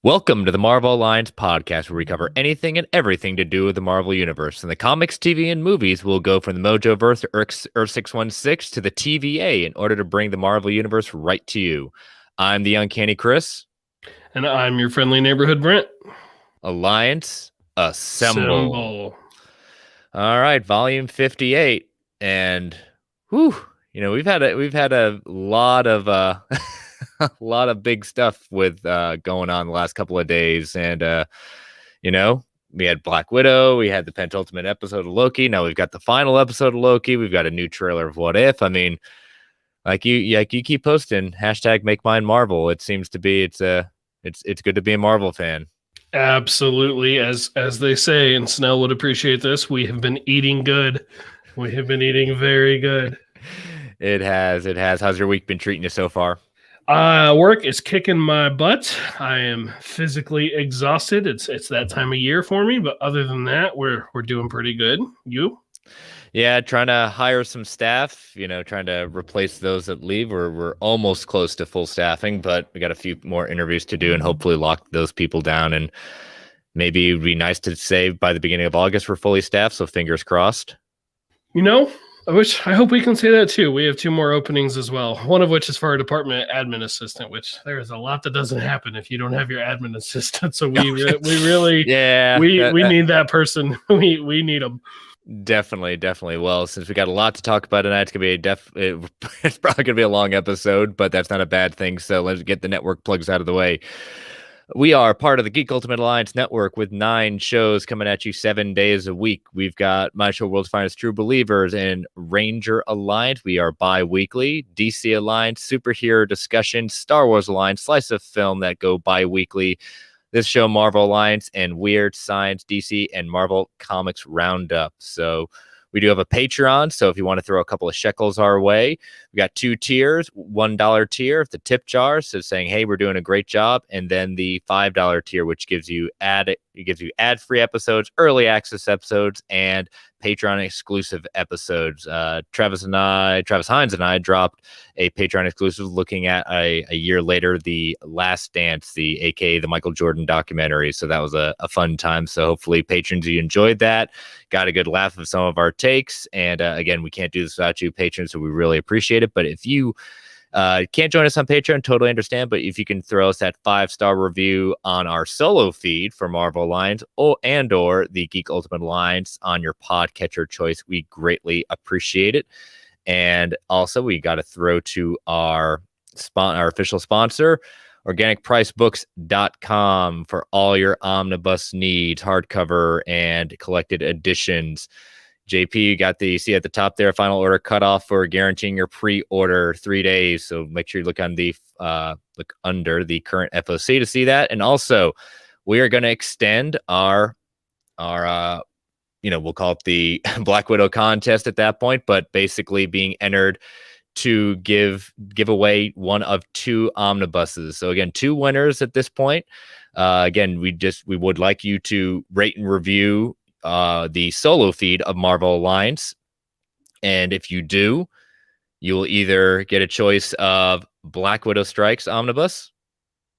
Welcome to the Marvel Alliance podcast, where we cover anything and everything to do with the Marvel Universe. In the comics, TV, and movies, we'll go from the Mojoverse to Earth 616 to the TVA in order to bring the Marvel Universe right to you. I'm the Uncanny Chris. And I'm your friendly neighborhood Brent. Alliance, assemble. All right, volume 58. And whew, we've had a lot of a lot of big stuff with going on the last couple of days. And we had Black Widow, we had the penultimate episode of Loki. Now we've got the final episode of Loki. We've got a new trailer of What If. I mean, like you keep posting hashtag Make Mine Marvel. It seems to be it's good to be a Marvel fan. Absolutely, as they say, and Snell would appreciate this. We have been eating good. We have been eating very good. It has. How's your week been treating you so far? Work is kicking my butt. I am physically exhausted. It's that time of year for me, but other than that, we're doing pretty good. You? Yeah, trying to hire some staff, trying to replace those that leave. We're almost close to full staffing, but we got a few more interviews to do and hopefully lock those people down. And maybe it'd be nice to say by the beginning of August we're fully staffed, so fingers crossed. I hope we can say that too. We have 2 more openings as well. One of which is for our department admin assistant, which there is a lot that doesn't happen if you don't have your admin assistant. So we really we need that person. We need them. Definitely. Well, since we got a lot to talk about tonight, it's gonna be it's probably gonna be a long episode, but that's not a bad thing. So let's get the network plugs out of the way. We are part of the Geek Ultimate Alliance network with 9 shows coming at you 7 days a week. We've got My Show World's Finest True Believers and Ranger Alliance. We are bi-weekly. DC Alliance, Superhero Discussion, Star Wars Alliance, Slice of Film that go bi-weekly. This show, Marvel Alliance, and Weird Science, DC, and Marvel Comics Roundup. So we do have a Patreon, so if you want to throw a couple of shekels our way, we got 2 tiers. $1 tier, the tip jar, so saying, hey, we're doing a great job, and then the $5 tier, which gives you ad-free episodes, early access episodes, and Patreon exclusive episodes. Travis Hines and I dropped a Patreon exclusive looking at a year later, The Last Dance, aka the Michael Jordan documentary. So that was a fun time. So hopefully patrons, you enjoyed that, got a good laugh of some of our takes. And again, we can't do this without you patrons, so we really appreciate it. But if you can't join us on Patreon, totally understand. But if you can throw us that 5-star review on our solo feed for Marvel Alliance or the Geek Ultimate Alliance on your podcatcher choice, we greatly appreciate it. And also, we got to throw to our official sponsor, organicpricebooks.com, for all your omnibus needs, hardcover and collected editions. JP, you got see at the top there, final order cutoff for guaranteeing your pre-order 3 days. So make sure you look on look under the current FOC to see that. And also, we are going to extend our we'll call it the Black Widow contest at that point, but basically being entered to give away one of 2 omnibuses. So again, 2 winners at this point. Again, we would like you to rate and review the solo feed of Marvel Alliance, and if you do, you will either get a choice of Black Widow Strikes omnibus,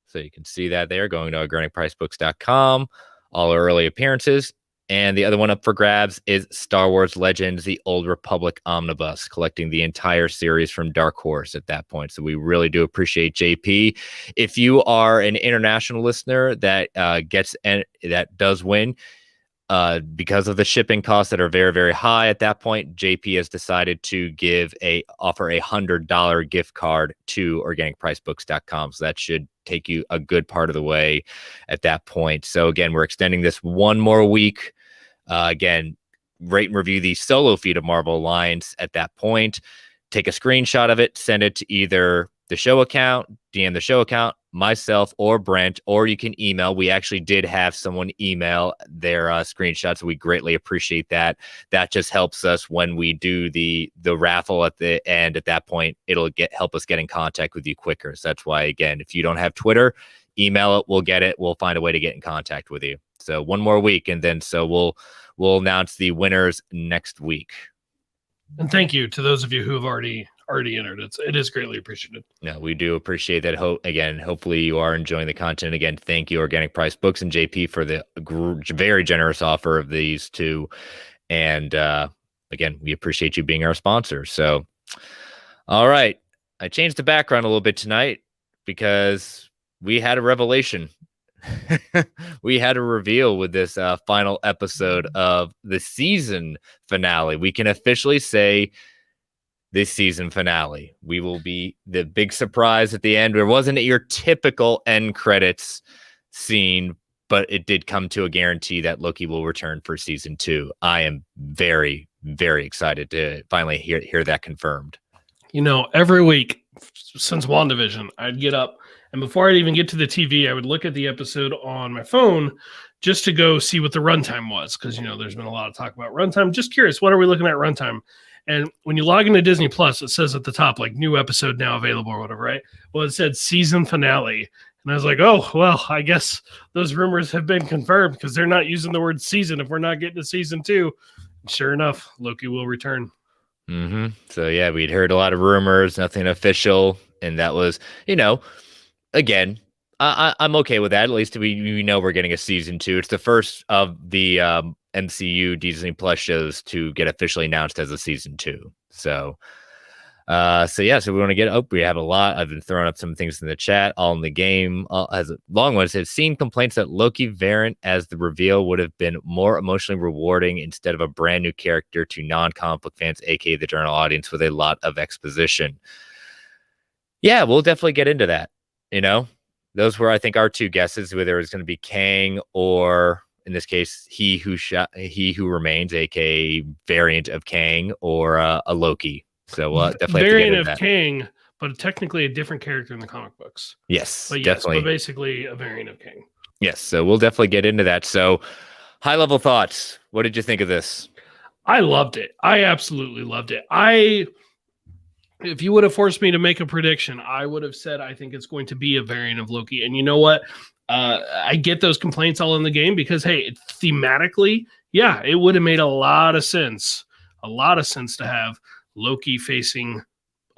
so you can see that there, going to organicpricebooks.com, all our early appearances, and the other one up for grabs is Star Wars Legends, the Old Republic omnibus, collecting the entire series from Dark Horse at that point. So we really do appreciate JP. If you are an international listener that does win, because of the shipping costs that are very, very high at that point, JP has decided to offer a $100 gift card to organicpricebooks.com. So that should take you a good part of the way at that point. So again, we're extending this 1 more week. Again, rate and review the solo feed of Marvel Alliance at that point. Take a screenshot of it, send it to either the show account, DM the show account, myself or Brent, or you can email. We actually did have someone email their screenshots, so we greatly appreciate that. That just helps us when we do the raffle at the end. At that point, it'll help us get in contact with you quicker. So that's why, again, if you don't have Twitter, email it. We'll get it. We'll find a way to get in contact with you. So 1 more week, and then we'll announce the winners next week. And thank you to those of you who have already already entered. It is greatly appreciated. No, we do appreciate that. Hopefully you are enjoying the content. Again, thank you, Organic Price Books and JP, for the very generous offer of these two. And again, we appreciate you being our sponsor. So, all right. I changed the background a little bit tonight because we had a revelation. We had a reveal with this final episode of the season finale. We can officially say this season finale. We will be the big surprise at the end. There wasn't your typical end credits scene, but it did come to a guarantee that Loki will return for season 2. I am very, very excited to finally hear that confirmed. Every week since WandaVision, I'd get up, and before I'd even get to the TV, I would look at the episode on my phone just to go see what the runtime was. Because, there's been a lot of talk about runtime. Just curious, what are we looking at runtime? And when you log into Disney Plus, it says at the top, like, new episode now available or whatever, right? Well, it said season finale. And I was like, oh, well, I guess those rumors have been confirmed because they're not using the word season if we're not getting to season 2. And sure enough, Loki will return. Mm-hmm. So, yeah, we'd heard a lot of rumors, nothing official. And that was, again, I'm okay with that. At least we know we're getting a season 2. It's the first of the MCU Disney Plus shows to get officially announced as a season 2. So we want to get we have a lot. I've been throwing up some things in the chat, all in the game. As a long one, it says, seen complaints that Loki variant as the reveal would have been more emotionally rewarding instead of a brand new character to non-comic book fans, aka the general audience, with a lot of exposition. Yeah, we'll definitely get into that. Those were, I think, our two guesses, whether it was going to be Kang or, in this case, he who remains, aka variant of Kang, or a Loki. So we'll definitely variant have to get into of Kang, but technically a different character in the comic books. Yes, definitely. But basically a variant of Kang. Yes, so we'll definitely get into that. So, high level thoughts. What did you think of this? I loved it. I absolutely loved it. If you would have forced me to make a prediction, I would have said I think it's going to be a variant of Loki. And you know what? I get those complaints all in the game because, hey, thematically, yeah, it would have made a lot of sense to have Loki facing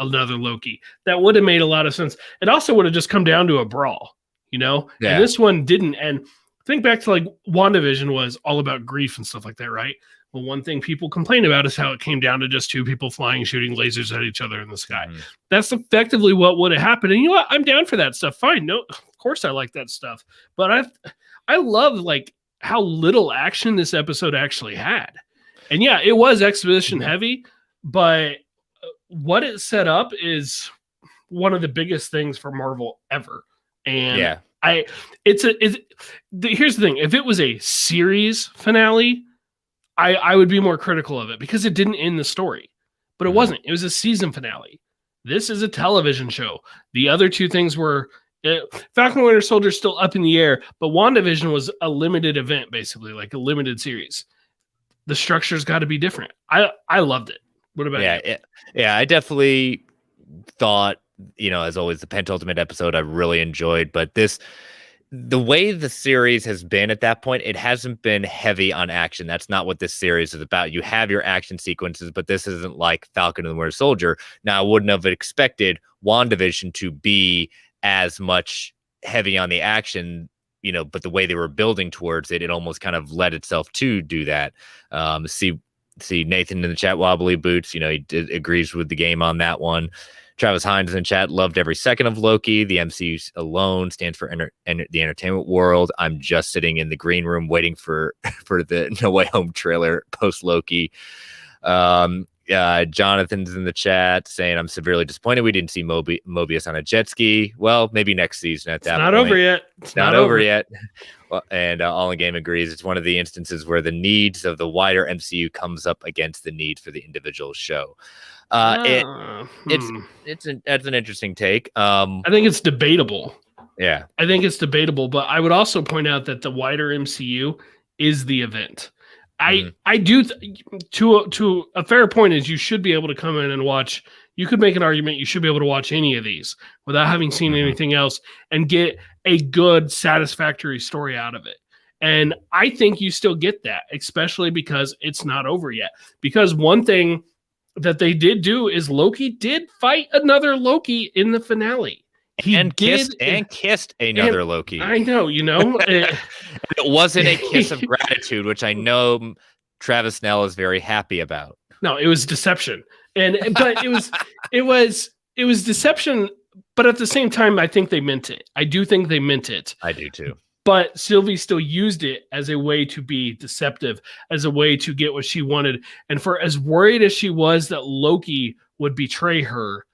another Loki. That would have made a lot of sense. It also would have just come down to a brawl, Yeah. And this one didn't. And think back to like WandaVision was all about grief and stuff like that, right? Well, one thing people complain about is how it came down to just two people flying, shooting lasers at each other in the sky. Mm-hmm. That's effectively what would have happened. And you know what? I'm down for that stuff. Fine. No, of course I like that stuff. But I love like how little action this episode actually had. And yeah, it was exposition heavy, but what it set up is one of the biggest things for Marvel ever. And yeah, here's the thing. If it was a series finale, I would be more critical of it because it didn't end the story, but it wasn't. It was a season finale. This is a television show. The other two things were Falcon and Winter Soldier still up in the air, but WandaVision was a limited event, basically like a limited series. The structure's got to be different. I loved it. What about you? Yeah, I definitely thought, as always, the penultimate episode I really enjoyed, but the way the series has been at that point, it hasn't been heavy on action. That's not what this series is about. You have your action sequences, but this isn't like Falcon and the Winter Soldier. Now, I wouldn't have expected WandaVision to be as much heavy on the action, but the way they were building towards it, it almost kind of led itself to do that. See Nathan in the chat, Wobbly Boots, he agrees with the game on that one. Travis Hines in the chat, loved every second of Loki. The MCU alone stands for the entertainment world. I'm just sitting in the green room waiting for the No Way Home trailer post Loki. Jonathan's in the chat saying, I'm severely disappointed we didn't see Mobius on a jet ski. Well, maybe next season at that point. Not over yet. It's not over yet. Well, and All in Game agrees. It's one of the instances where the needs of the wider MCU comes up against the need for the individual show. That's an interesting take. I think it's debatable. Yeah, I think it's debatable, but I would also point out that the wider MCU is the event. I do to a fair point is you should be able to come in and watch. You could make an argument you should be able to watch any of these without having seen anything else and get a good, satisfactory story out of it. And I think you still get that, especially because it's not over yet. Because one thing that they did do is Loki did fight another Loki in the finale. He kissed another Loki. I know, it wasn't a kiss of gratitude, which I know Travis Snell is very happy about. No, it was deception, but it was deception. But at the same time, I think they meant it. I do think they meant it. I do too. But Sylvie still used it as a way to be deceptive, as a way to get what she wanted. And for as worried as she was that Loki would betray her,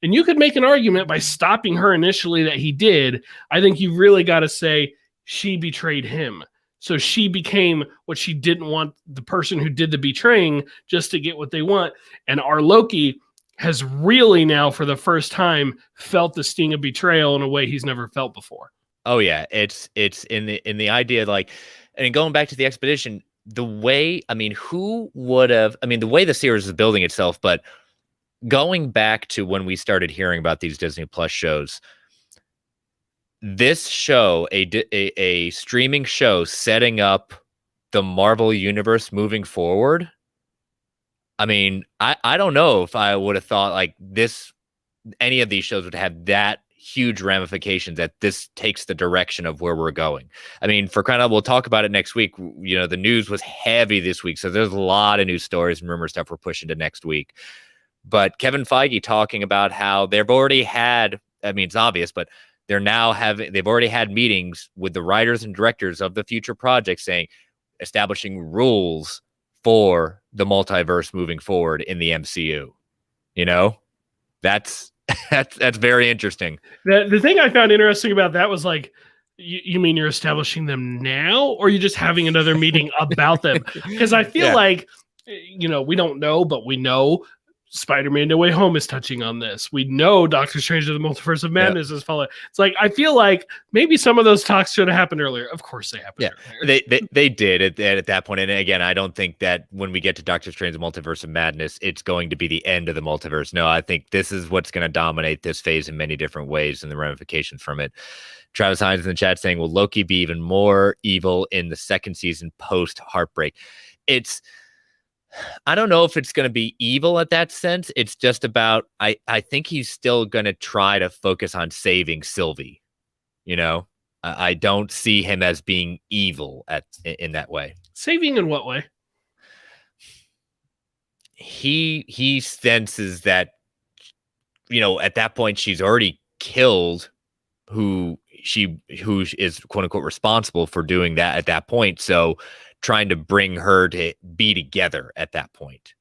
and you could make an argument by stopping her initially that he did, I think you really got to say she betrayed him. So she became what she didn't want, the person who did the betraying, just to get what they want. And our Loki has really now, for the first time, felt the sting of betrayal in a way he's never felt before. Oh yeah, it's in the idea, like, and going back to the expedition, the way, I mean, who would have, I mean, the way the series is building itself, but going back to when we started hearing about these Disney Plus shows, this show, a streaming show setting up the Marvel universe moving forward. I mean, I don't know if I would have thought like this, any of these shows would have that huge ramifications, that this takes the direction of where we're going. I mean, for kind of, we'll talk about it next week. You know, the news was heavy this week, so there's a lot of news stories and rumor stuff we're pushing to next week. But Kevin Feige talking about how they've already had, I mean, it's obvious, but they've already had meetings with the writers and directors of the future projects, saying, establishing rules for the multiverse moving forward in the MCU. You know, that's very interesting. The thing I found interesting about that was like, you mean you're establishing them now, or you're just having another meeting about them? Because I feel like, we don't know, but we know Spider-Man No Way Home is touching on this. We know Doctor Strange of the Multiverse of Madness is following. It's like, I feel like maybe some of those talks should have happened earlier. Of course they happened earlier. They did at that point. And again, I don't think that when we get to Doctor Strange, the Multiverse of Madness, it's going to be the end of the multiverse. No, I think this is what's going to dominate this phase in many different ways and the ramifications from it. Travis Hines in the chat saying, will Loki be even more evil in the second season post Heartbreak? I don't know if it's going to be evil at that sense. It's just about, I think he's still going to try to focus on saving Sylvie. You know, I don't see him as being evil in that way. Saving in what way? He senses that, at that point she's already killed who is quote unquote responsible for doing that at that point. So trying to bring her to be together at that point.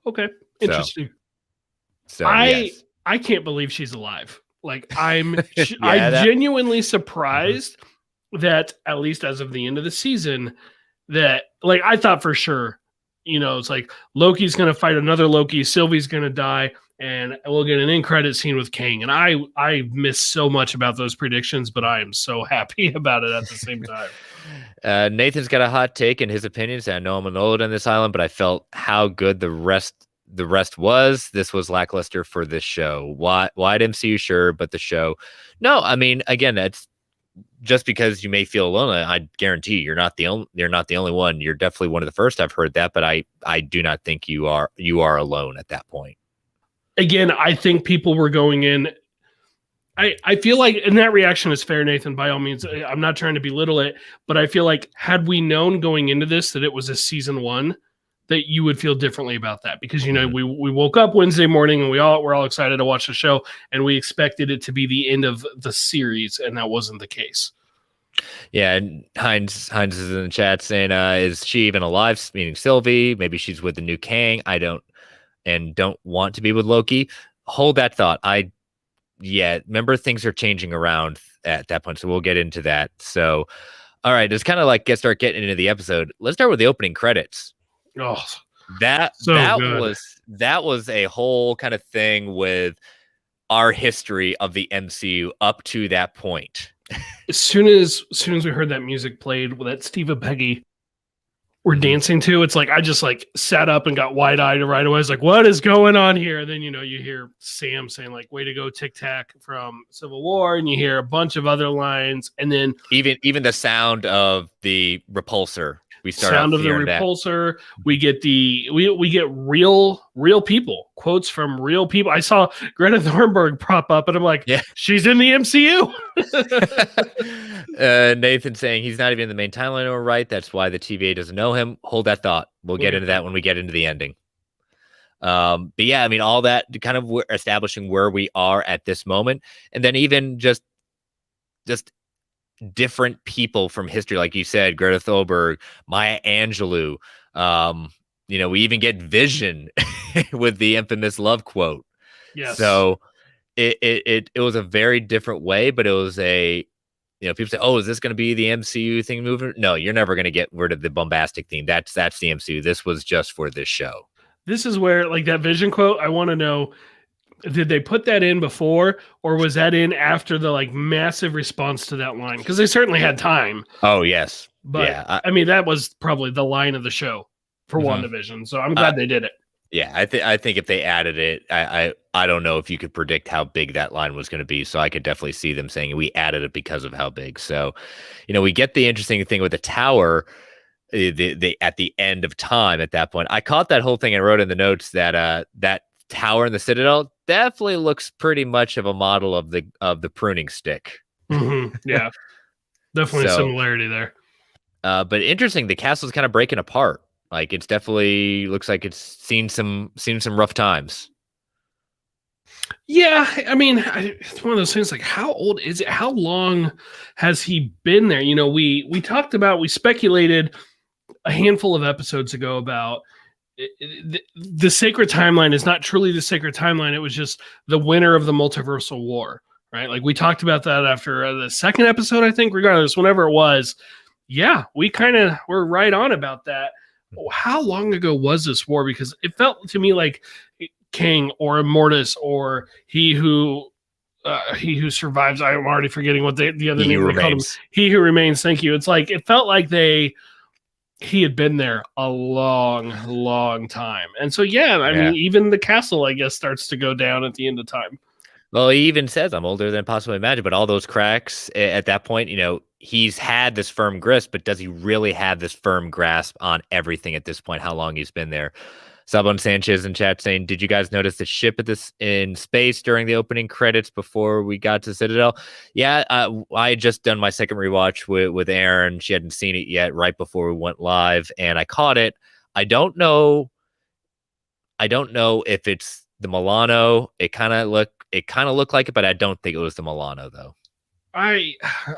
Okay. Interesting. So I can't believe she's alive. Like I'm genuinely surprised that at least as of the end of the season, that like, I thought for sure, it's like Loki's going to fight another Loki. Sylvie's going to die. And we'll get an end credit scene with Kang. And I miss so much about those predictions, but I am so happy about it at the same time. Nathan's got a hot take in his opinions. I know I'm an old on this island, but I felt how good the rest was. This was lackluster for this show. Wide MCU, sure, but the show, no. I mean, again, that's just because you may feel alone. I guarantee you're not the only one. You're definitely one of the first I've heard that, but I do not think you are alone at that point. Again, I think people were going in. I feel like, and that reaction is fair, Nathan, by all means. I'm not trying to belittle it, but I feel like had we known going into this that it was a season 1, that you would feel differently about that. Because, we woke up Wednesday morning and we're all excited to watch the show, and we expected it to be the end of the series, and that wasn't the case. Yeah, and Heinz is in the chat saying, is she even alive? Meaning Sylvie. Maybe she's with the new Kang. I don't want to be with Loki. Hold that thought. Remember, things are changing around at that point, so we'll get into that. So, all right, let's kind of like start getting into the episode. Let's start with the opening credits. Oh, that was a whole kind of thing with our history of the MCU up to that point. As soon as we heard that music played, with that Steve and Peggy were dancing to, it's like I just like sat up and got wide-eyed right away. I was like, what is going on here? And then you hear Sam saying like, way to go, Tic Tac from Civil War, and you hear a bunch of other lines, and then even the sound of the repulsor We start sound of the hearing that. repulsor. We get we get real people, quotes from real people. I saw Greta Thunberg pop up, and I'm like, Yeah. she's in the MCU. Nathan saying he's not even in the main timeline. Or right, that's why the TVA doesn't know him. Hold that thought. We'll get into that when we get into the ending. But yeah, I mean, all that kind of establishing where we are at this moment, and then even just different people from history, like you said, Greta Thunberg, Maya Angelou. We even get Vision with the infamous love quote. Yes. So it was a very different way, but it was a, people say, oh, is this going to be the MCU thing moving? No, you're never going to get rid of the bombastic theme. That's the MCU. This was just for this show. This is where, like, that Vision quote, I want to know, did they put that in before, or was that in after the like massive response to that line? Because they certainly had time. Oh, yes. But yeah, I mean, that was probably the line of the show for WandaVision. So I'm glad they did it. Yeah, I think if they added it, I don't know if you could predict how big that line was going to be. So I could definitely see them saying we added it because of how big. So, we get the interesting thing with the tower. The at the end of time at that point, I caught that whole thing and wrote in the notes that that tower in the Citadel definitely looks pretty much of a model of the pruning stick. Mm-hmm. Yeah, definitely a similarity there. But interesting, the castle's kind of breaking apart. Like, it's definitely looks like it's seen some rough times. Yeah, I mean, it's one of those things. Like, how old is it? How long has he been there? We talked about, we speculated a handful of episodes ago about the sacred timeline is not truly the sacred timeline. It was just the winner of the multiversal war, right? Like, we talked about that after the second episode, I think. Regardless, whenever it was, yeah, we kind of were right on about that. How long ago was this war? Because it felt to me like King or Immortus or he who survives. I'm already forgetting what the other name they called him. He who remains. Thank you. It's like, it felt like he had been there a long time. And so, I mean, even the castle, I guess, starts to go down at the end of time. Well, he even says, I'm older than possibly imagined, but all those cracks at that point, he's had this firm grasp, but does he really have this firm grasp on everything at this point, how long he's been there? Sabon Sanchez in chat saying, did you guys notice the ship in space during the opening credits before we got to Citadel? Yeah, I had just done my second rewatch with Erin. She hadn't seen it yet right before we went live, and I caught it. I don't know if it's the Milano. It kind of looked like it, but I don't think it was the Milano, though. I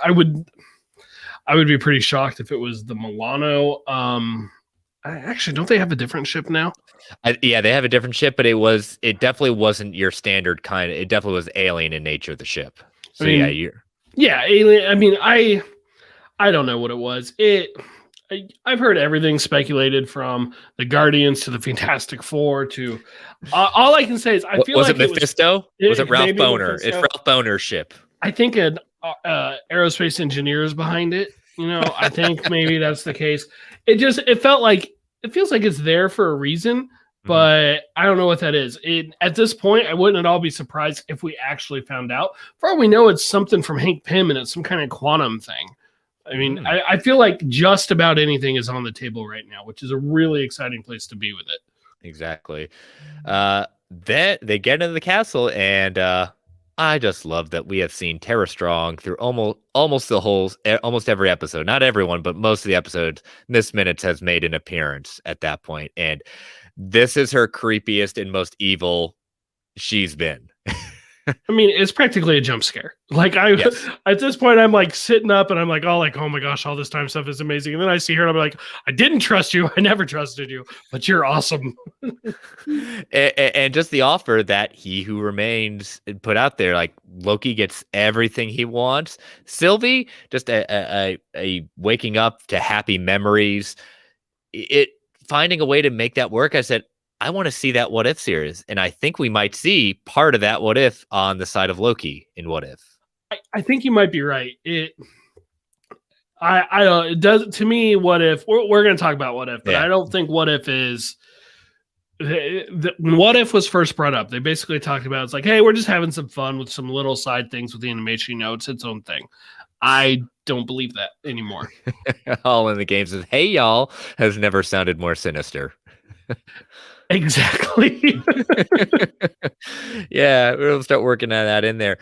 would be pretty shocked if it was the Milano. Actually, don't they have a different ship now? Yeah, they have a different ship, but it definitely wasn't your standard kind. It definitely was alien in nature, the ship. So alien. I mean, I don't know what it was. I've heard everything speculated, from the Guardians to the Fantastic Four to all I can say is I feel was like it Mephisto? Was it Ralph Boner? It's Ralph Boner's ship. I think an aerospace engineers behind it. I think maybe that's the case. It feels like it's there for a reason, but I don't know what that is. At this point, I wouldn't at all be surprised if we actually found out. For all we know, it's something from Hank Pym and it's some kind of quantum thing. I mean, I feel like just about anything is on the table right now, which is a really exciting place to be with it. Exactly. Then they get into the castle, and I just love that we have seen Tara Strong through almost every episode. Not everyone, but most of the episodes. Miss Minutes has made an appearance at that point, and this is her creepiest and most evil she's been. I mean, it's practically a jump scare. Like, at this point, I'm like sitting up and I'm like, oh my gosh, all this time stuff is amazing. And then I see her and I'm like, I didn't trust you. I never trusted you, but you're awesome. and just the offer that he who remains put out there, like, Loki gets everything he wants. Sylvie, just a waking up to happy memories. Finding a way to make that work. I said, I want to see that What If series, and I think we might see part of that What If on the side of Loki in What If. I think you might be right. I don't. It does to me. What If we're going to talk about What If, but I don't think What If is. When What If was first brought up, they basically talked about it's like, hey, we're just having some fun with some little side things with the animation. It's its own thing. I don't believe that anymore. All in the games of "Hey y'all" has never sounded more sinister. Exactly. Yeah, we'll start working on that in there.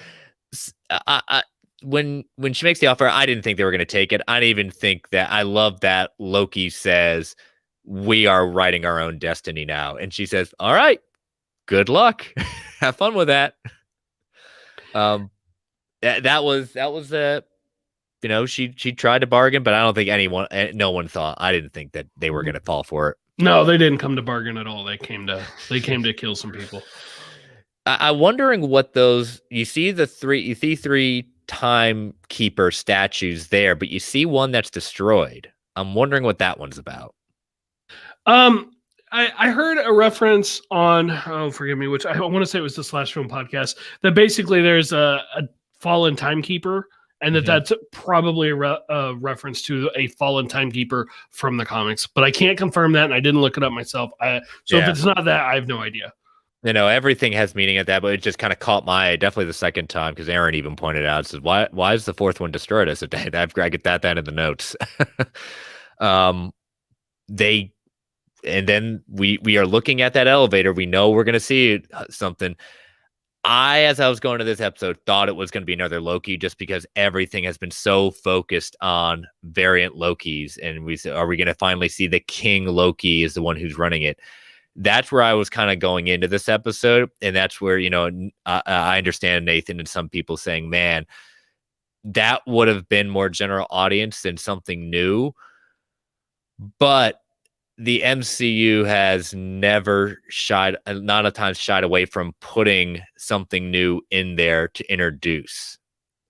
When she makes the offer, I didn't think they were going to take it. I didn't even think that. I love that Loki says, "We are writing our own destiny now," and she says, "All right, good luck, have fun with that." That was she tried to bargain, but I don't think no one thought. I didn't think that they were going to fall for it. No, they didn't come to bargain at all. They came to kill some people. I'm wondering what those you see three timekeeper statues there, but you see one that's destroyed. I'm wondering what that one's about. I heard a reference on forgive me, which I want to say it was the Slash Film podcast, that basically there's a fallen timekeeper, and that's probably a reference to a fallen timekeeper from the comics. But I can't confirm that, and I didn't look it up myself. If it's not that, I have no idea. Everything has meaning at that, but it just kind of caught my eye, definitely the second time, because Aaron even pointed out, says, why is the fourth one destroyed? I said, I get that in the notes. And then we are looking at that elevator. We know we're going to see something. As I was going to this episode, thought it was going to be another Loki, just because everything has been so focused on variant Lokis. And we said, are we going to finally see the King Loki is the one who's running it? That's where I was kind of going into this episode. And that's where, I understand Nathan and some people saying, man, that would have been more general audience than something new. But the MCU has never shied away from putting something new in there to introduce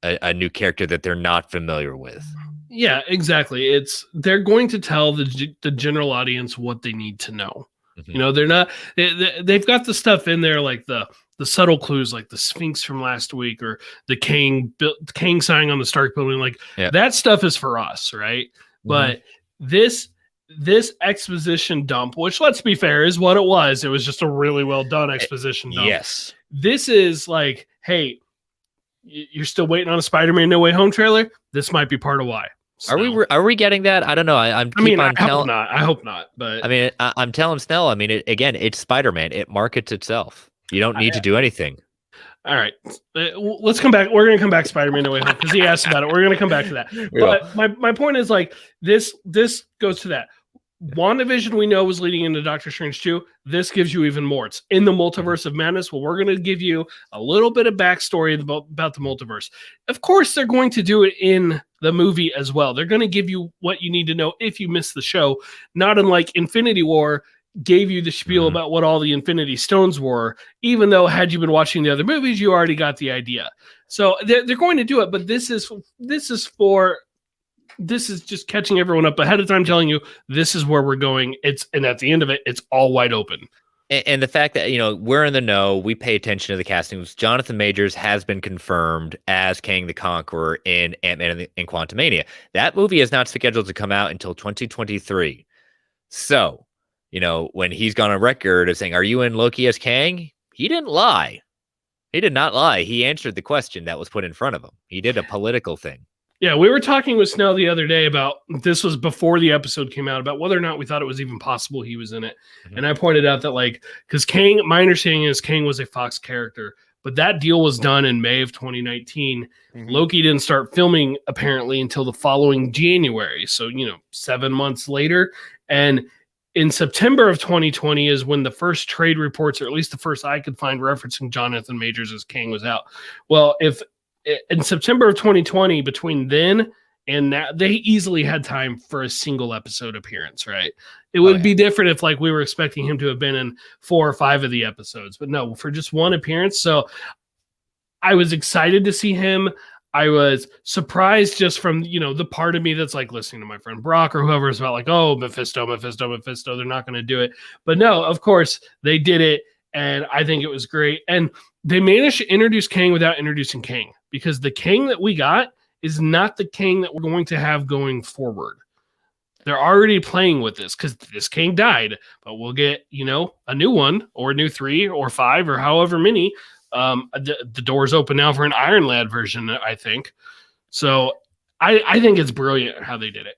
a new character that they're not familiar with. Yeah, exactly. They're going to tell the general audience what they need to know. They're not. They've got the stuff in there, like the subtle clues, like the Sphinx from last week, or the King sign on the Stark building. Like that stuff is for us, right? But this exposition dump, which, let's be fair, is what it was. It was just a really well done exposition dump. Yes. This is like, hey, you're still waiting on a Spider-Man No Way Home trailer? This might be part of why. So, are we getting that? I don't know. I hope not. I hope not. But I'm telling Snell. It's Spider-Man. It markets itself. You don't need to do anything. All right, let's come back. We're going to come back to Spider-Man No Way Home because he asked about it. We're going to come back to that. But my point is, like, this goes to that. WandaVision, we know, was leading into Doctor Strange 2. This gives you even more. It's in the multiverse of madness. Well, we're going to give you a little bit of backstory about the multiverse. Of course, they're going to do it in the movie as well. They're going to give you what you need to know if you missed the show, not unlike Infinity War gave you the spiel about what all the Infinity Stones were, even though had you been watching the other movies, you already got the idea. So they're going to do it, but this is just catching everyone up ahead of time, telling you this is where we're going. And at the end of it, it's all wide open. And the fact that, we're in the know, we pay attention to the castings. Jonathan Majors has been confirmed as Kang the Conqueror in Ant-Man and Quantumania. That movie is not scheduled to come out until 2023. So, when he's gone on record of saying, "Are you in Loki as Kang?" He didn't lie. He did not lie. He answered the question that was put in front of him. He did a political thing. Yeah, we were talking with Snell the other day about, this was before the episode came out, about whether or not we thought it was even possible he was in it. And I pointed out that, because Kang, my understanding is Kang was a Fox character, but that deal was done in May of 2019. Loki didn't start filming apparently until the following January. So, 7 months later. And in September of 2020 is when the first trade reports, or at least the first I could find referencing Jonathan Majors as Kang, was out. Well, if in September of 2020, between then and now, they easily had time for a single episode appearance, right? It would be different if we were expecting him to have been in 4 or 5 of the episodes, but no, for just one appearance. So I was excited to see him. I was surprised just from, the part of me that's listening to my friend Brock or whoever is about oh, Mephisto, they're not going to do it. But no, of course they did it. And I think it was great. And they managed to introduce Kang without introducing Kang, because the Kang that we got is not the Kang that we're going to have going forward. They're already playing with this because this Kang died, but we'll get, a new one, or a new 3 or 5 or however many. The door's open now for an Iron Lad version, I think. So I think it's brilliant how they did it.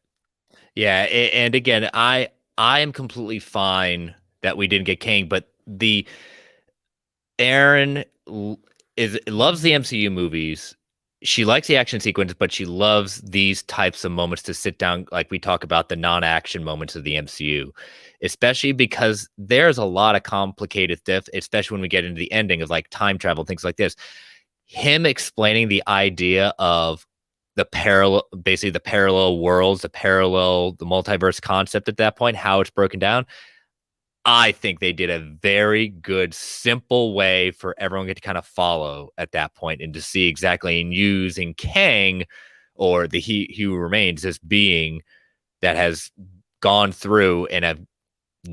Yeah, and again, I am completely fine that we didn't get Kang, but the Aaron loves the MCU movies. She likes the action sequence, but she loves these types of moments to sit down, like we talk about the non-action moments of the MCU, especially because there's a lot of complicated stuff, especially when we get into the ending of like time travel, things like this. Him explaining the idea of basically the parallel worlds, the multiverse concept at that point, how it's broken down. I think they did a very good, simple way for everyone to kind of follow at that point and to see exactly, and using Kang or the He Who Remains as being that has gone through and have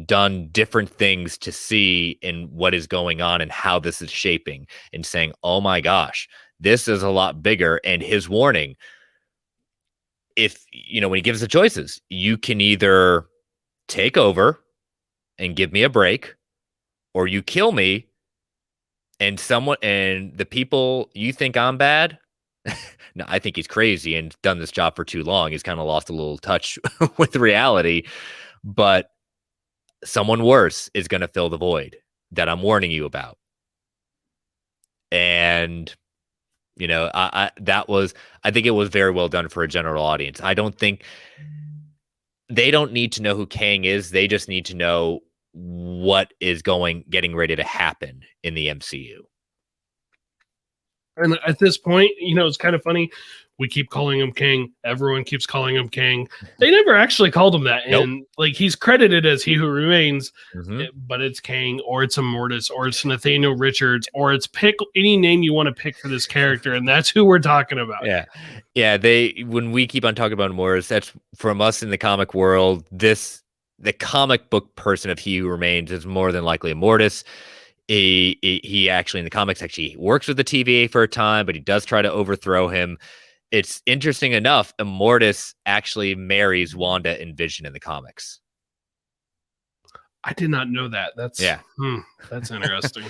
done different things to see in what is going on and how this is shaping and saying, oh my gosh, this is a lot bigger. And his warning, if, when he gives the choices, you can either take over and give me a break, or you kill me and the people you think I'm bad. No, I think he's crazy and done this job for too long. He's kind of lost a little touch with reality, but someone worse is going to fill the void that I'm warning you about. And, I think it was very well done for a general audience. I don't think they don't need to know who Kang is. They just need to know what is getting ready to happen in the MCU. And at this point, it's kind of funny. We keep calling him King. Everyone keeps calling him King. They never actually called him that. Nope. And like he's credited as He Who Remains, but it's King, or it's Immortus, or it's Nathaniel Richards, or it's pick any name you want to pick for this character, and that's who we're talking about. Yeah. Yeah. When we keep on talking about Immortus, that's from us in the comic world. The comic book person of He Who Remains is more than likely Immortus. He actually in the comics actually works with the TVA for a time, but he does try to overthrow him. It's interesting enough, Immortus actually marries Wanda and Vision in the comics. I did not know that. That's interesting.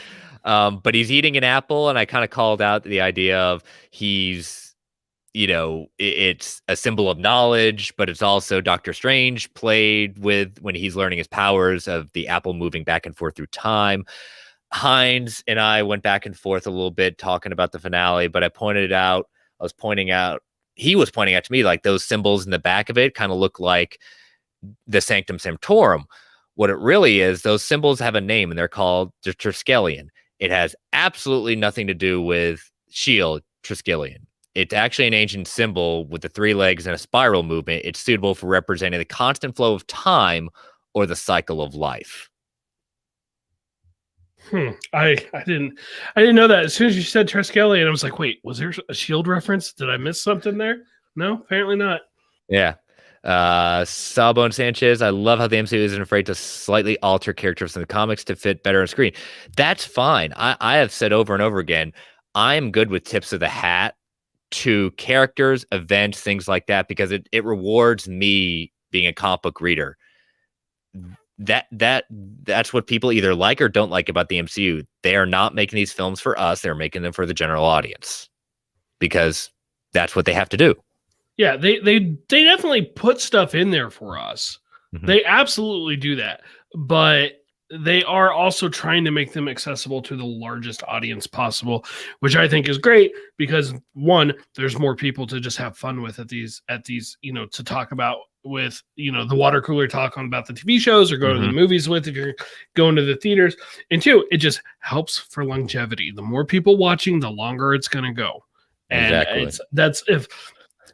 But he's eating an apple, and I kind of called out the idea of he's, it's a symbol of knowledge, but it's also Doctor Strange played with when he's learning his powers of the apple moving back and forth through time. Hines and I went back and forth a little bit talking about the finale, but he was pointing out to me like those symbols in the back of it kind of look like the Sanctum Sanctorum. What it really is, those symbols have a name and they're called the Triskelion. It has absolutely nothing to do with S.H.I.E.L.D. Triskelion. It's actually an ancient symbol with the 3 legs and a spiral movement. It's suitable for representing the constant flow of time or the cycle of life. I didn't know that. As soon as you said Triskelion, I was like, wait, was there a S.H.I.E.L.D. reference? Did I miss something there? No, apparently not. Yeah. Sawbone Sanchez, I love how the MCU isn't afraid to slightly alter characters in the comics to fit better on screen. That's fine. I have said over and over again, I'm good with tips of the hat to characters, events, things like that, because it rewards me being a comic book reader. That's what people either like or don't like about the MCU. They are not making these films for us. They're making them for the general audience because that's what they have to do. Yeah, they definitely put stuff in there for us. Mm-hmm. They absolutely do that. But they are also trying to make them accessible to the largest audience possible, which I think is great because one, there's more people to just have fun with at these, to talk about with, the water cooler talk on about the TV shows or go to the movies with if you're going to the theaters. And two, it just helps for longevity. The more people watching, the longer it's going to go. And exactly.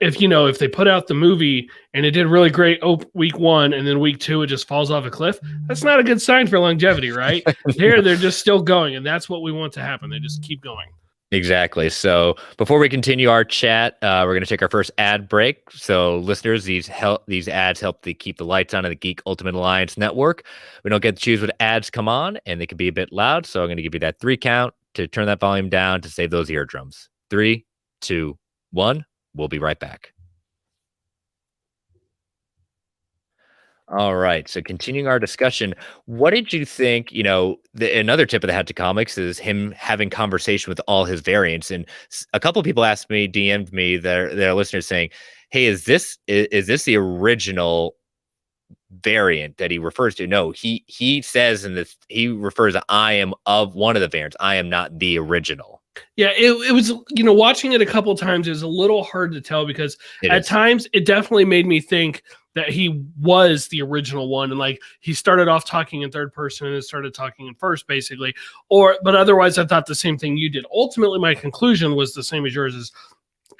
If they put out the movie and it did really great week 1 and then week 2 it just falls off a cliff, that's not a good sign for longevity, right? Here they're just still going, and that's what we want to happen. They just keep going. Exactly. So before we continue our chat, we're going to take our first ad break. So listeners, these ads help to keep the lights on in the Geek Ultimate Alliance network. We don't get to choose what ads come on, and they can be a bit loud. So I'm going to give you that 3 count to turn that volume down to save those eardrums. 3, 2, 1. We'll be right back. All right. So continuing our discussion, what did you think? Another tip of the hat to comics is him having conversation with all his variants. And a couple of people asked me, DM'd me, their listeners saying, "Hey, is this the original variant that he refers to?" No, he says in this, he refers to, "I am of one of the variants. I am not the original." Yeah, it was, watching it a couple of times, it was a little hard to tell because at times it definitely made me think that he was the original one. And like, he started off talking in third person and then started talking in first, basically. But otherwise, I thought the same thing you did. Ultimately, my conclusion was the same as yours, is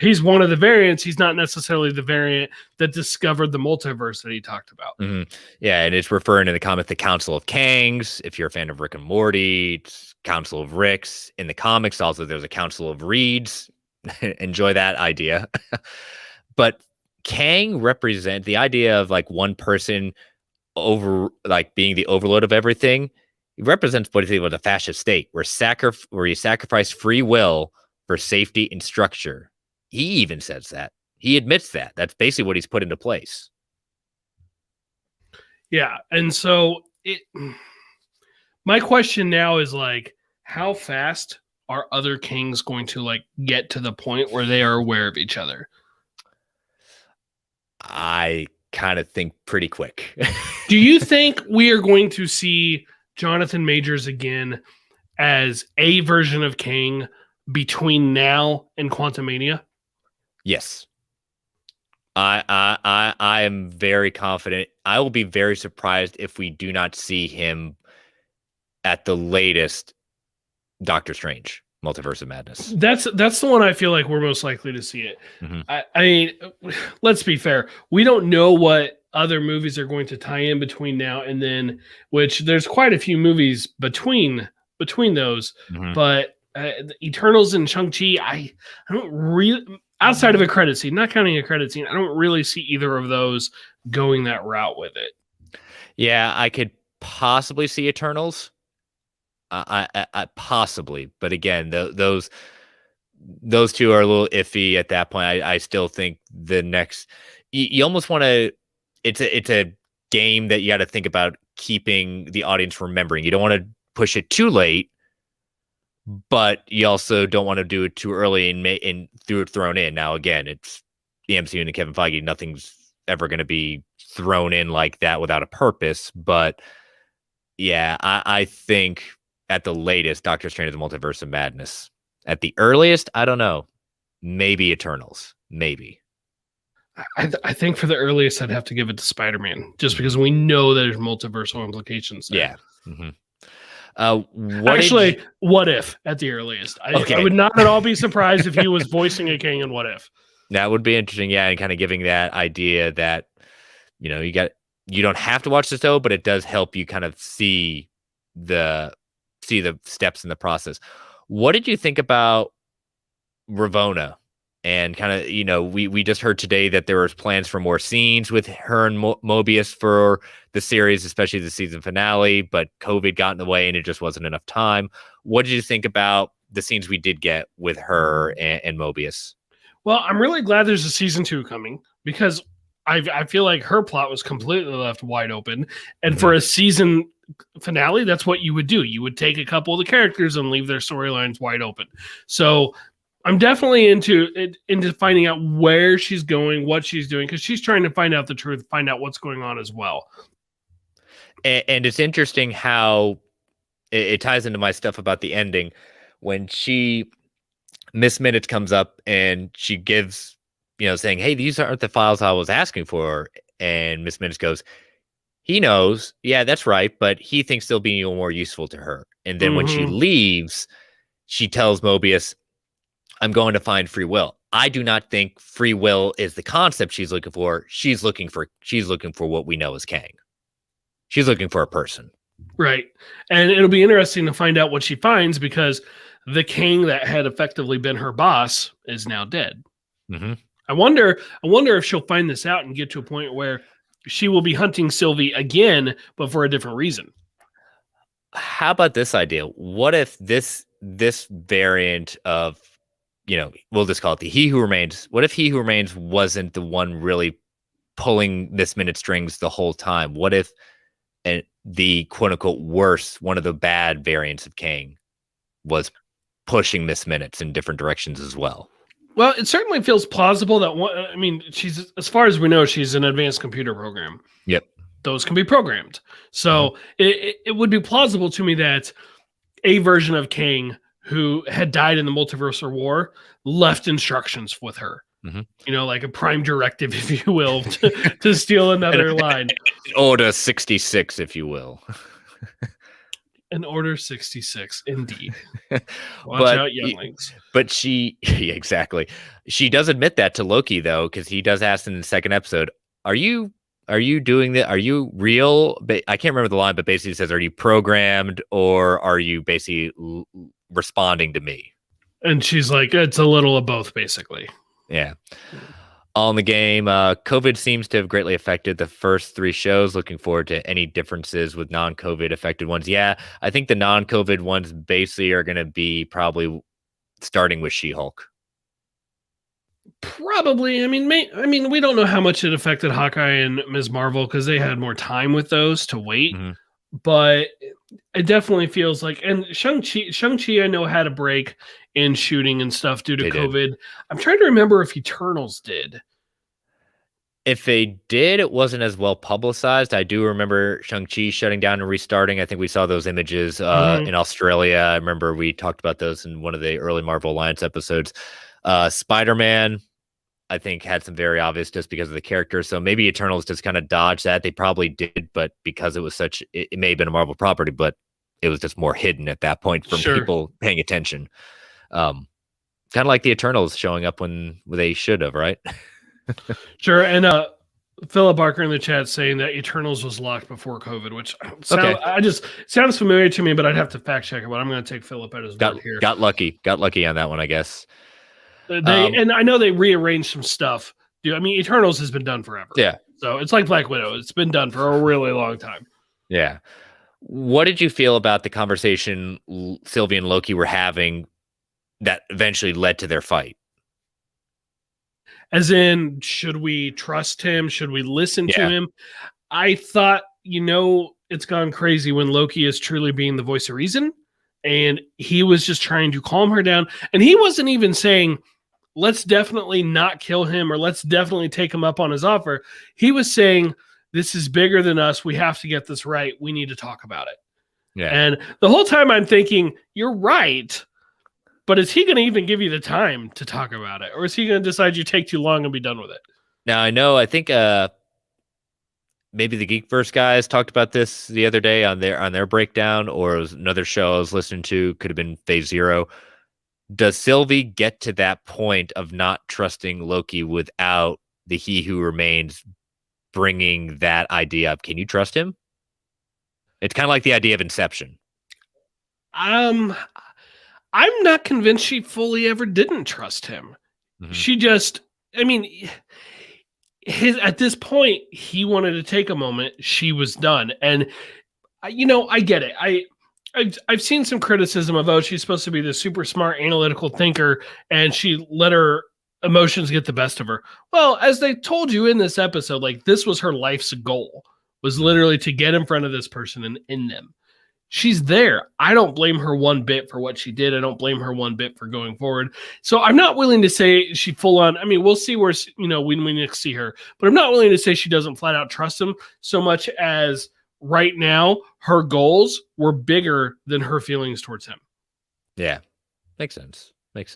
he's one of the variants. He's not necessarily the variant that discovered the multiverse that he talked about. Mm-hmm. Yeah, and it's referring in the comic the Council of Kangs. If you're a fan of Rick and Morty, it's Council of Ricks. In the comics, also there's a Council of Reeds. Enjoy that idea. But Kang represent the idea of like one person over, like being the overload of everything. It represents what is a fascist state where you sacrifice free will for safety and structure. He even says that. He admits that. That's basically what he's put into place. Yeah, and so my question now is like, how fast are other kings going to like get to the point where they are aware of each other? I kind of think pretty quick. Do you think we are going to see Jonathan Majors again as a version of King between now and Quantumania? Yes. I am very confident. I will be very surprised if we do not see him at the latest Doctor Strange, Multiverse of Madness. That's the one I feel like we're most likely to see it. Mm-hmm. I mean, let's be fair. We don't know what other movies are going to tie in between now and then, which there's quite a few movies between those. Mm-hmm. But Eternals and Shang-Chi, I don't really, outside of a credit scene, not counting a credit scene, I don't really see either of those going that route with it. Yeah, I could possibly see Eternals. I possibly, but again, those two are a little iffy at that point. I still think the next, you almost want to. It's a game that you got to think about keeping the audience remembering. You don't want to push it too late, but you also don't want to do it too early and thrown in. Now, again, it's the MCU and Kevin Feige. Nothing's ever going to be thrown in like that without a purpose. But yeah, I think at the latest, Doctor Strange: The Multiverse of Madness. At the earliest, I don't know. Maybe Eternals. Maybe. I think for the earliest, I'd have to give it to Spider-Man, just because we know there's multiversal implications there. Yeah. Mm-hmm. What if at the earliest? I would not at all be surprised if he was voicing a king in What If. That would be interesting, yeah, and kind of giving that idea that you don't have to watch the show, but it does help you kind of see the steps in the process. What did you think about Ravonna? And kind of, we just heard today that there was plans for more scenes with her and Mobius for the series, especially the season finale, but COVID got in the way and it just wasn't enough time. What did you think about the scenes we did get with her and Mobius? Well, I'm really glad there's a season 2 coming, because I feel like her plot was completely left wide open. And for a season finale, that's what you would do. You would take a couple of the characters and leave their storylines wide open. So I'm definitely into finding out where she's going, what she's doing, because she's trying to find out the truth, find out what's going on as well. And it's interesting how it ties into my stuff about the ending. When Miss Minutes comes up and she gives, saying, "Hey, these aren't the files I was asking for." And Miss Minutes goes, "He knows. Yeah, that's right. But he thinks they'll be more useful to her." And then when she leaves, she tells Mobius, "I'm going to find free will." I do not think free will is the concept she's looking for. She's looking for what we know as Kang. She's looking for a person. Right. And it'll be interesting to find out what she finds, because the Kang that had effectively been her boss is now dead. Mm-hmm. I wonder if she'll find this out and get to a point where she will be hunting Sylvie again, but for a different reason. How about this idea? What if this variant of, we'll just call it the He Who Remains. What if He Who Remains wasn't the one really pulling this minute strings the whole time? What if the quote unquote worst, one of the bad variants of Kang was pushing Miss Minutes in different directions as well? Well, it certainly feels plausible that she's, as far as we know, she's an advanced computer program. Yep. Those can be programmed. So it would be plausible to me that a version of Kang who had died in the multiversal war left instructions with her. Like a prime directive, if you will, to steal another line. Order 66, if you will. An Order 66, indeed. Watch out, younglings. But exactly. She does admit that to Loki, though, because he does ask in the second episode, are you doing that? Are you real? I can't remember the line, but basically it says, are you programmed or are you basically responding to me? And she's like, it's a little of both, basically. Yeah. On the game, COVID seems to have greatly affected the first 3 shows. Looking forward to any differences with non-COVID affected ones. Yeah, I think the non-COVID ones basically are going to be probably starting with She-Hulk. Probably. I mean, we don't know how much it affected Hawkeye and Ms. Marvel because they had more time with those to wait. But it definitely feels like, and Shang-Chi I know had a break in shooting and stuff due to COVID. I'm trying to remember if Eternals did. If they did, it wasn't as well publicized. I do remember Shang-Chi shutting down and restarting. I think we saw those images in Australia. I remember we talked about those in one of the early Marvel Alliance episodes. Spider-Man, I think, had some very obvious just because of the character. So maybe Eternals just kind of dodged that. They probably did, but because it was it may have been a Marvel property, but it was just more hidden at that point from people paying attention. Kind of like the Eternals showing up when they should have, right? Sure. And Philip Barker in the chat saying that Eternals was locked before COVID, which sounds familiar to me, but I'd have to fact check it. But I'm going to take Philip at his word here. Got lucky on that one, I guess. And I know they rearranged some stuff. Dude, I mean, Eternals has been done forever. Yeah. So it's like Black Widow. It's been done for a really long time. Yeah. What did you feel about the conversation Sylvie and Loki were having that eventually led to their fight? As in, should we trust him? Should we listen to him? I thought, it's gone crazy when Loki is truly being the voice of reason. And he was just trying to calm her down. And he wasn't even saying, let's definitely not kill him or let's definitely take him up on his offer. He was saying, this is bigger than us. We have to get this right. We need to talk about it. Yeah. And the whole time I'm thinking, you're right. But is he going to even give you the time to talk about it? Or is he going to decide you take too long and be done with it? Now, I think maybe the Geekverse guys talked about this the other day on their breakdown, or it was another show I was listening to, could have been Phase Zero. Does Sylvie get to that point of not trusting Loki without the He Who Remains bringing that idea up? Can you trust him? It's kind of like the idea of Inception. I'm not convinced she fully ever didn't trust him. She just, at this point, he wanted to take a moment. She was done. And, I get it. I've seen some criticism of, she's supposed to be this super smart analytical thinker and she let her emotions get the best of her. Well, as they told you in this episode, like this was her life's goal, was literally to get in front of this person and in them. She's there. I don't blame her one bit for what she did. I don't blame her one bit for going forward. So I'm not willing to say she full on. We'll see where, when we next see her, but I'm not willing to say she doesn't flat out trust him so much as right now her goals were bigger than her feelings towards him. Yeah. Makes sense. Like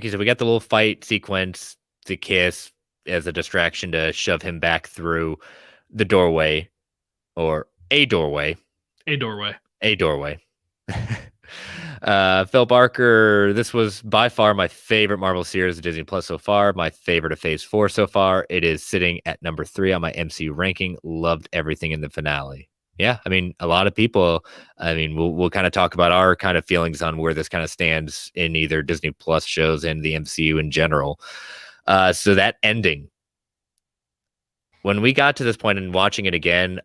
you said, we got the little fight sequence, the kiss as a distraction to shove him back through the doorway or a doorway. Phil Barker, this was by far my favorite Marvel series of Disney Plus so far, my favorite of Phase 4 so far. It is sitting at number 3 on my MCU ranking. Loved everything in the finale. Yeah, a lot of people, we'll kind of talk about our kind of feelings on where this kind of stands in either Disney Plus shows and the MCU in general. So that ending, when we got to this point and watching it again,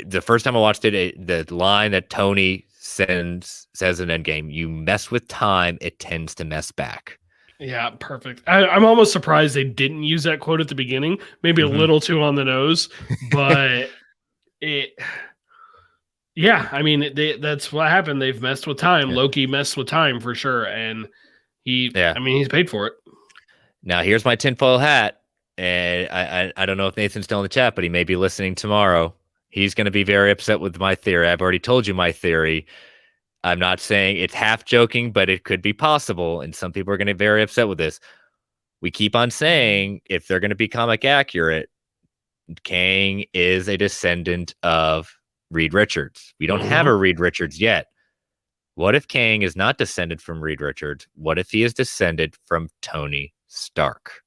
the first time I watched it, the line that Tony says in Endgame, you mess with time, it tends to mess back. Yeah, perfect. I'm almost surprised they didn't use that quote at the beginning. Maybe a little too on the nose, but it. Yeah, I mean, that's what happened. They've messed with time. Yeah. Loki messed with time for sure, and Yeah. I mean, he's paid for it. Now here's my tinfoil hat, and I don't know if Nathan's still in the chat, but he may be listening tomorrow. He's going to be very upset with my theory. I've already told you my theory. I'm not saying it's half joking, but it could be possible, and some people are going to be very upset with this. We keep on saying if they're going to be comic accurate, Kang is a descendant of Reed Richards. We don't have a Reed Richards yet. What if Kang is not descended from Reed Richards? What if he is descended from Tony Stark?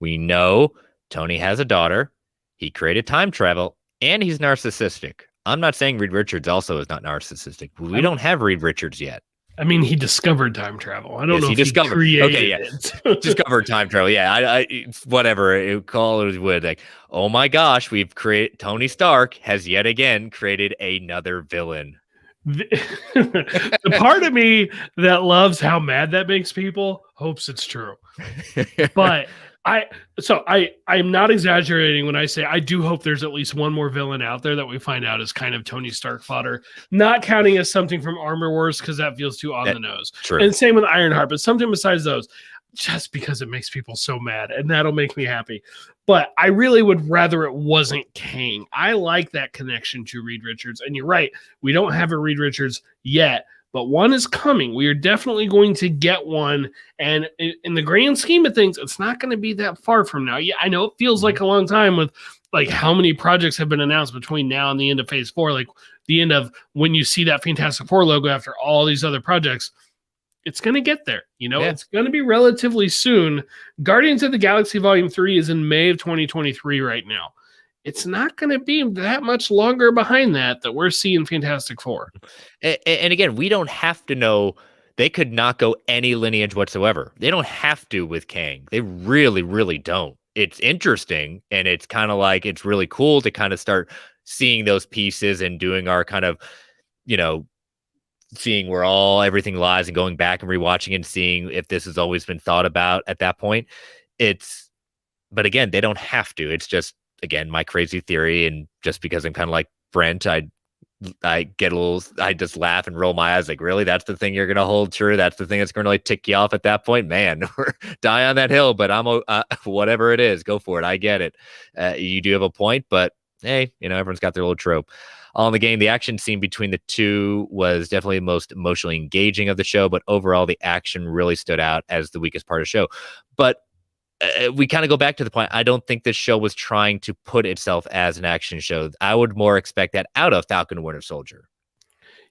We know Tony has a daughter. He created time travel, and he's narcissistic. I'm not saying Reed Richards also is not narcissistic. We don't have Reed Richards yet. I mean, he discovered time travel. I don't know if he created it. Discovered time travel. Yeah, I whatever. Call it would like, oh my gosh, we've created Tony Stark has yet again created another villain. The part of me that loves how mad that makes people hopes it's true. But I'm not exaggerating when I say I do hope there's at least one more villain out there that we find out is kind of Tony Stark fodder, not counting as something from Armor Wars because that feels too on the nose. True. And same with Ironheart, but something besides those, just because it makes people so mad, and that'll make me happy. But I really would rather it wasn't Kang. I like that connection to Reed Richards, and you're right, we don't have a Reed Richards yet. But one is coming. We are definitely going to get one. And in the grand scheme of things, it's not going to be that far from now. Yeah, I know it feels like a long time with like how many projects have been announced between now and the end of phase 4. Like the end of when you see that Fantastic Four logo after all these other projects, it's going to get there. It's going to be relatively soon. Guardians of the Galaxy Volume 3 is in May of 2023 right now. It's not going to be that much longer behind that we're seeing Fantastic Four. And again, we don't have to know. They could not go any lineage whatsoever. They don't have to with Kang. They really, really don't. It's interesting, and it's kind of like it's really cool to kind of start seeing those pieces and doing our kind of, seeing where everything lies and going back and rewatching and seeing if this has always been thought about at that point. But again, they don't have to. It's just, again, my crazy theory, and just because I'm kind of like Brent, I get a little, I just laugh and roll my eyes like, really? That's the thing you're going to hold true? That's the thing that's going to like tick you off at that point? Man, die on that hill, but I'm whatever it is, go for it. I get it. You do have a point, but hey, everyone's got their little trope. All in the game, the action scene between the two was definitely the most emotionally engaging of the show, but overall the action really stood out as the weakest part of the show. But we kind of go back to the point. I don't think this show was trying to put itself as an action show. I would more expect that out of Falcon and Winter Soldier.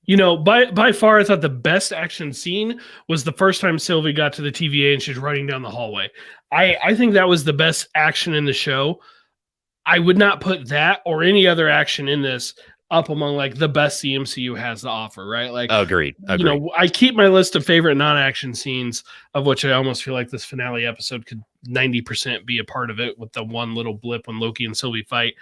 By far, I thought the best action scene was the first time Sylvie got to the TVA and she's running down the hallway. I think that was the best action in the show. I would not put that or any other action in this up among like the best the MCU has to offer, right? Like, agreed. I keep my list of favorite non-action scenes, of which I almost feel like this finale episode could 90% be a part of it, with the one little blip when Loki and Sylvie fight.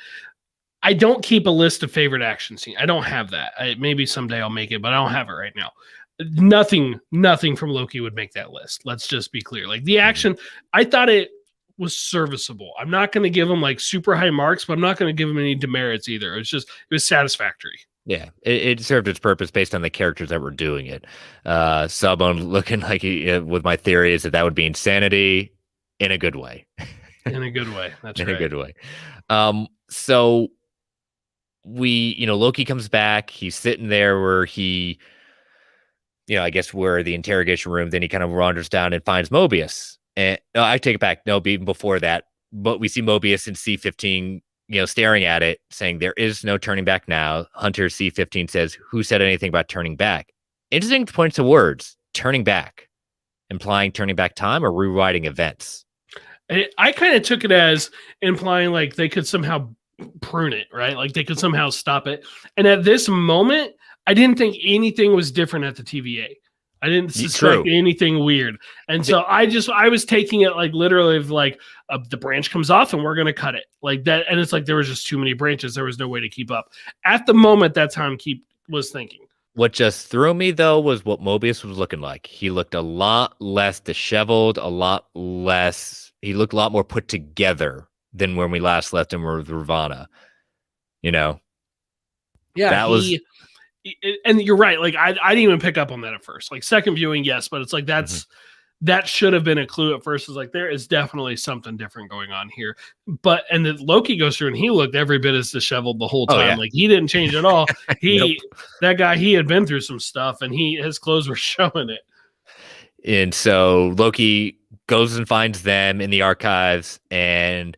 I don't keep a list of favorite action scenes. I don't have that. Maybe someday I'll make it, but I don't have it right now. Nothing from Loki would make that list. Let's just be clear. Like the action, I thought it was serviceable. I'm not going to give him like super high marks, but I'm not going to give him any demerits either. It was satisfactory. Yeah, it served its purpose based on the characters that were doing it. Sawbone looking like with my theory is that would be insanity in a good way. In a good way. That's in right. a good way. So Loki comes back. He's sitting there where he, I guess where the interrogation room. Then he kind of wanders down and finds Mobius. And I take it back. No, even before that, but we see Mobius in C-15, staring at it, saying there is no turning back now. Hunter C-15 says, "Who said anything about turning back?" Interesting points of words. Turning back, implying turning back time or rewriting events. I kind of took it as implying like they could somehow prune it, right? Like they could somehow stop it. And at this moment, I didn't think anything was different at the TVA. I didn't suspect anything weird. And so I was taking it like literally like the branch comes off and we're going to cut it like that. And it's like, there was just too many branches. There was no way to keep up at the moment. That's how I was thinking. What just threw me though was what Mobius was looking like. He looked a lot less disheveled, a lot less. He looked a lot more put together than when we last left him with Ravana. You know, Yeah, that was. and you're right. Like I didn't even pick up on that at first. Like second viewing, yes, but it's like that should have been a clue at first. Is like there is definitely something different going on here. But and then Loki goes through and he looked every bit as disheveled the whole time. Oh, yeah. Like he didn't change at all. Nope. That guy, he had been through some stuff and his clothes were showing it. And so Loki goes and finds them in the archives, and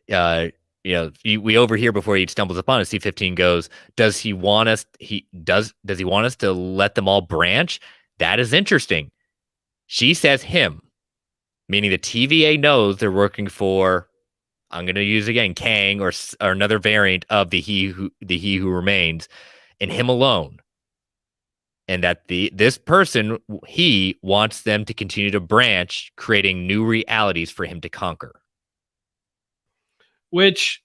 we overhear before he stumbles upon it. C-15 goes, "Does he want us? Does he want us to let them all branch? That is interesting." She says him, meaning the TVA knows they're working for. I'm going to use again Kang or another variant of the He Who Remains, and him alone. And that this person, he wants them to continue to branch, creating new realities for him to conquer. Which,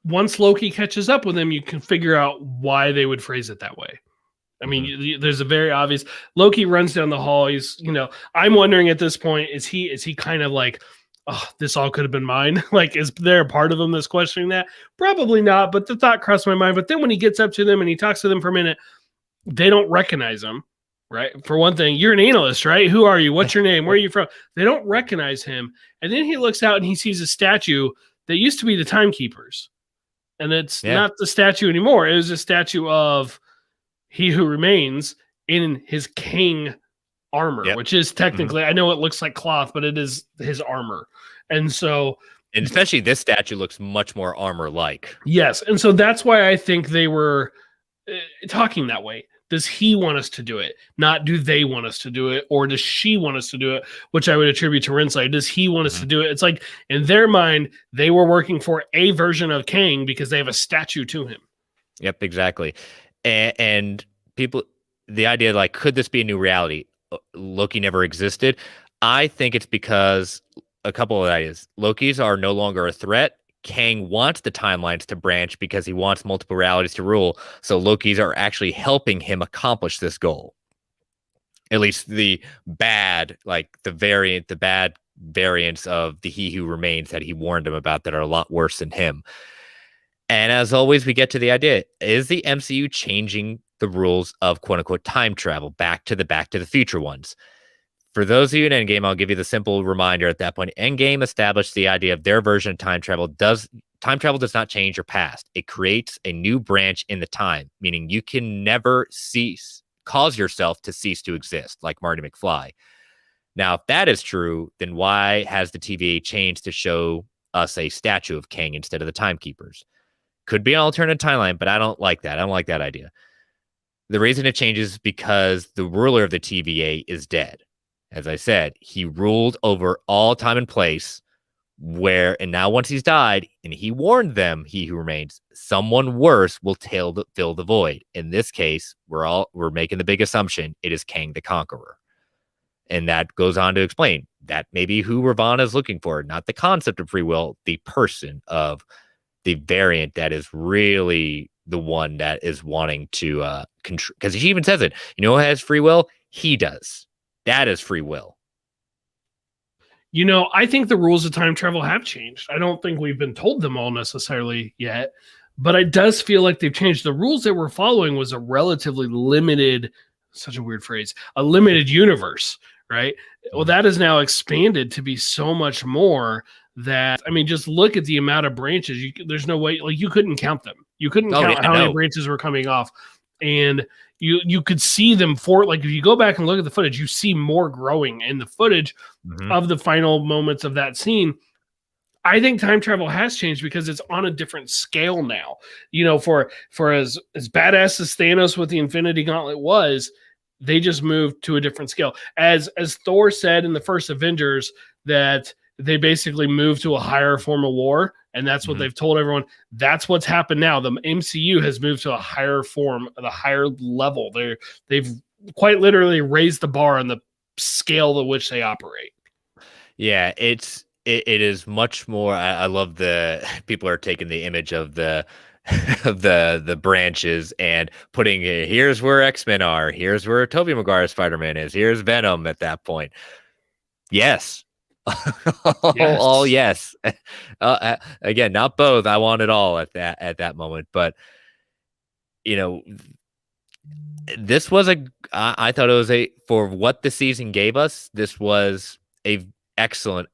once Loki catches up with him, you can figure out why they would phrase it that way. I mean, there's a very obvious. Loki runs down the hall. He's, I'm wondering at this point, is he kind of like, oh, this all could have been mine? Like, is there a part of him that's questioning that? Probably not, but the thought crossed my mind. But then when he gets up to them and he talks to them for a minute, they don't recognize him, right? For one thing, you're an analyst, right? Who are you? What's your name? Where are you from? They don't recognize him. And then he looks out and he sees a statue that used to be the Timekeepers. And it's not the statue anymore. It was a statue of He Who Remains in his king armor, which is technically, I know it looks like cloth, but it is his armor. And especially this statue looks much more armor-like. Yes. And so that's why I think they were talking that way. Does he want us to do it? Not do they want us to do it? Or does she want us to do it? Which I would attribute to Rinside. Does he want us to do it? It's like in their mind, they were working for a version of Kang because they have a statue to him. Yep, exactly. And people, the idea like, could this be a new reality? Loki never existed. I think it's because a couple of ideas. Lokis are no longer a threat. Kang wants the timelines to branch because he wants multiple realities to rule. So Lokis are actually helping him accomplish this goal. At least the bad variants of the He Who Remains that he warned him about that are a lot worse than him. And as always, we get to the idea, is the MCU changing the rules of quote unquote time travel back to the future ones? For those of you in Endgame, I'll give you the simple reminder at that point. Endgame established the idea of their version of time travel does not change your past. It creates a new branch in the time, meaning you can never cause yourself to cease to exist, like Marty McFly. Now, if that is true, then why has the TVA changed to show us a statue of Kang instead of the Timekeepers? Could be an alternate timeline, but I don't like that. I don't like that idea. The reason it changes is because the ruler of the TVA is dead. As I said, he ruled over all time and place and now once he's died, and he warned them, He Who Remains, someone worse will fill the void. In this case, we're making the big assumption it is Kang the Conqueror. And that goes on to explain that maybe who Ravana is looking for, not the concept of free will, the person of the variant that is really the one that is wanting to control. Because he even says it, who has free will? He does. That is free will. I think the rules of time travel have changed. I don't think we've been told them all necessarily yet, but it does feel like they've changed. The rules that we're following was a relatively limited, such a weird phrase, a limited universe, right? Well, that is now expanded to be so much more that, I mean, just look at the amount of branches. There's no way, like you couldn't count them. You couldn't count how many branches were coming off. And you could see them if you go back and look at the footage, you see more growing in the footage of the final moments of that scene. I think time travel has changed because it's on a different scale now. For as badass as Thanos with the Infinity Gauntlet was, they just moved to a different scale. As Thor said in the first Avengers, that they basically moved to a higher form of war. And that's what they've told everyone. That's what's happened now. The MCU has moved to a higher form, a higher level. They've quite literally raised the bar on the scale at which they operate. Yeah, it is much more. I love the people are taking the image of the the branches and putting here's where X-Men are, here's where Tobey Maguire Spider-Man is, here's Venom at that point. Yes. Yes. All yes. Again, not both. I want it all at that moment. But this was I thought it was for what the season gave us, this was a excellent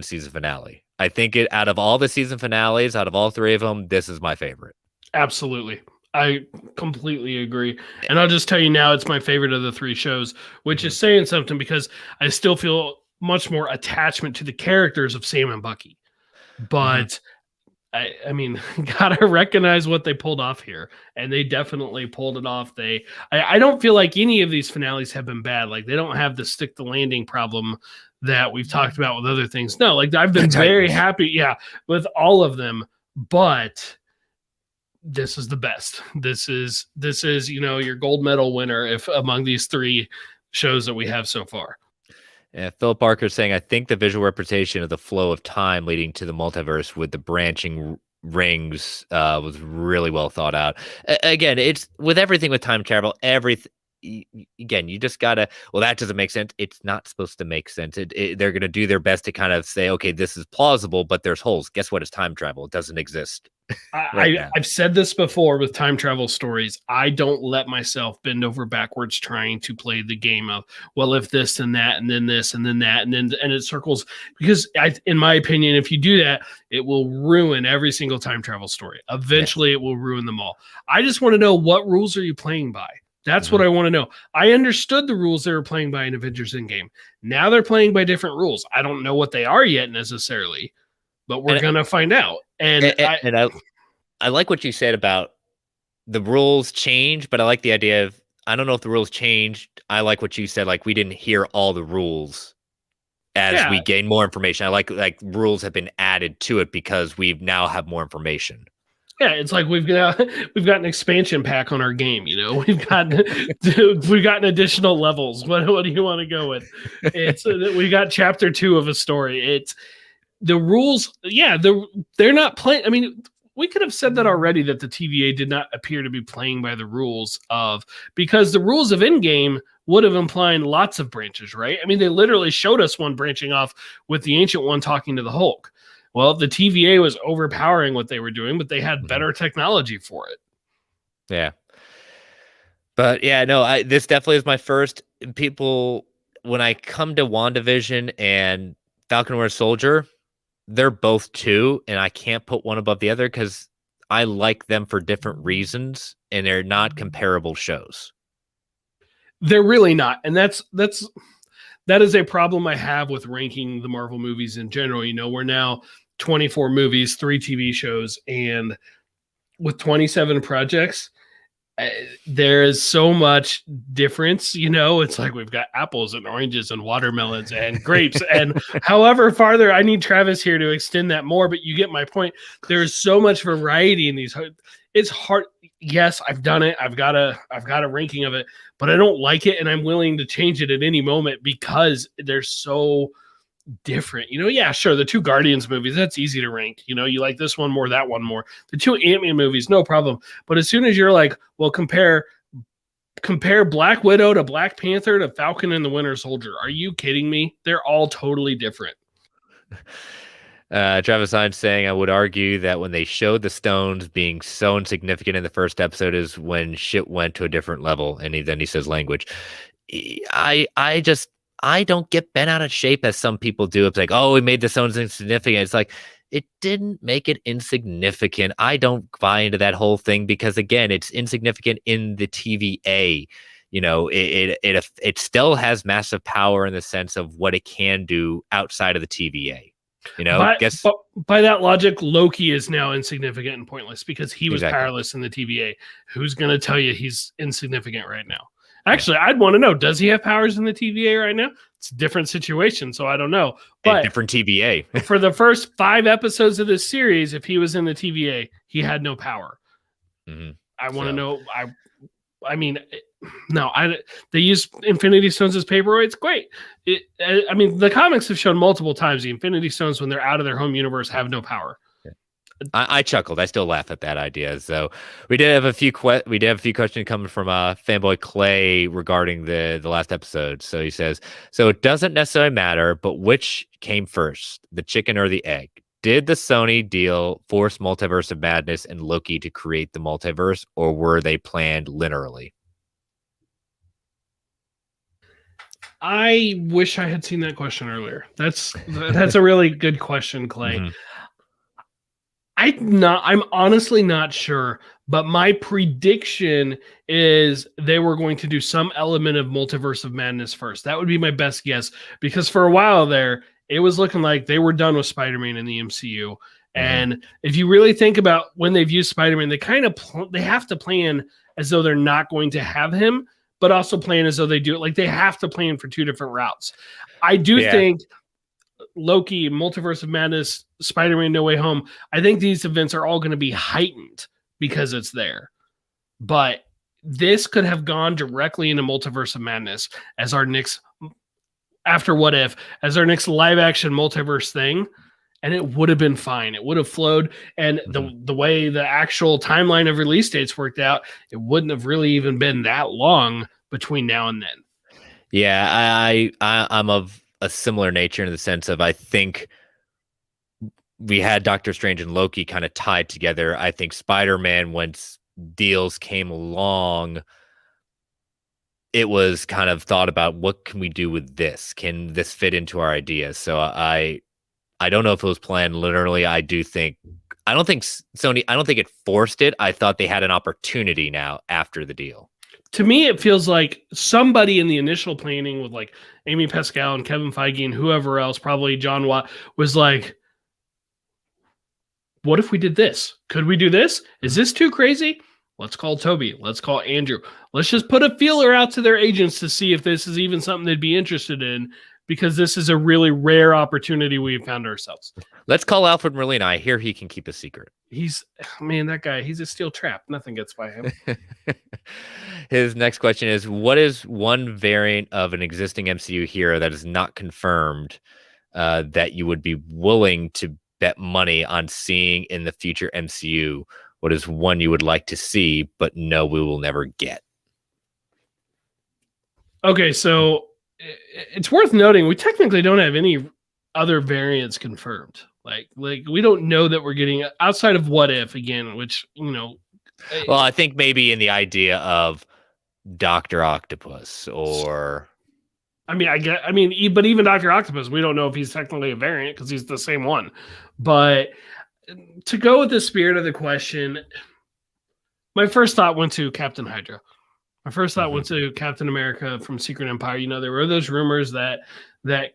season finale. I think out of all the season finales, out of all three of them, this is my favorite. Absolutely. I completely agree. And I'll just tell you now, it's my favorite of the three shows, which is saying something because I still feel much more attachment to the characters of Sam and Bucky. But I mean, gotta recognize what they pulled off here, and they definitely pulled it off. I don't feel like any of these finales have been bad. Like they don't have the stick the landing problem that we've talked about with other things. No, like I've been very happy, with all of them. But this is the best. This is your gold medal winner if among these three shows that we have so far. Yeah, Philip Barker saying, I think the visual representation of the flow of time leading to the multiverse with the branching rings was really well thought out. Again, it's with everything with time travel, again, you just gotta, well, that doesn't make sense. It's not supposed to make sense. They're gonna do their best to kind of say, okay, this is plausible, but there's holes. Guess what? It's time travel. It doesn't exist. I've said this before with time travel stories. I don't let myself bend over backwards trying to play the game of, well, if this and that, and then this, and then that, and it circles, because in my opinion, if you do that, it will ruin every single time travel story. Eventually, It will ruin them all. I just want to know, what rules are you playing by? That's what I want to know. I understood the rules they were playing by in Avengers Endgame. Now they're playing by different rules. I don't know what they are yet necessarily, but we're going to find out. And I like what you said about the rules change, but I like the idea of, I don't know if the rules changed. I like what you said. Like, we didn't hear all the rules as we gain more information. I like rules have been added to it because we now have more information. Yeah, it's like we've got an expansion pack on our game. We've gotten additional levels. What do you want to go with? It's we got chapter 2 of a story. It's the rules. Yeah, they're not playing. I mean, we could have said that already, that the TVA did not appear to be playing by the rules because the rules of Endgame would have implied lots of branches, right? I mean, they literally showed us one branching off with the Ancient One talking to the Hulk. Well, the TVA was overpowering what they were doing, but they had better technology for it. Yeah. But yeah, no, this definitely is my first. People, when I come to WandaVision and Falcon Winter Soldier, they're both 2, and I can't put one above the other because I like them for different reasons, and they're not comparable shows. They're really not. And that is a problem I have with ranking the Marvel movies in general. We're now 24 movies, 3 TV shows, and with 27 projects, there is so much difference. It's like we've got apples and oranges and watermelons and grapes. And however farther, I need Travis here to extend that more, but you get my point. There's so much variety in these. It's hard. Yes, I've done it. I've got a ranking of it, but I don't like it, and I'm willing to change it at any moment because they're so different. Yeah, sure. The 2 Guardians movies, that's easy to rank. You like this one more, that one more. The 2 Ant-Man movies, no problem. But as soon as you're like, well, compare Black Widow to Black Panther to Falcon and the Winter Soldier. Are you kidding me? They're all totally different. Travis Hines saying, I would argue that when they showed the stones being so insignificant in the first episode is when shit went to a different level. And then he says language. I don't get bent out of shape as some people do. It's like, oh, we made the stones insignificant. It's like, it didn't make it insignificant. I don't buy into that whole thing because, again, it's insignificant in the TVA. It still has massive power in the sense of what it can do outside of the TVA. By that logic, Loki is now insignificant and pointless because he was powerless in the TVA. Who's going to tell you he's insignificant right now? Actually, I'd want to know, does he have powers in the TVA right now? It's a different situation, so I don't know. But a different TVA. For the first 5 episodes of this series, if he was in the TVA, he had no power. Mm-hmm. I want to know. They use Infinity Stones as paperweights. Great. The comics have shown multiple times the Infinity Stones, when they're out of their home universe, have no power. Yeah. I chuckled. I still laugh at that idea. So we did have a few questions coming from fanboy Clay regarding the last episode. So he says, so it doesn't necessarily matter, but which came first, the chicken or the egg? Did the Sony deal force Multiverse of Madness and Loki to create the multiverse, or were they planned linearly? I wish I had seen that question earlier. That's a really good question, Clay. Mm-hmm. I'm honestly not sure, but my prediction is they were going to do some element of Multiverse of Madness first. That would be my best guess, because for a while there, it was looking like they were done with Spider-Man in the MCU. Mm-hmm. And if you really think about when they've used Spider-Man, they have to plan as though they're not going to have him, but also plan as though they do it. Like, they have to plan for two different routes. I do think Loki, Multiverse of Madness, Spider-Man No Way Home, I think these events are all going to be heightened because it's there. But this could have gone directly into Multiverse of Madness as our next, after What If, as our next live action multiverse thing. And it would have been fine. It would have flowed. And the way the actual timeline of release dates worked out, it wouldn't have really even been that long between now and then. Yeah, I'm of a similar nature in the sense of, I think we had Doctor Strange and Loki kind of tied together. I think Spider-Man, once deals came along, it was kind of thought about, what can we do with this? Can this fit into our ideas? So I don't know if it was planned literally. I don't think it forced it. I thought they had an opportunity now after the deal. To me, it feels like somebody in the initial planning with like Amy Pascal and Kevin Feige and whoever else, probably John Watt, was like, what if we did this? Could we do this? Is this too crazy? Let's call Toby. Let's call Andrew. Let's just put a feeler out to their agents to see if this is even something they'd be interested in, because this is a really rare opportunity we've found ourselves. Let's call Alfred Molina. I hear he can keep a secret. That guy, he's a steel trap. Nothing gets by him. His next question is, what is one variant of an existing MCU hero that is not confirmed that you would be willing to bet money on seeing in the future MCU? What is one you would like to see, but no, we will never get? Okay, so it's worth noting we technically don't have any other variants confirmed. Like we don't know that we're getting, outside of What If, again, which, well, I think maybe in the idea of Dr. Octopus, or but even Dr. Octopus, we don't know if he's technically a variant because he's the same one. But to go with the spirit of the question, my first thought went to Captain Hydra. My first thought went to Captain America from Secret Empire. There were those rumors that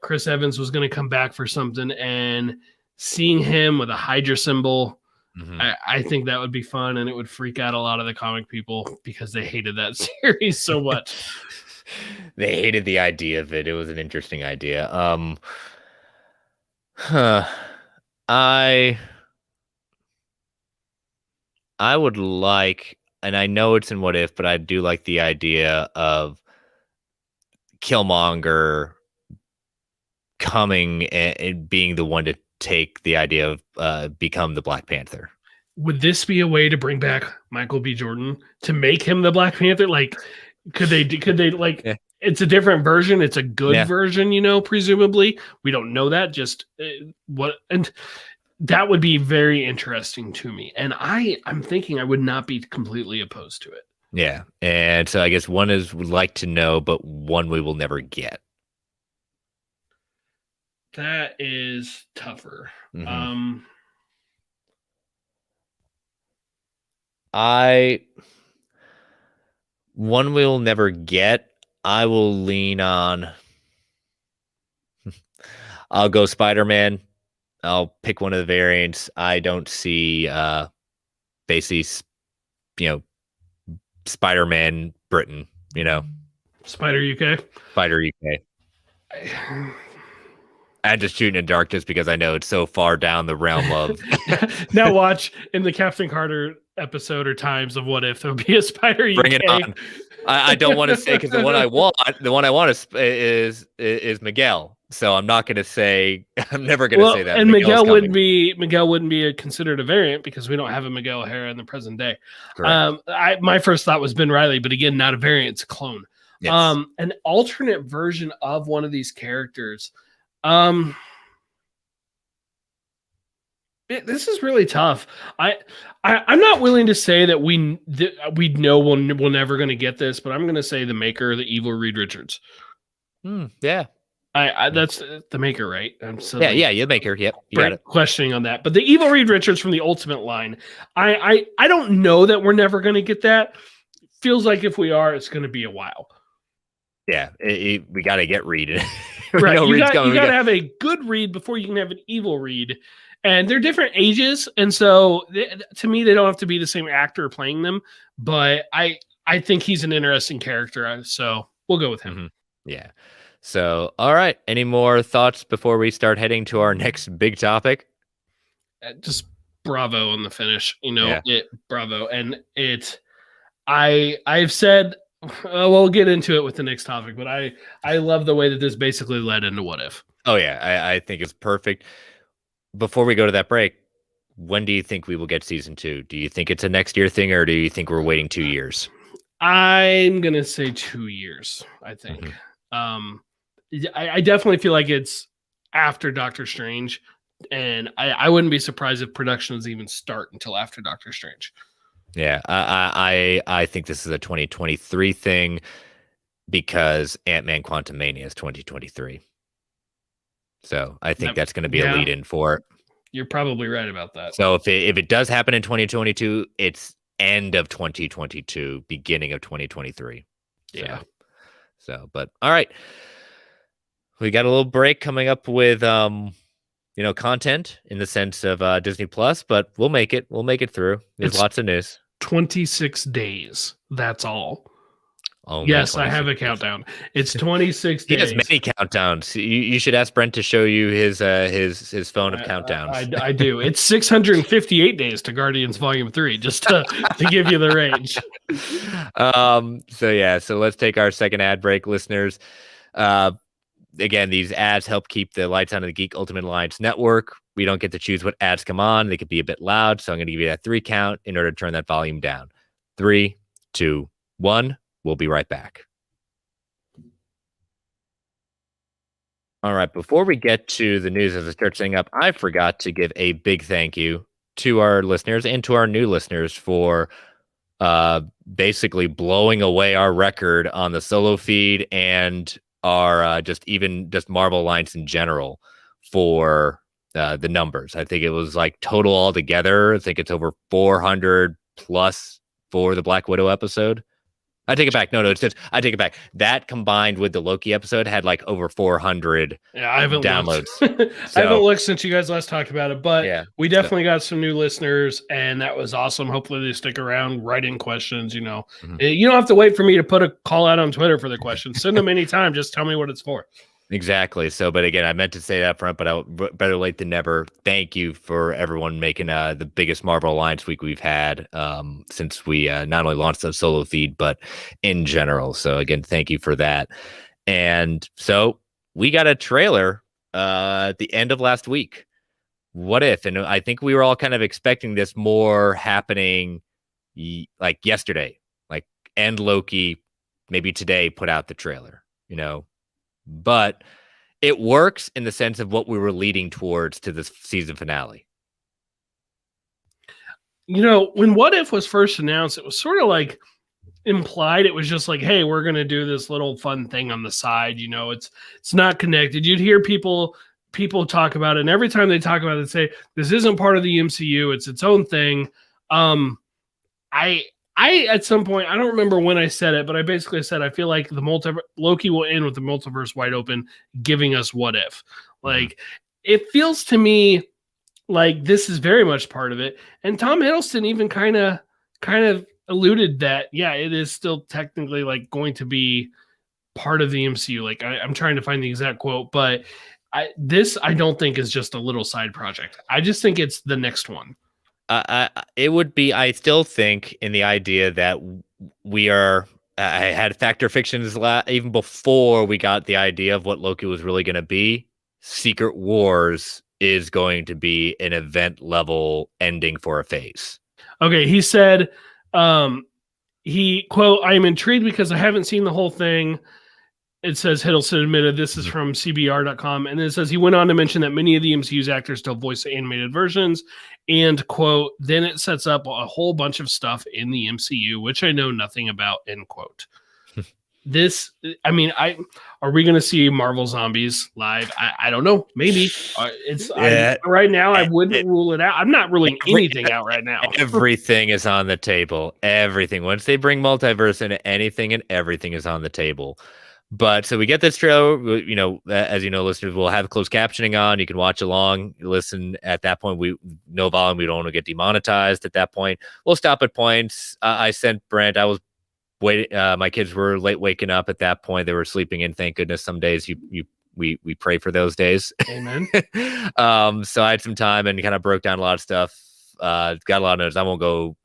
Chris Evans was going to come back for something, and seeing him with a Hydra symbol, I think that would be fun, and it would freak out a lot of the comic people because they hated that series so much. They hated the idea of it. It was an interesting idea. I would like, and I know it's in What If, but I do like the idea of Killmonger coming and being the one to take the idea of become the Black Panther. Would this be a way to bring back Michael B. Jordan to make him the Black Panther? Like, could they It's a different version. It's a good version, presumably. We don't know that. Just and that would be very interesting to me. And I'm thinking I would not be completely opposed to it. Yeah. And so I guess one is would like to know, but one we will never get. That is tougher. One we'll never get, I will lean on. I'll go Spider-Man. I'll pick one of the variants. I don't see basically, Spider-Man Britain, Spider UK. Spider UK. I'm just shooting in dark just because I know it's so far down the realm of. Now watch in the Captain Carter episode or times of What If there'll be a Spider UK. Bring it on. I don't want to say, because the one I want is Miguel. So I'm not going to say, I'm never going to Well, say that and Miguel's coming. Miguel wouldn't be considered a variant because we don't have a Miguel O'Hara in the present day. Correct. My first thought was Ben Reilly, but again, not a variant, it's a clone. Yes. An alternate version of one of these characters. This is really tough. I'm not willing to say that we know we're never going to get this, but I'm going to say the maker, the evil Reed Richards. Yeah. That's the maker, right? I'm yeah, you maker. Yep, you got it. Questioning on that, but the evil Reed Richards from the Ultimate line, I don't know that we're never going to get that. Feels like if we are, it's going to be a while. Yeah, we got to get Reed. Right, you got to have a good Reed before you can have an evil Reed, and they're different ages, and so to me, they don't have to be the same actor playing them. But I think he's an interesting character, so we'll go with him. Mm-hmm. Yeah. So, all right. Any more thoughts before we start heading to our next big topic? Just bravo on the finish, bravo. And I've said, we'll get into it with the next topic, but I love the way that this basically led into What If. Oh yeah. I think it's perfect. Before we go to that break, when do you think we will get season 2? Do you think it's a next year thing, or do you think we're waiting 2 years? I'm going to say 2 years, I think. Mm-hmm. I definitely feel like it's after Doctor Strange, and I wouldn't be surprised if productions even start until after Doctor Strange. Yeah, I think this is a 2023 thing because Ant-Man Quantumania is 2023. So I think that's going to be a lead-in for it. You're probably right about that. So if it does happen in 2022, it's end of 2022, beginning of 2023. Yeah. But all right. We got a little break coming up with content in the sense of Disney Plus, but we'll make it. We'll make it through. There's lots of news. 26 days. That's all. Only yes, I have a countdown. It's 26 days. He has many countdowns. You should ask Brent to show you his phone of countdowns. I do. It's 658 days to Guardians Volume 3, just to give you the range. So let's take our second ad break, listeners. Again, these ads help keep the lights on in the Geek Ultimate Alliance network. We don't get to choose what ads come on. They could be a bit loud, so I'm going to give you that 3 count in order to turn that volume down. 3, 2, 1. We'll be right back. All right, before we get to the news as it starts setting up, I forgot to give a big thank you to our listeners and to our new listeners for basically blowing away our record on the solo feed and our just Marvel Alliance in general for the numbers. I think it was like total altogether. I think it's over 400 plus for the Black Widow episode. I take it back. No, I take it back. That combined with the Loki episode had like over 400 downloads. I haven't looked since you guys last talked about it, but we definitely got some new listeners, and that was awesome. Hopefully they stick around, write in questions. You don't have to wait for me to put a call out on Twitter for the questions. Send them anytime. Just tell me what it's for. Exactly. So, but again, I meant to say that up front, but better late than never. Thank you for everyone making the biggest Marvel Alliance week we've had since we not only launched the solo feed, but in general. So again, thank you for that. And so we got a trailer at the end of last week. What if? And I think we were all kind of expecting this more happening like yesterday, like and Loki maybe today put out the trailer, But it works in the sense of what we were leading towards to this season finale. When What If was first announced, it was sort of like implied. It was just like, hey, we're going to do this little fun thing on the side. It's not connected. You'd hear people talk about it, and every time they talk about it, they say, this isn't part of the MCU. It's its own thing. I at some point, I don't remember when I said it, but I basically said I feel like the Loki will end with the multiverse wide open, giving us What If. Like, it feels to me like this is very much part of it. And Tom Hiddleston even kind of alluded that, it is still technically like going to be part of the MCU. Like, I'm trying to find the exact quote, but I don't think is just a little side project. I just think it's the next one. It would be, I still think in the idea that we are I had Factor Fictions even before we got the idea of what Loki was really going to be. Secret Wars is going to be an event level ending for a phase. Okay, he said, he quote, "I am intrigued because I haven't seen the whole thing." It says Hiddleston admitted, this is from CBR.com. And then it says he went on to mention that many of the MCU's actors still voice the animated versions. And quote, then it sets up a whole bunch of stuff in the MCU, which I know nothing about, end quote. This, I mean, are we going to see Marvel Zombies live? I don't know. Maybe. Right now, I wouldn't rule it out. I'm not ruling anything out right now. Everything is on the table. Everything. Once they bring multiverse into anything, and everything is on the table. But so we get this trailer, you know, as you know, listeners, we'll have closed captioning on. You can watch along, listen at that point. We no volume. We don't want to get demonetized at that point. We'll stop at points. I sent Brent. I was waiting. My kids were late waking up at that point. They were sleeping in. Thank goodness. Some days we pray for those days. Amen. So I had some time and kind of broke down a lot of stuff. Got a lot of notes.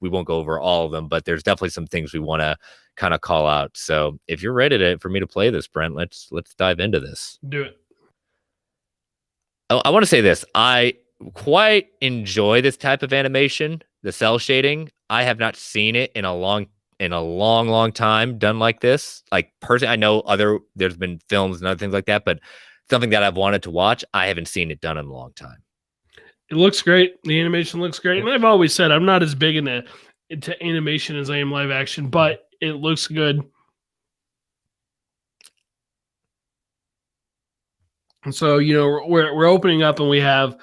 We won't go over all of them, but there's definitely some things we want to kind of call out. So if you're ready for me to play this, Brent, let's dive into this. Do it. I want to say this. I quite enjoy this type of animation, the cell shading. I have not seen it in a long time done like this. Like personally, I know there's been films and other things like that, but something that I've wanted to watch, I haven't seen it done in a long time. It looks great. The animation looks great. And I've always said I'm not as big into animation as I am live action, but it looks good. And so, you know, we're opening up and we have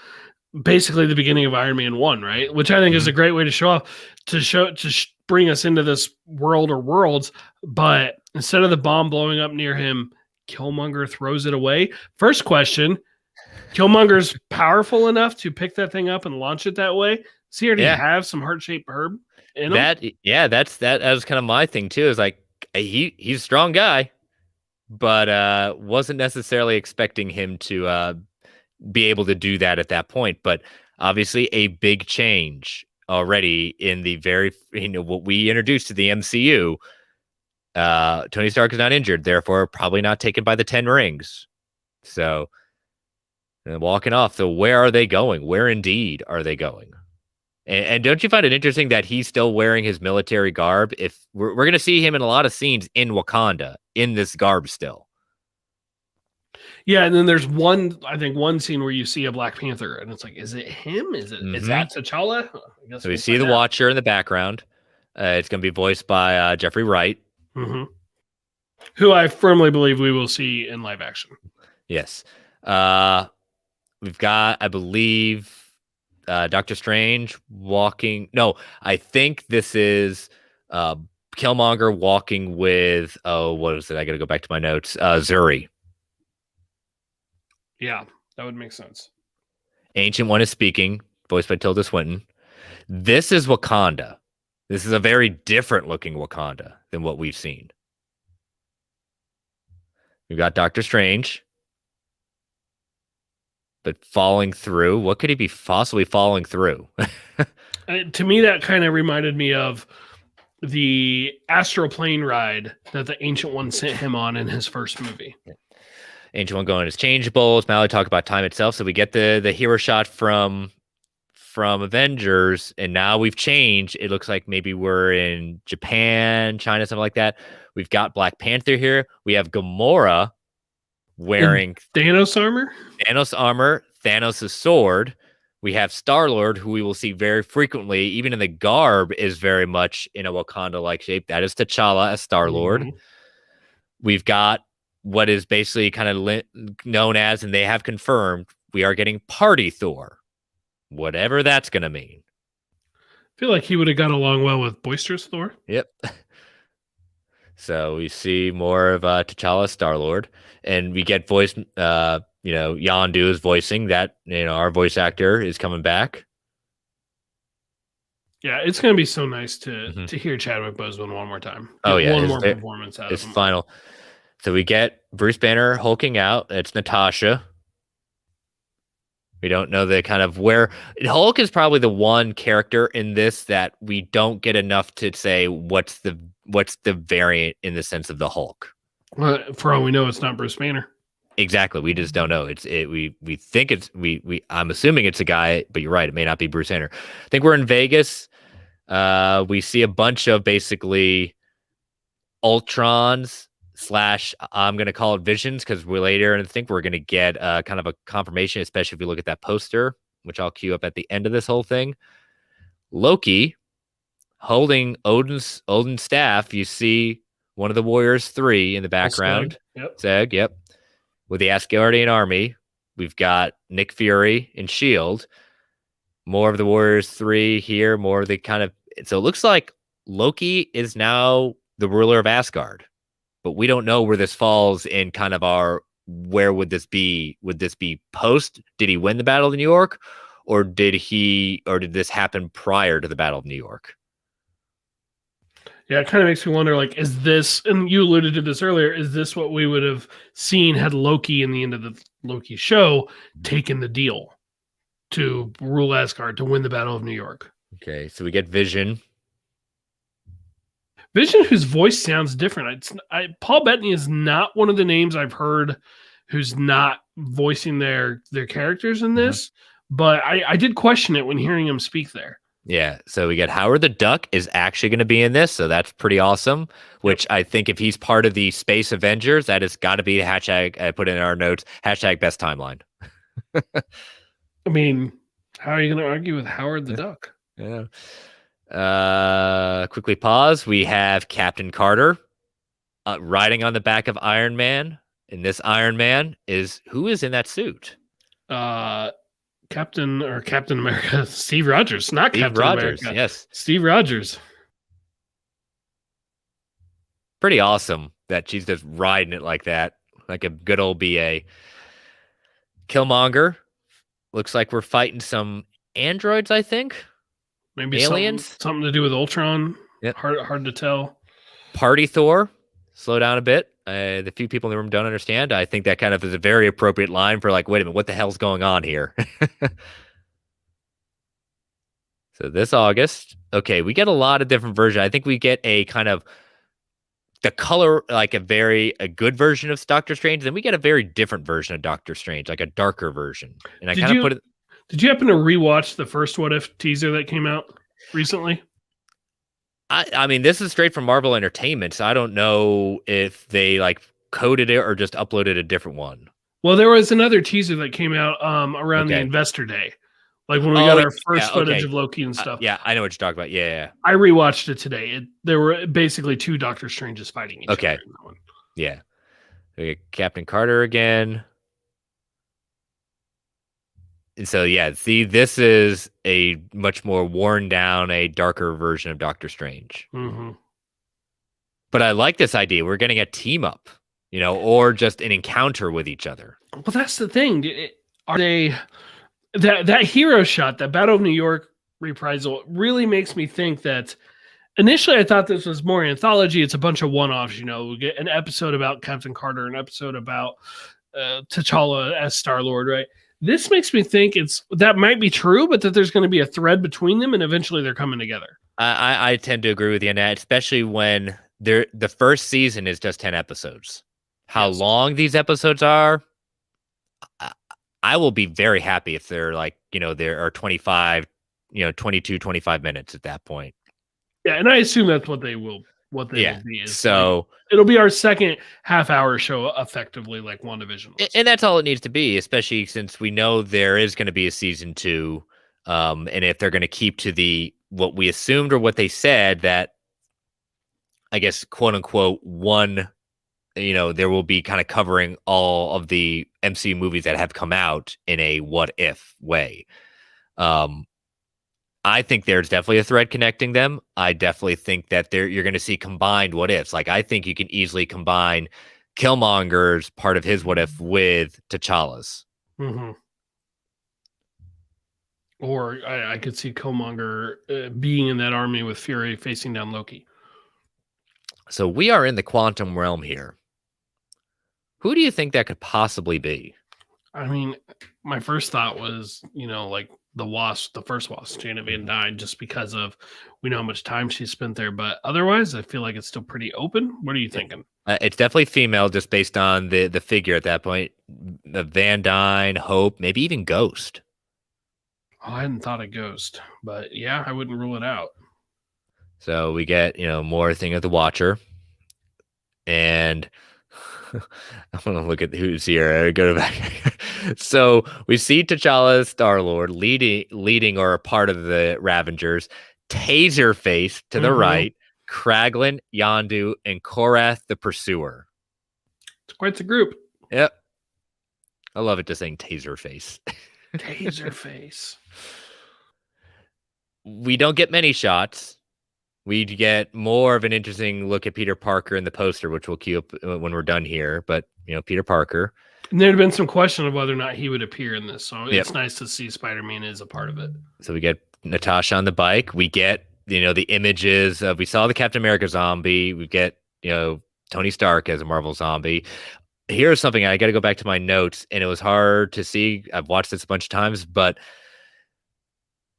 basically the beginning of Iron Man 1, right? Which I think is a great way to show off, to bring us into this world or worlds. But instead of the bomb blowing up near him, Killmonger throws it away. First question, Killmonger's powerful enough to pick that thing up and launch it that way? Does he already have some heart-shaped herb in him? That was kind of my thing too. Is like he's a strong guy, but wasn't necessarily expecting him to be able to do that at that point. But obviously, a big change already in the what we introduced to the MCU. Tony Stark is not injured, therefore probably not taken by the 10 rings. So walking off. So where are they going? Where indeed are they going? And don't you find it interesting that he's still wearing his military garb? If we're going to see him in a lot of scenes in Wakanda in this garb still. Yeah, and then there's one scene where you see a Black Panther, and it's like, is it him? Is that T'Challa? So we see the Watcher in the background. It's going to be voiced by Jeffrey Wright, who I firmly believe we will see in live action. Yes. We've got, I believe, Doctor Strange walking. No, I think this is Killmonger walking with, what is it? I got to go back to my notes. Zuri. Yeah, that would make sense. Ancient One is speaking, voiced by Tilda Swinton. This is Wakanda. This is a very different looking Wakanda than what we've seen. We've got Doctor Strange. But falling through, what could he be possibly falling through? To me, that kind of reminded me of the astral plane ride that the Ancient One sent him on in his first movie. Ancient One going as changeables. Now I talk about time itself. So we get the hero shot from Avengers, and now we've changed. It looks like maybe we're in Japan, China, something like that. We've got Black Panther here. We have Gamora wearing Thanos armor, Thanos' sword. We have Star-Lord, who we will see very frequently, even in the garb, is very much in a Wakanda-like shape. That is T'Challa as Star-Lord. We've got what is basically kind of known as, and they have confirmed, we are getting Party Thor. Whatever that's going to mean. I feel like he would have got along well with Boisterous Thor. Yep. So we see more of T'Challa, Star-Lord, and we get voice. Yondu is voicing that. Our voice actor is coming back. Yeah, it's going to be so nice to hear Chadwick Boseman one more time. One more performance out of him. It's final. So we get Bruce Banner hulking out. It's Natasha. We don't know the kind of where Hulk is probably the one character in this that we don't get enough to say what's the variant in the sense of the Hulk. Well, for all we know, it's not Bruce Banner. Exactly. We just don't know. We think it's I'm assuming it's a guy, but you're right. It may not be Bruce Banner. I think we're in Vegas. We see a bunch of basically Ultrons / I'm going to call it Visions, because we're later and I think we're going to get kind of a confirmation, especially if we look at that poster, which I'll cue up at the end of this whole thing. Loki holding Odin's staff. You see one of the Warriors 3 in the background. Zeg, yep. With the Asgardian army. We've got Nick Fury in S.H.I.E.L.D. More of the Warriors 3 here. More of the kind of... So it looks like Loki is now the ruler of Asgard. But we don't know where this falls in kind of our... Where would this be? Would this be post? Did he win the Battle of New York? Or did this happen prior to the Battle of New York? Yeah, it kind of makes me wonder, like, is this, and you alluded to this earlier, is this what we would have seen had Loki in the end of the Loki show taken the deal to rule Asgard, to win the Battle of New York? Okay, so we get Vision. Vision, whose voice sounds different. Paul Bettany is not one of the names I've heard who's not voicing their characters in this, but I did question it when hearing him speak there. Yeah, so we get Howard the Duck is actually going to be in this, so that's pretty awesome, which I think if he's part of the Space Avengers, that has got to be the hashtag, I put in our notes, hashtag best timeline. I mean, how are you going to argue with Howard the Duck? Yeah. Quickly pause. We have Captain Carter riding on the back of Iron Man, and this Iron Man who is in that suit? Captain America, Steve Rogers, not Steve Captain Rogers, America. Yes. Steve Rogers. Pretty awesome that she's just riding it like that, like a good old BA. Killmonger. Looks like we're fighting some androids, I think. Maybe aliens. Something to do with Ultron. Yep. Hard to tell. Party Thor. Slow down a bit. The few people in the room don't understand. I think that kind of is a very appropriate line for like, wait a minute, what the hell's going on here? So this August, okay, we get a lot of different versions. I think we get a kind of the color, like a good version of Doctor Strange. Then we get a very different version of Doctor Strange, like a darker version. And I kind of put it. Did you happen to rewatch the first What If teaser that came out recently? I mean, this is straight from Marvel Entertainment, so I don't know if they like coded it or just uploaded a different one. Well, there was another teaser that came out around the Investor Day, like when we got our first footage of Loki and stuff. Yeah, I know what you're talking about. Yeah. I rewatched it today. There were basically two Doctor Stranges fighting each other. In that one. Yeah. We get Captain Carter again. And so, yeah, see, this is a much more worn down, a darker version of Doctor Strange. Mm-hmm. But I like this idea. We're getting a team up, or just an encounter with each other. Well, that's the thing. Are they that hero shot, that Battle of New York reprisal, really makes me think that initially I thought this was more anthology. It's a bunch of one-offs. We get an episode about Captain Carter, an episode about T'Challa as Star-Lord, right? This makes me think that might be true, but that there's going to be a thread between them, and eventually they're coming together. I tend to agree with you on that, especially when the first season is just 10 episodes. How long these episodes are, I will be very happy if they're like, there are 25, 22, 25 minutes at that point. Yeah, and I assume that's what they will will be. So it'll be our second half-hour show, effectively, like WandaVision was. And that's all it needs to be, especially since we know there is going to be a season 2. And if they're going to keep to what we assumed or what they said, that I guess, quote unquote, one, there will be kind of covering all of the MCU movies that have come out in a what if way. I think there's definitely a thread connecting them. I definitely think that you're going to see combined what ifs. Like, I think you can easily combine Killmonger's part of his what if with T'Challa's. Mm-hmm. Or I could see Killmonger being in that army with Fury facing down Loki. So we are in the quantum realm here. Who do you think that could possibly be? I mean, my first thought was, like the Wasp, the first Wasp, Janet Van Dyne, just because of we know how much time she spent there. But otherwise, I feel like it's still pretty open. What are you thinking? It's definitely female, just based on the figure at that point. Van Dyne, Hope, maybe even Ghost. Oh, I hadn't thought of Ghost, but yeah, I wouldn't rule it out. So we get more thing of the Watcher, and I'm gonna look at who's here. Go back. So we see T'Challa, Star-Lord leading or a part of the Ravengers. Taserface to the right, Kraglin, Yondu, and Korath the Pursuer. It's quite the group. Yep. I love it just saying Taserface. Taserface. We don't get many shots. We get more of an interesting look at Peter Parker in the poster, which we'll queue up when we're done here. But, Peter Parker. And there had been some question of whether or not he would appear in this. So it's nice to see Spider-Man is a part of it. So we get Natasha on the bike. We get, the images of, we saw the Captain America zombie. We get, Tony Stark as a Marvel zombie. Here's something I got to go back to my notes, and it was hard to see. I've watched this a bunch of times, but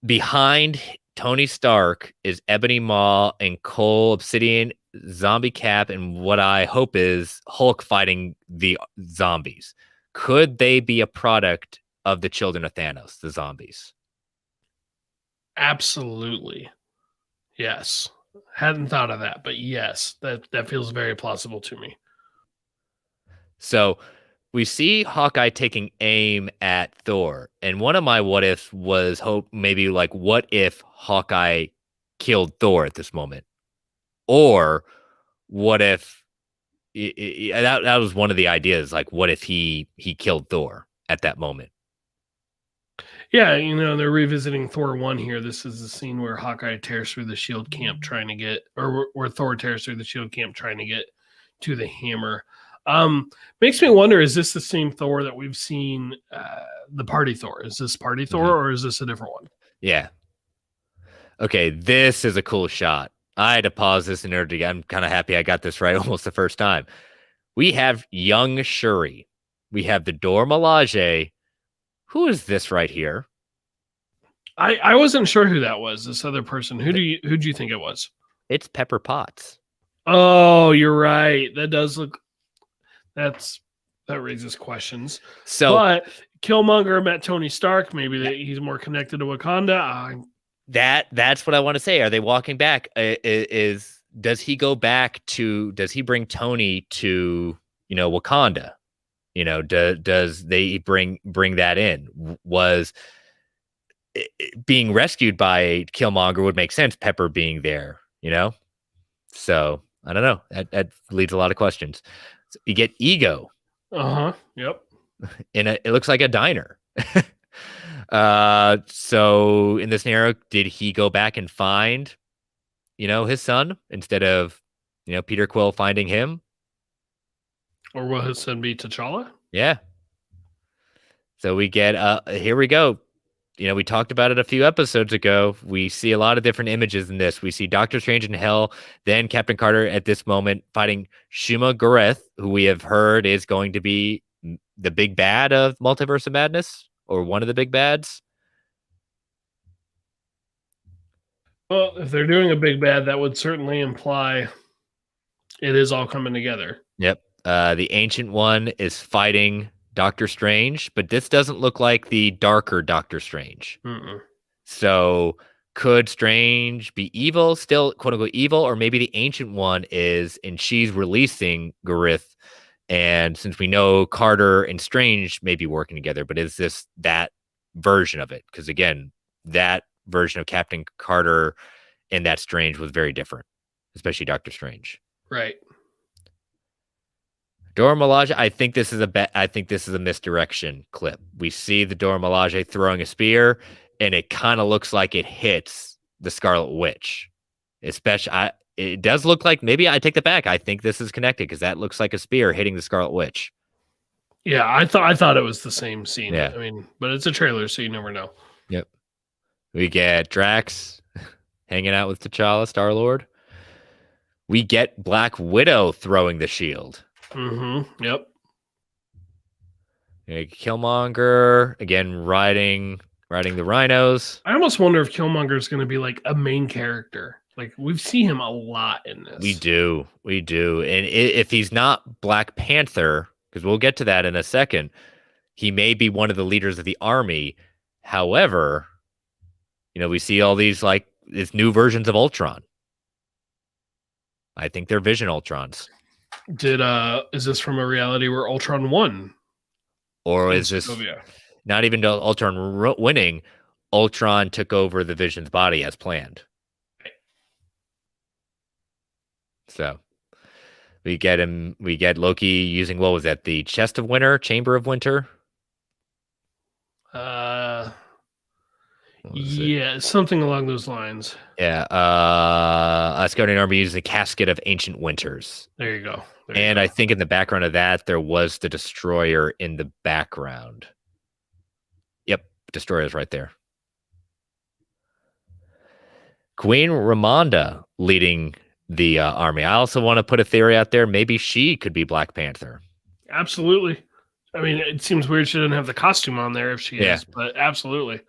behind Tony Stark is Ebony Maw and Cole Obsidian, Zombie Cap, and what I hope is Hulk fighting the zombies. Could they be a product of the children of Thanos, the zombies? Absolutely. Yes. Hadn't thought of that, but yes, that feels very plausible to me. So we see Hawkeye taking aim at Thor, and one of my what ifs was maybe like, what if Hawkeye killed Thor at this moment? Or what if that was one of the ideas, like what if he killed Thor at that moment? Yeah, they're revisiting Thor 1 here. This is the scene where Hawkeye tears through the shield camp trying to get, or where Thor tears through the shield camp trying to get to the hammer. Makes me wonder, is this the same Thor that we've seen, the Party Thor? Is this Party Thor, or is this a different one? Yeah. Okay, this is a cool shot. I had to pause this in order to get, I'm kind of happy I got this right almost the first time. We have young Shuri. We have the Dora Milaje. Who is this right here? I wasn't sure who that was, this other person. Who do you think it was? It's Pepper Potts. Oh, you're right. That does look... That raises questions. But Killmonger met Tony Stark. Maybe he's more connected to Wakanda. That's what I want to say. Are they walking back? Does he go back to? Does he bring Tony to Wakanda? Does they bring that in? Was being rescued by Killmonger would make sense. Pepper being there, So I don't know. That leads a lot of questions. So you get Ego. Yep. It looks like a diner. So in this scenario, did he go back and find, his son instead of, Peter Quill finding him? Or will his son be T'Challa? Yeah. So we get, here we go. We talked about it a few episodes ago. We see a lot of different images in this. We see Doctor Strange in hell, then Captain Carter at this moment fighting Shuma Gorath, who we have heard is going to be the big bad of Multiverse of Madness, or one of the big bads. Well, if they're doing a big bad, that would certainly imply it is all coming together. Yep. The Ancient One is fighting Doctor Strange, but this doesn't look like the darker Doctor Strange. So could Strange be evil, still quote unquote evil, or maybe the Ancient One is, and she's releasing Gorath. And since we know Carter and Strange may be working together, but is this that version of it? Because again, that version of Captain Carter and that Strange was very different, especially Doctor Strange. Right. Dora Milaje, I think this is a misdirection clip. We see the Dora Milaje throwing a spear, and it kind of looks like it hits the Scarlet Witch. Especially, it does look like, maybe I take that back. I think this is connected because that looks like a spear hitting the Scarlet Witch. Yeah, I thought it was the same scene. Yeah. I mean, but it's a trailer, so you never know. Yep. We get Drax hanging out with T'Challa, Star-Lord. We get Black Widow throwing the shield. Yep. Killmonger again riding the rhinos. I almost wonder if Killmonger is going to be like a main character. Like we've seen him a lot in this. We do. And if he's not Black Panther, because we'll get to that in a second, he may be one of the leaders of the army. However, we see all these these new versions of Ultron. I think they're Vision Ultrons. Is this from a reality where Ultron won? Or is this not even Ultron winning? Ultron took over the Vision's body as planned. So we get Loki using, what was that? The Chest of Winter, Chamber of Winter? Yeah, something along those lines. Yeah. Asgardian army using the Casket of Ancient Winters. There you go. I think in the background of that, there was the Destroyer in the background. Yep, Destroyer's right there. Queen Ramonda leading the army. I also want to put a theory out there. Maybe she could be Black Panther. Absolutely. I mean, it seems weird she doesn't have the costume on there if she is, but absolutely.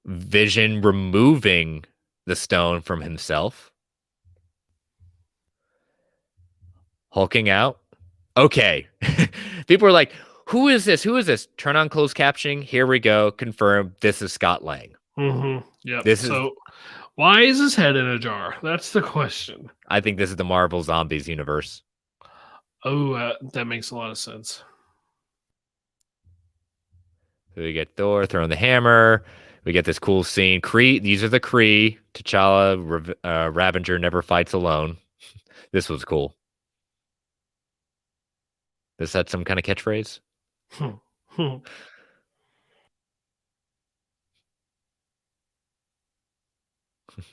Vision removing the stone from himself. Hulking out. Okay. People are like, who is this? Who is this? Turn on closed captioning. Here we go. Confirm. This is Scott Lang. Mm-hmm. Yeah. Why is his head in a jar? That's the question. I think this is the Marvel Zombies universe. Oh, that makes a lot of sense. So we get Thor throwing the hammer. We get this cool scene. Kree, these are the Kree. T'Challa, Ravager never fights alone. This was cool. Is that some kind of catchphrase?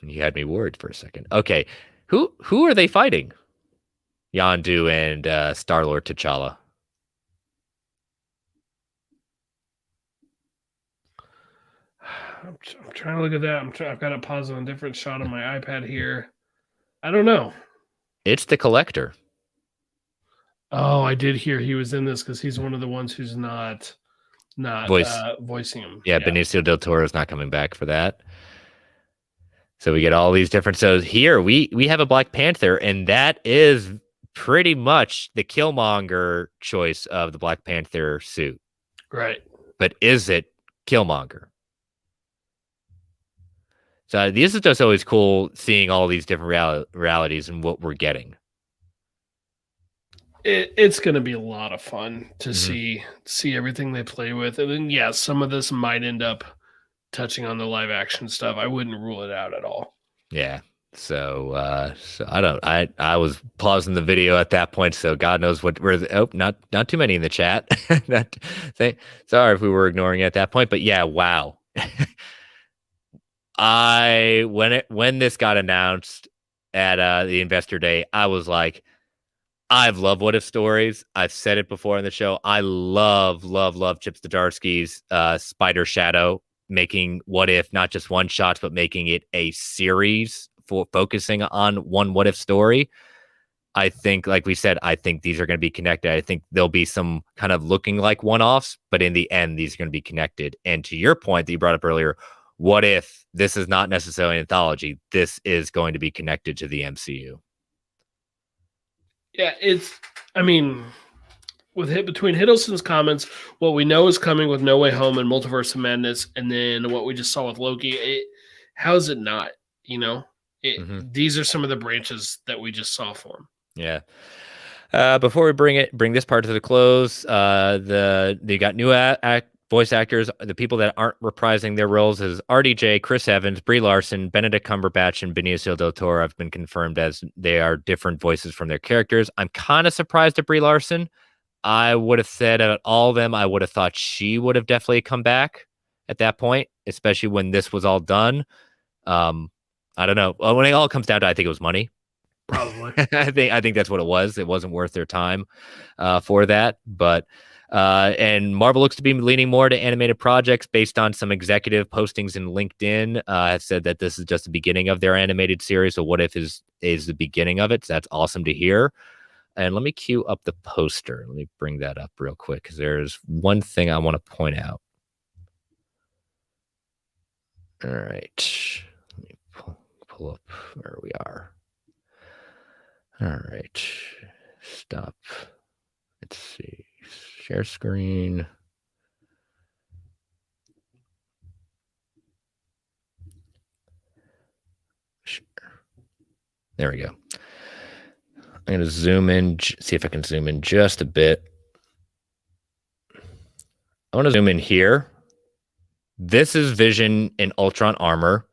You had me worried for a second. Okay, who are they fighting? Yondu and Star-Lord T'Challa. I'm trying to look at that. I've got it paused on a different shot on my iPad here. I don't know. It's the Collector. Oh, I did hear he was in this because he's one of the ones who's not voicing him. Yeah, Benicio del Toro is not coming back for that. So we get all these different. So here we have a Black Panther, and that is pretty much the Killmonger choice of the Black Panther suit. Right. But is it Killmonger? So this is just always cool seeing all these different realities and what we're getting. It's going to be a lot of fun to see everything they play with. And then, some of this might end up touching on the live action stuff. I wouldn't rule it out at all. Yeah. So I was pausing the video at that point. So God knows not too many in the chat. Sorry if we were ignoring it at that point, but yeah, wow. When this got announced at the Investor Day, I was like, I've loved What If stories. I've said it before on the show. I love Chip Zdarsky's Spider Shadow, making What If not just one shot, but making it a series for focusing on one What If story. I think, like we said, I think these are going to be connected. I think there'll be some kind of looking like one-offs, but in the end, these are going to be connected. And to your point that you brought up earlier, what if this is not necessarily an anthology? This is going to be connected to the MCU. Yeah, between Hiddleston's comments, what we know is coming with No Way Home and Multiverse of Madness, and then what we just saw with Loki, how is it not? These are some of the branches that we just saw for him. Yeah. Before we bring this part to the close, they got new voice actors. The people that aren't reprising their roles is RDJ, Chris Evans, Brie Larson, Benedict Cumberbatch, and Benicio del Toro have been confirmed as they are different voices from their characters. I'm kind of surprised at Brie Larson. I would have said at all of them, I would have thought she would have definitely come back at that point, especially when this was all done. I don't know. When it all comes down to, I think it was money. Probably. I think that's what it was. It wasn't worth their time for that. But and Marvel looks to be leaning more to animated projects based on some executive postings in LinkedIn. Have said that this is just the beginning of their animated series. So What If is the beginning of it. So that's awesome to hear. And let me cue up the poster. Let me bring that up real quick because there's one thing I want to point out. All right. Let me pull up where we are. All right. Stop. Let's see. Share screen. Sure. There we go. I'm going to zoom in, see if I can zoom in just a bit. I want to zoom in here. This is Vision in Ultron armor.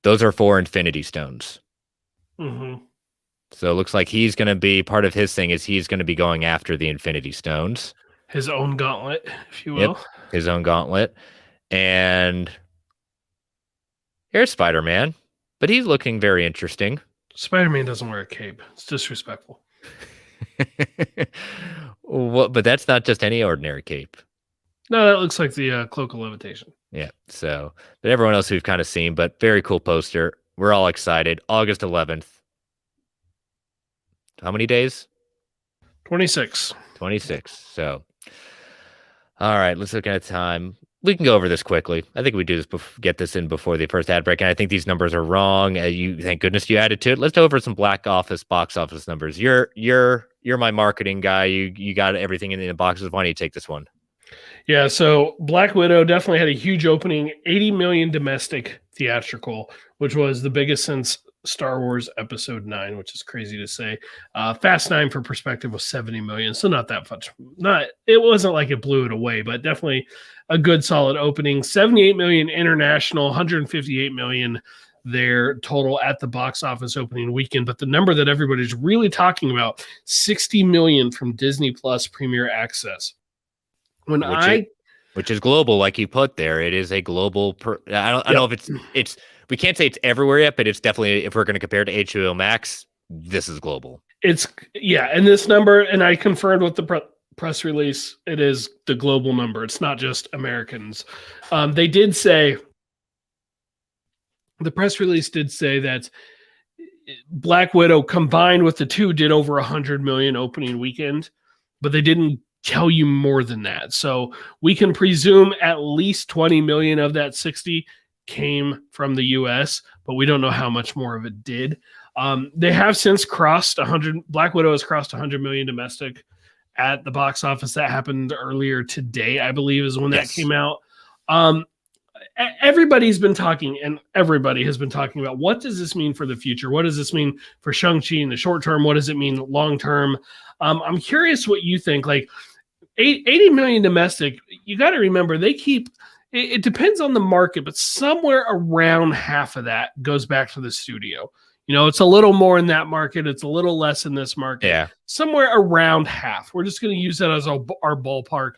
Those are 4 Infinity Stones. Mm-hmm. So it looks like he's going to be, part of his thing is he's going to be going after the Infinity Stones. His own gauntlet, if you will. Yep, his own gauntlet. And here's Spider-Man, but he's looking very interesting. Spider-Man doesn't wear a cape. It's disrespectful. Well, but that's not just any ordinary cape. No, that looks like the Cloak of Levitation. Yeah, so, but everyone else we've kind of seen, but very cool poster. We're all excited. August 11th. How many days? 26. 26. So, all right, let's look at time. We can go over this quickly. I think we do this, get this in before the first ad break. And I think these numbers are wrong. Thank goodness you added to it. Let's go over some box office numbers. You're my marketing guy. You got everything in the boxes. Why don't you take this one? Yeah, so Black Widow definitely had a huge opening, 80 million domestic theatrical, which was the biggest since Star Wars Episode 9, which is crazy to say. Fast 9, for perspective, was 70 million, so not that much. It wasn't like it blew it away, but definitely a good solid opening. 78 million international, 158 million their total at the box office opening weekend. But the number that everybody's really talking about, 60 million from Disney Plus Premier Access. Which is global, like you put there. It is a global. I don't know if it's. We can't say it's everywhere yet, but it's definitely, if we're going to compare to HBO Max, this is global. And this number, and I confirmed with the press release, it is the global number. It's not just Americans. They did say, the press release did say that Black Widow combined with the two did over 100 million opening weekend, but they didn't tell you more than that. So we can presume at least 20 million of that 60 came from the US, but we don't know how much more of it did. They have since crossed 100. Black Widow has crossed 100 million domestic at the box office. That happened earlier today, I believe, is when that came out. Everybody's been talking, and everybody has been talking about, what does this mean for the future? What does this mean for Shang-Chi in the short term? What does it mean long term? I'm curious what you think. Like 80 million domestic, you got to remember, they keep, it depends on the market, but somewhere around half of that goes back to the studio. You know, it's a little more in that market. It's a little less in this market. Yeah. Somewhere around half. We're just going to use that as our ballpark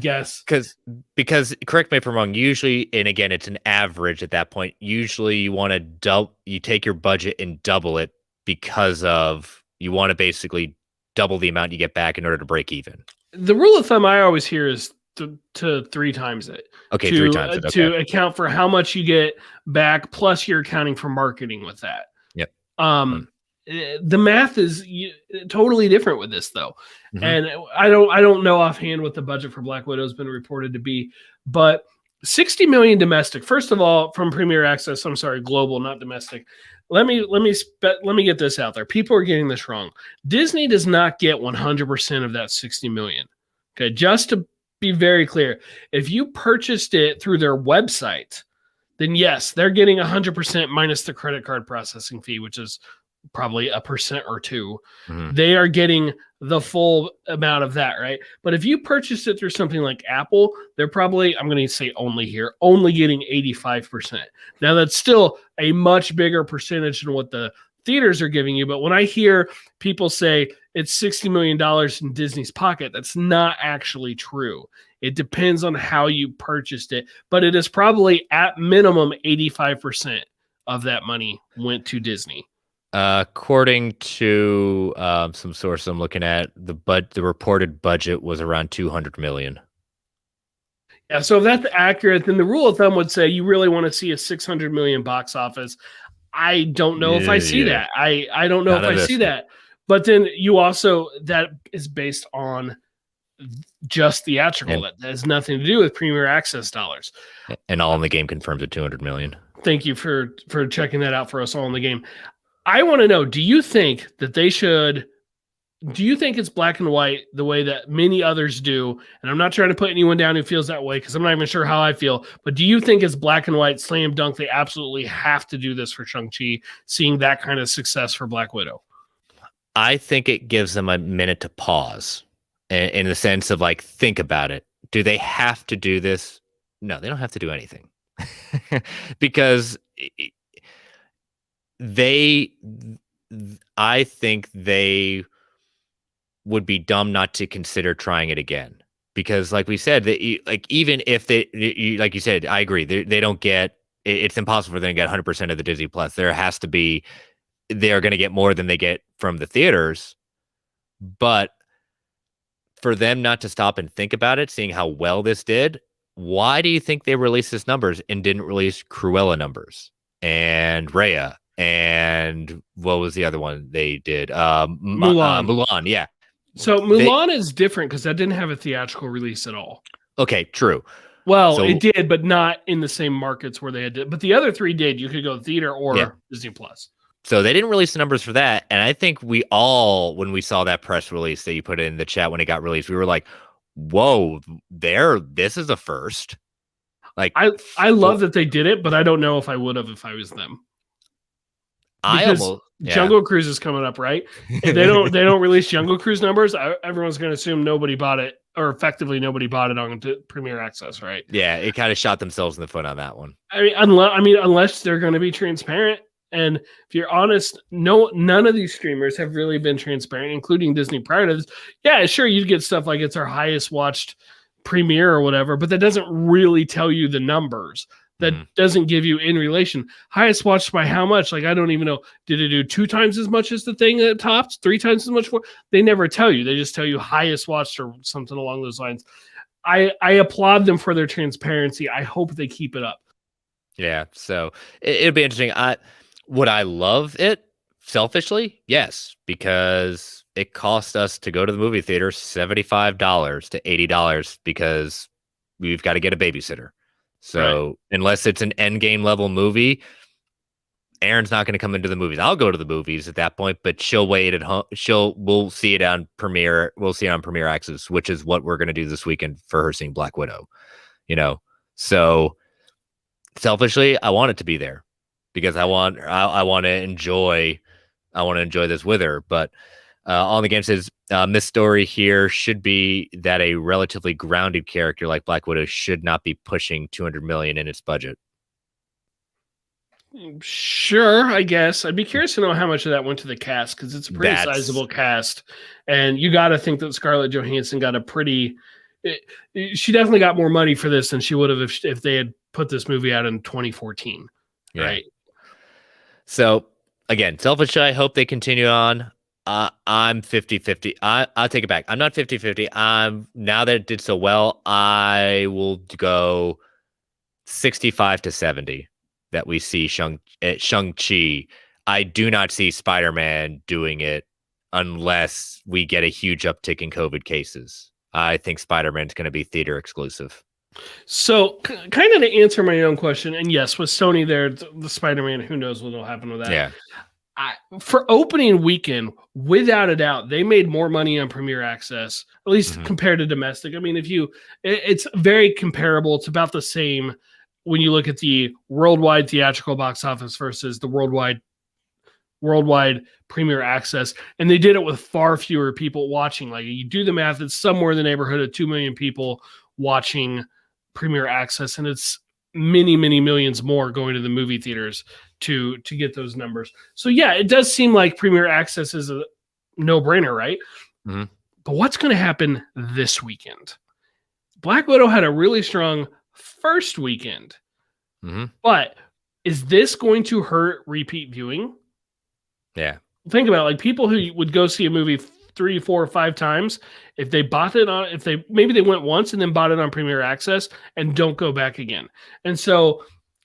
guess. Because correct me if I'm wrong, usually, and again, it's an average at that point. Usually you want to you take your budget and double it because of, you want to basically double the amount you get back in order to break even. The rule of thumb I always hear is to 3 times it. Okay, 3 times it. Okay. To account for how much you get back, plus you're accounting for marketing with that. Yep. The math is totally different with this, though. Mm-hmm. And I don't know offhand what the budget for Black Widow has been reported to be, but 60 million domestic. First of all, from Premier Access, I'm sorry, global, not domestic. Let me get this out there. People are getting this wrong. Disney does not get 100% of that 60 million. Okay, just to be very clear, if you purchased it through their website, then yes, they're getting 100% minus the credit card processing fee, which is probably 1% or 2%. Mm-hmm. They are getting the full amount of that, right? But if you purchased it through something like Apple, they're probably, I'm going to say only getting 85%. Now that's still a much bigger percentage than what the theaters are giving you. But when I hear people say it's $60 million in Disney's pocket, that's not actually true. It depends on how you purchased it, but it is probably at minimum 85% of that money went to Disney. According to some source I'm looking at, the reported budget was around 200 million. Yeah, so if that's accurate, then the rule of thumb would say you really want to see a 600 million box office. I don't know if I see that. I don't know if I see that. But then you also, that is based on just theatrical. And, That has nothing to do with Premier Access dollars. and All in the Game confirms at 200 million. Thank you for checking that out for us, All in the Game. I want to know, do you think it's black and white the way that many others do? And I'm not trying to put anyone down who feels that way, because I'm not even sure how I feel, but do you think it's black and white, slam dunk, they absolutely have to do this for Shang-Chi, seeing that kind of success for Black Widow? I think it gives them a minute to pause in the sense of like, think about it. Do they have to do this? No, they don't have to do anything. Because I think they would be dumb not to consider trying it again. Because like we said, like even if like you said, I agree, they don't get, it's impossible for them to get 100% of the Disney Plus. There has to be, they're going to get more than they get from the theaters. But for them not to stop and think about it, seeing how well this did, why do you think they released this numbers and didn't release Cruella numbers and Raya and what was the other one they did? Mulan, yeah. So Mulan is different because that didn't have a theatrical release at all. Okay, true. Well, it did, but not in the same markets where they had. But the other three did. You could go theater or Disney Plus. So they didn't release the numbers for that. And I think we all, when we saw that press release that you put in the chat when it got released, we were like, whoa, this is a first. Like, I love that they did it, but I don't know if I would have if I was them. Jungle Cruise is coming up, right? If they don't release Jungle Cruise numbers, everyone's going to assume nobody bought it, or effectively nobody bought it on Premier Access, right? Yeah, it kind of shot themselves in the foot on that one. Unless they're going to be transparent. And if you're honest, none of these streamers have really been transparent, including Disney prior to this. Yeah, sure, you'd get stuff like it's our highest watched premiere or whatever, but that doesn't really tell you the numbers. That doesn't give you in relation. Highest watched by how much? Like, I don't even know. Did it do 2 times as much as the thing that tops? 3 times as much? They never tell you. They just tell you highest watched or something along those lines. I applaud them for their transparency. I hope they keep it up. Yeah, so it'll be interesting. Would I love it? Selfishly, yes, because it cost us to go to the movie theater $75 to $80 because we've got to get a babysitter. So unless it's an Endgame level movie, Erin's not going to come into the movies. I'll go to the movies at that point, but she'll wait at home. We'll see it on Premiere. We'll see it on Premiere Access, which is what we're going to do this weekend for her seeing Black Widow. So selfishly, I want it to be there because I want to enjoy this with her. But On the Game says Miss Story here should be that a relatively grounded character like Black Widow should not be pushing $200 million in its budget. Sure, I guess. I'd be curious to know how much of that went to the cast because it's a pretty sizable cast, and you got to think that Scarlett Johansson got she definitely got more money for this than she would have if they had put this movie out in 2014. Yeah. Right. So again, selfishly, I hope they continue on. I'm 50-50. I'll take it back. I'm not 50-50. Now that it did so well, I will go 65 to 70 that we see Shang-Chi. I do not see Spider-Man doing it unless we get a huge uptick in COVID cases. I think Spider-Man's going to be theater exclusive. So kind of to answer my own question, and yes, with Sony there, the Spider-Man, who knows what will happen with that. Yeah. For opening weekend, without a doubt, they made more money on Premier Access, at least compared to domestic. I mean, it's very comparable. It's about the same when you look at the worldwide theatrical box office versus the worldwide Premier Access. And they did it with far fewer people watching. Like, you do the math, it's somewhere in the neighborhood of 2 million people watching Premier Access, and it's many, many millions more going to the movie theaters to get those numbers. So yeah, it does seem like Premier Access is a no-brainer, right? Mm-hmm. But what's going to happen this weekend? Black Widow had a really strong first weekend, but is this going to hurt repeat viewing? Yeah. Think about it. Like, people who would go see a movie 3, 4, or 5 times, if they bought it maybe they went once and then bought it on Premier Access and don't go back again. And so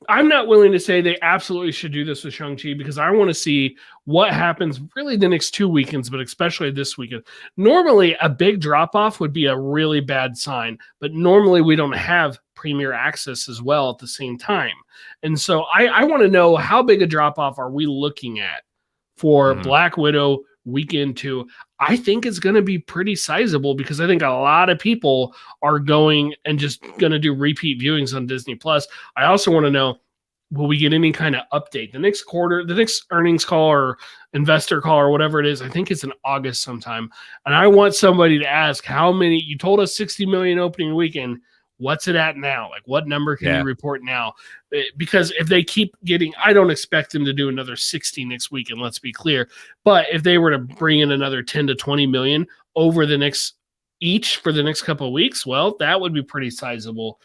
I'm not willing to say they absolutely should do this with Shang-Chi because I want to see what happens really the next 2 weekends, but especially this weekend. Normally, a big drop-off would be a really bad sign, but normally we don't have Premier Access as well at the same time. And so I want to know how big a drop-off are we looking at for Black Widow weekend 2. I think it's going to be pretty sizable because I think a lot of people are going and just going to do repeat viewings on Disney Plus. I also want to know, will we get any kind of update the next quarter, the next earnings call or investor call or whatever it is? I think it's in August sometime. And I want somebody to ask how many, you told us 60 million opening weekend. What's it at now? Like, what number can you report now? Because if they keep getting, I don't expect them to do another 60 next week, and let's be clear. But if they were to bring in another 10 to 20 million over the next each for the next couple of weeks, well, that would be pretty sizable.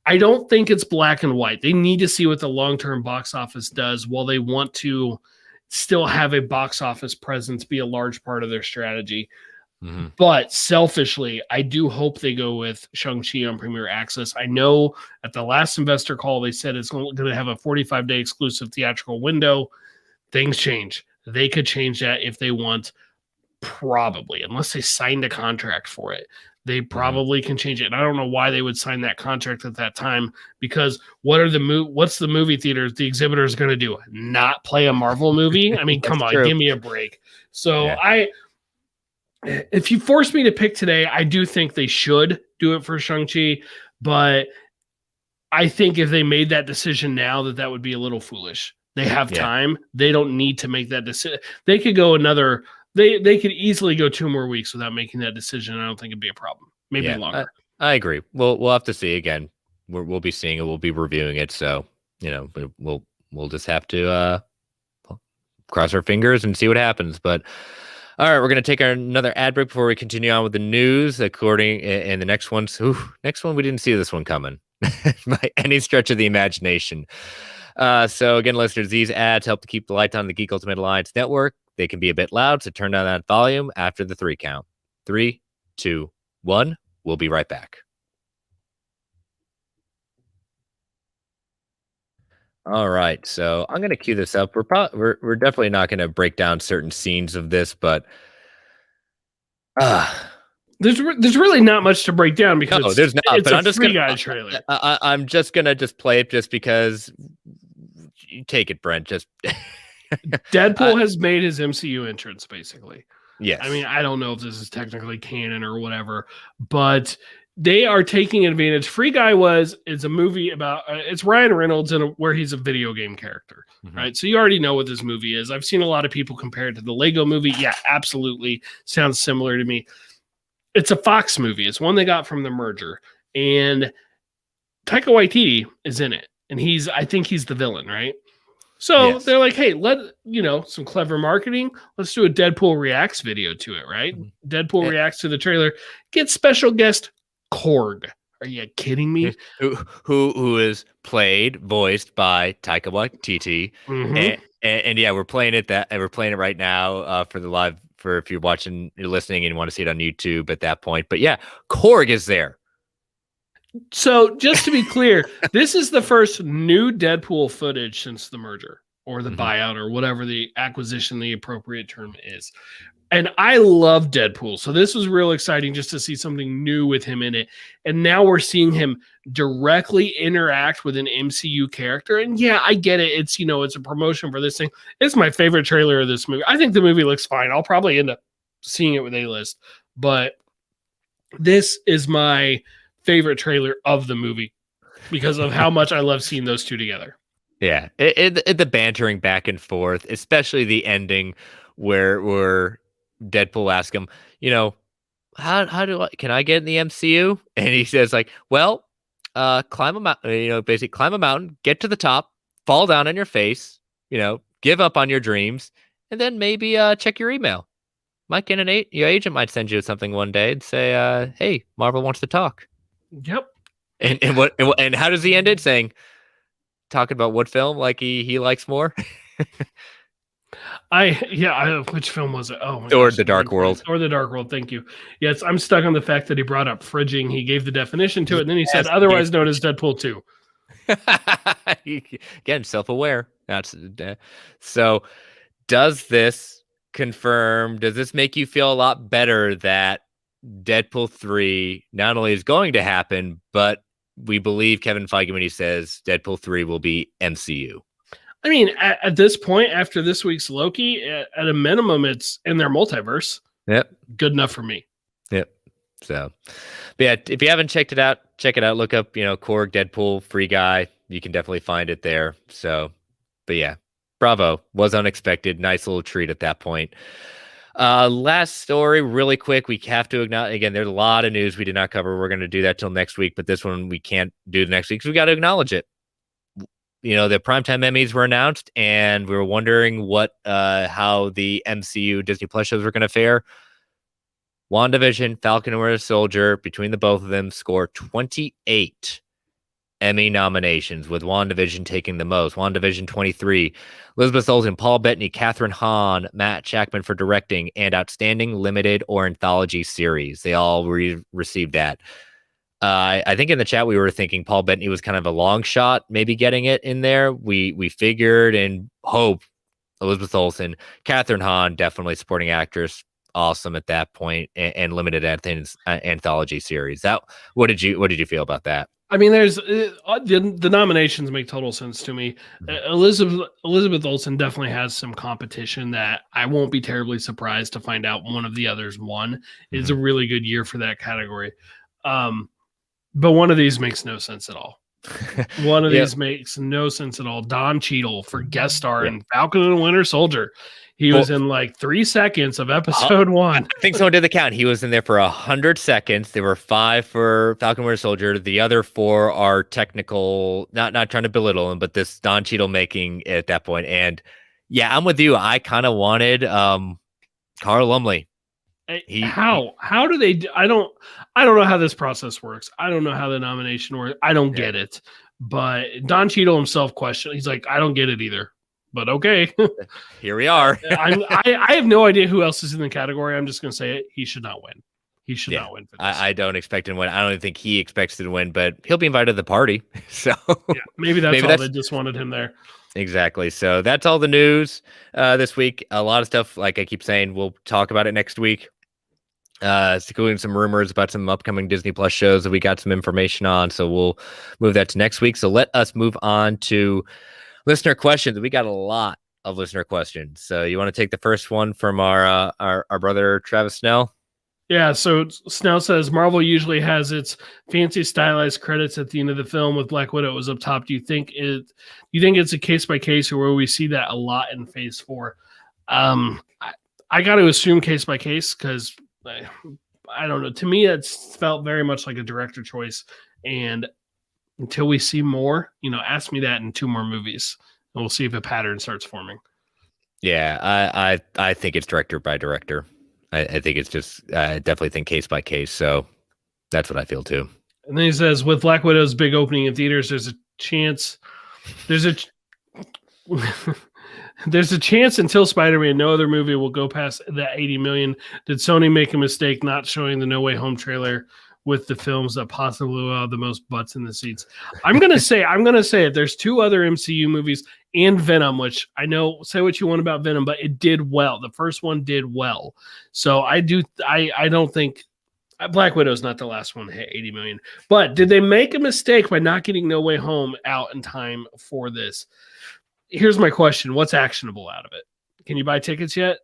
I don't think it's black and white. They need to see what the long-term box office does while they want to still have a box office presence be a large part of their strategy. But selfishly, I do hope they go with Shang-Chi on Premier Access. I know at the last investor call, they said it's going to have a 45-day exclusive theatrical window. Things change. They could change that if they want, probably, unless they signed a contract for it. They probably can change it. And I don't know why they would sign that contract at that time, because what's the movie theaters, the exhibitors going to do? Not play a Marvel movie? I mean, come on, give me a break. So if you force me to pick today, I do think they should do it for Shang-Chi, but I think if they made that decision now, that would be a little foolish. They have time. They don't need to make that decision. They could go they could easily go 2 more weeks without making that decision. I don't think it'd be a problem. Maybe longer. I agree. We'll have to see. Again, we'll be seeing it. We'll be reviewing it. So, we'll just have to cross our fingers and see what happens. But all right, we're going to take another ad break before we continue on with the news. And the next one, we didn't see this one coming by any stretch of the imagination. So again, listeners, these ads help to keep the lights on the Geek Ultimate Alliance network. They can be a bit loud, so turn down that volume after the 3 count. 3, 2, 1. We'll be right back. All right, so I'm going to cue this up. We're definitely not going to break down certain scenes of this, but there's really not much to break down because there's not. It's but a I'm just Free gonna, Guy trailer. I'm just gonna play it just because. You take it, Brent. Just Deadpool has made his MCU entrance, basically. Yes. I mean, I don't know if this is technically canon or whatever, but they are taking advantage. Free Guy is a movie about it's Ryan Reynolds where he's a video game character, right? So you already know what this movie is. I've seen a lot of people compare it to the Lego movie. Yeah, absolutely. Sounds similar to me. It's a Fox movie. It's one they got from the merger. And Taika Waititi is in it. And I think he's the villain, right? So they're like, hey, some clever marketing. Let's do a Deadpool reacts video to it, right? Deadpool reacts to the trailer. Get special guest Korg. Are you kidding me? Who is voiced by Taika Waititi. And we're playing it we're playing it right now for the live, for if you're listening and you want to see it on YouTube at that point. But yeah, Korg is there. So just to be clear, this is the first new Deadpool footage since the merger or the buyout or whatever the acquisition, the appropriate term is. And I love Deadpool. So this was real exciting just to see something new with him in it. And now we're seeing him directly interact with an MCU character. And yeah, I get it. It's, it's a promotion for this thing. It's my favorite trailer of this movie. I think the movie looks fine. I'll probably end up seeing it with A-list. But this is my favorite trailer of the movie because of how much I love seeing those two together. Yeah, the bantering back and forth, especially the ending where Deadpool asks him, can I get in the MCU? And he says climb a mountain, basically climb a mountain, get to the top, fall down on your face, give up on your dreams, and then maybe check your email. Mike and your agent might send you something one day and say, hey, Marvel wants to talk. Yep. And how does he end it? Saying, talking about what film he likes more? Which film was it? Oh, or The Dark World. Or The Dark World. Thank you. Yes, I'm stuck on the fact that he brought up fridging. He gave the definition to it, and then he said, otherwise known as Deadpool 2. Again, self-aware. That's so. Does this confirm? Does this make you feel a lot better that Deadpool 3 not only is going to happen, but we believe Kevin Feige when he says Deadpool 3 will be MCU? I mean, at this point, after this week's Loki, at a minimum, it's in their multiverse. Yep. Good enough for me. Yep. So, but yeah, if you haven't checked it out, check it out. Look up, Korg, Deadpool, Free Guy. You can definitely find it there. So, but yeah, bravo. Was unexpected. Nice little treat at that point. Last story, really quick. We have to acknowledge, again, there's a lot of news we did not cover. We're going to do that till next week, but this one we can't do the next week because we got to acknowledge it. The primetime Emmys were announced, and we were wondering how the MCU Disney Plus shows were going to fare. WandaVision, Falcon and Winter Soldier, between the both of them, scored 28 Emmy nominations, with WandaVision taking the most. WandaVision 23, Elizabeth Olsen, Paul Bettany, Catherine Hahn, Matt Shakman for directing, and Outstanding Limited or Anthology Series. They all received that. I think in the chat we were thinking Paul Bettany was kind of a long shot, maybe getting it in there. We figured and hope Elizabeth Olsen, Catherine Hahn, definitely supporting actress, awesome at that point, and limited anthology series. What did you feel about that? I mean, there's the nominations make total sense to me. Elizabeth Olsen definitely has some competition that I won't be terribly surprised to find out one of the others won. It's a really good year for that category. But one of these makes no sense at all. One of these makes no sense at all. Don Cheadle for guest star in Falcon and Winter Soldier. He was in like 3 seconds of episode 1. I think someone did the count. He was in there for 100 seconds. There were 5 for Falcon and Winter Soldier. The other 4 are technical, not trying to belittle him, but this Don Cheadle making it at that point. And yeah, I'm with you. I kind of wanted Carl Lumley. How do they do? I don't know how this process works. I don't know how the nomination works. I don't get it. But Don Cheadle himself questioned. He's like, I don't get it either. But okay, here we are. I have no idea who else is in the category. I'm just going to say it. He should not win. He should not win for this. I don't expect him to win. I don't even think he expects to win, but he'll be invited to the party. So maybe that's they just wanted him there. Exactly. So that's all the news this week. A lot of stuff, like I keep saying, we'll talk about it next week. Including some rumors about some upcoming Disney Plus shows that we got some information on. So we'll move that to next week. So let us move on to listener questions. We got a lot of listener questions. So you want to take the first one from our brother Travis Snell? Yeah, so Snell says Marvel usually has its fancy stylized credits at the end of the film. With Black Widow, it was up top. Do you think it's a case by case, or will we see that a lot in Phase 4? I got to assume case by case because I don't know. To me, it's felt very much like a director choice. And until we see more, ask me that in 2 more movies, and we'll see if a pattern starts forming. Yeah, I think it's director by director. I think it's just I definitely think case by case. So that's what I feel too. And then he says, with Black Widow's big opening in theaters, there's a chance until Spider-Man, no other movie will go past that 80 million. Did Sony make a mistake not showing the No Way Home trailer with the films that possibly will have the most butts in the seats? I'm gonna say it. There's 2 other MCU movies and Venom, which I know, say what you want about Venom, but it did well. The first one did well. So I don't think Black Widow is not the last one to hit 80 million. But did they make a mistake by not getting No Way Home out in time for this? Here's my question. What's actionable out of it? Can you buy tickets yet?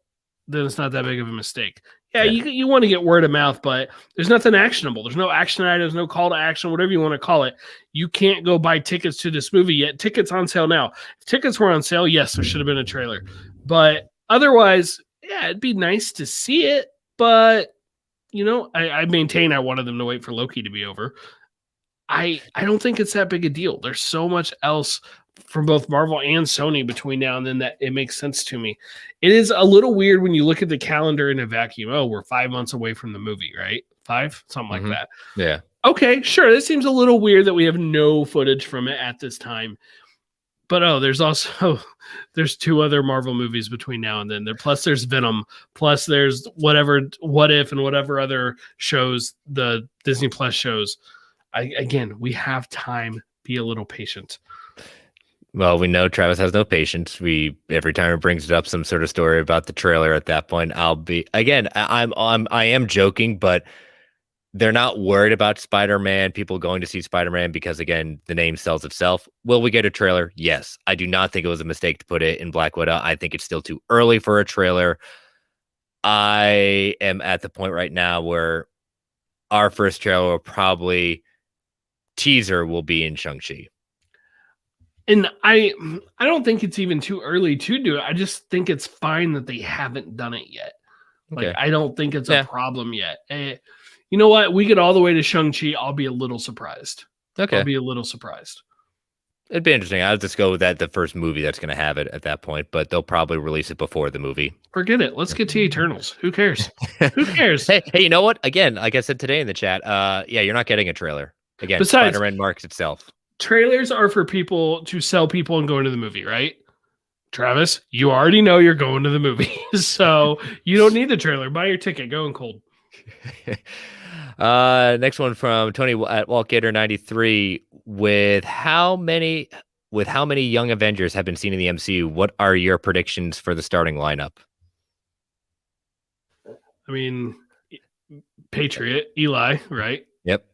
Then it's not that big of a mistake. Yeah. You want to get word of mouth, but there's nothing actionable. There's no action items, no call to action, whatever you want to call it. You can't go buy tickets to this movie yet. Tickets on sale now. If tickets were on sale, yes, there should have been a trailer. But otherwise, yeah, it'd be nice to see it. But, I maintain I wanted them to wait for Loki to be over. I don't think it's that big a deal. There's so much else from both Marvel and Sony between now and then that it makes sense to me. It is a little weird when you look at the calendar in a vacuum. Oh, we're 5 months away from the movie, right? 5? Something like that. Yeah. Okay, sure. This seems a little weird that we have no footage from it at this time. But there's 2 other Marvel movies between now and then. Plus there's Venom. Plus there's What If and whatever other shows, the Disney Plus shows. We have time Be a little patient. Well, we know Travis has no patience. Every time it brings it up some sort of story about the trailer at that point, I'll be again, I am joking, but they're not worried about Spider-Man, people going to see Spider-Man because again, the name sells itself. Will we get a trailer? Yes. I do not think it was a mistake to put it in Black Widow. I think it's still too early for a trailer. I am at the point right now where our first trailer will probably teaser will be in Shang-Chi. And I don't think it's even too early to do it. I just think it's fine that they haven't done it yet. Like, Okay. I don't think it's a problem yet. You know what? We get all the way to Shang-Chi. I'll be a little surprised. Okay. I'll be a little surprised. It'd be interesting. I'll just go with that, the first movie that's going to have it at that point, but they'll probably release it before the movie. Forget it. Let's get to Eternals. Who cares? Who cares? Hey, you know what? Again, like I said today in the chat, yeah, you're not getting a trailer. Again, Besides, Spider-Man marks itself. Trailers are for people to sell people and go into the movie, right? Travis, you already know you're going to the movie, so you don't need the trailer. Buy your ticket. Go in cold. Next one from Tony at WaltGator93. With how many young Avengers have been seen in the MCU, what are your predictions for the starting lineup? I mean, Patriot, Eli, right? Yep.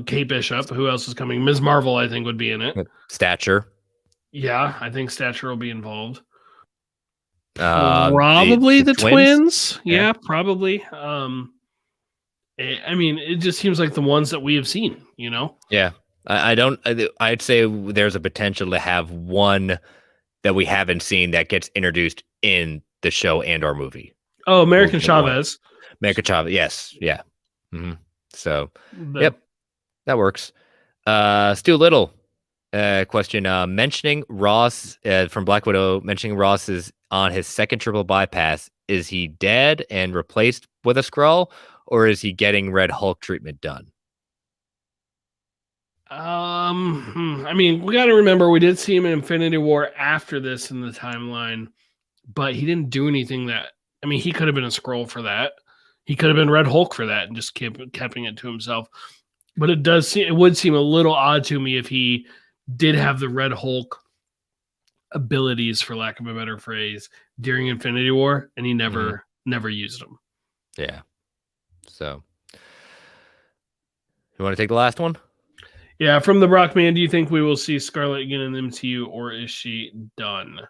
Kate Bishop. Who else is coming? Ms. Marvel, I think, would be in it. Stature. Yeah, I think Stature will be involved. Probably the twins. Yeah, probably. I mean, it just seems like the ones that we have seen, you know? Yeah. I'd say there's a potential to have one that we haven't seen that gets introduced in the show and or movie. Oh, American Chavez. American Chavez, yes. Yeah. Mm-hmm. So, yep, that works. Stu Little, question. Mentioning Ross from Black Widow, mentioning Ross is on his second triple bypass. Is he dead and replaced with a Skrull, or is he getting Red Hulk treatment done? I mean, we got to remember we did see him in Infinity War after this in the timeline, but he didn't do anything that. I mean, he could have been a Skrull for that. He could have been Red Hulk for that and just keeping it to himself. But it would seem a little odd to me if he did have the Red Hulk abilities, for lack of a better phrase, during Infinity War, and he never used them. Yeah. So, you want to take the last one? Yeah, from the Brockman, do you think we will see Scarlet again in the MCU, or is she done?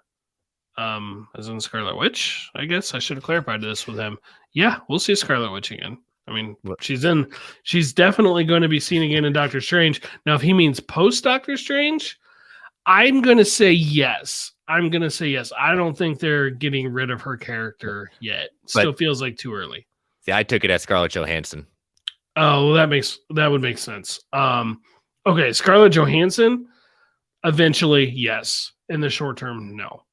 As in Scarlet Witch, I guess I should have clarified this with him. Yeah, we'll see Scarlet Witch again. I mean, she's definitely going to be seen again in Doctor Strange. Now, if he means post Doctor Strange, I'm going to say yes. I don't think they're getting rid of her character yet. Still feels like too early. See, I took it as Scarlett Johansson. Oh, well, that would make sense. Okay, Scarlett Johansson, eventually, yes. In the short term, no.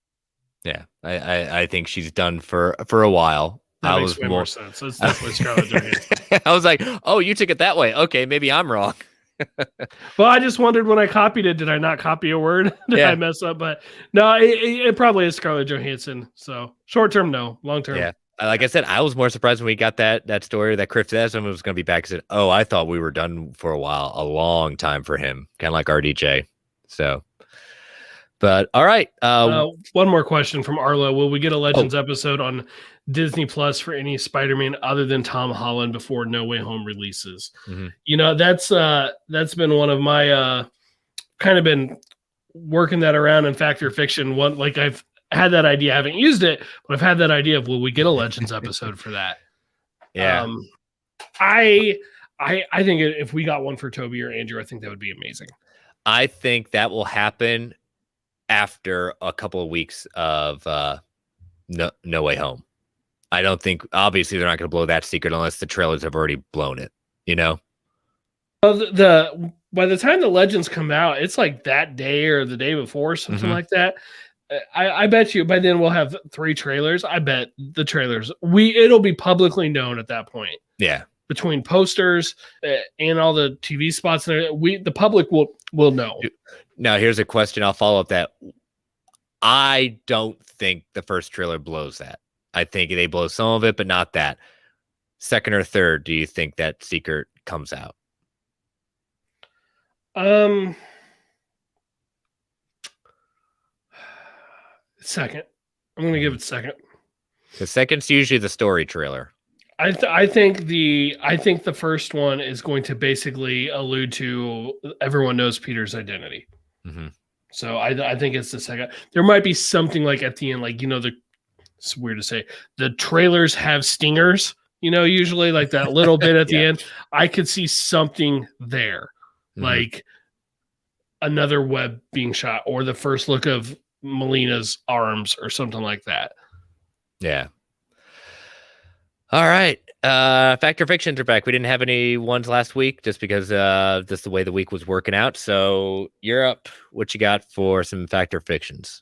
Yeah, I think she's done for a while. That makes way more sense. That's definitely Scarlett Johansson. I was like, oh, you took it that way. Okay, maybe I'm wrong. Well, I just wondered when I copied it, did I not copy a word? Did I mess up? But no, it probably is Scarlett Johansson. So short term, no. Long term. Yeah. Like I said, I was more surprised when we got that story that Chris said someone was going to be back. I said, oh, I thought we were done for a while, a long time for him, kind of like RDJ. So, but all right. One more question from Arlo. Will we get a Legends episode on Disney Plus for any Spider-Man other than Tom Holland before No Way Home releases? Mm-hmm. You know, that's been one of my kind of been working that around in Fact or Fiction. One, like I've had that idea, I haven't used it, but I've had that idea of will we get a Legends episode for that? Yeah. I think if we got one for Toby or Andrew, I think that would be amazing. I think that will happen after a couple of weeks of No Way Home. I don't think, obviously, they're not going to blow that secret unless the trailers have already blown it, you know? Well, by the time the Legends come out, it's like that day or the day before, something like that. I bet you by then we'll have 3 trailers. I bet the trailers, it'll be publicly known at that point. Yeah. Between posters and all the TV spots, the public will know. Now, here's a question. I'll follow up that. I don't think the first trailer blows that. I think they blow some of it, but not that. Second or third, do you think that secret comes out? Second. I'm going to give it second. The second's usually the story trailer. I think the first one is going to basically allude to everyone knows Peter's identity. Mm-hmm. So I think it's the second. There might be something like at the end, like, it's weird to say, the trailers have stingers, usually like that little bit at the end. I could see something there, like another web being shot or the first look of Melina's arms or something like that. Yeah. All right. Fact or fictions are back. We didn't have any ones last week just because just the way the week was working out. So you're up. What you got for some fact or fictions?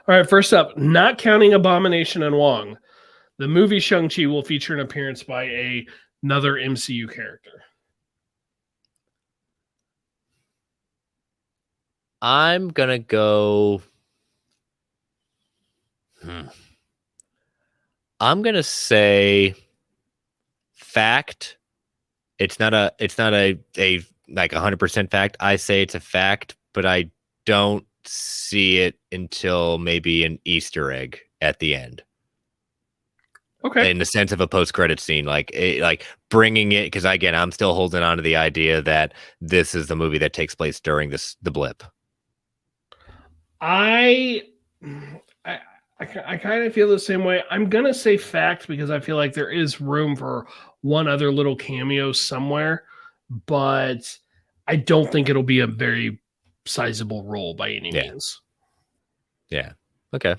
All right. First up, not counting Abomination and Wong, the movie Shang-Chi will feature an appearance by another MCU character. I'm going to go... I'm going to say fact. It's not a like 100% fact. I say it's a fact, but I don't see it until maybe an Easter egg at the end. Okay. In the sense of a post-credit scene, like bringing it, because again, I'm still holding on to the idea that this is the movie that takes place during the blip. I kind of feel the same way. I'm going to say fact because I feel like there is room for one other little cameo somewhere, but I don't think it'll be a very sizable role by any means. Yeah. Okay.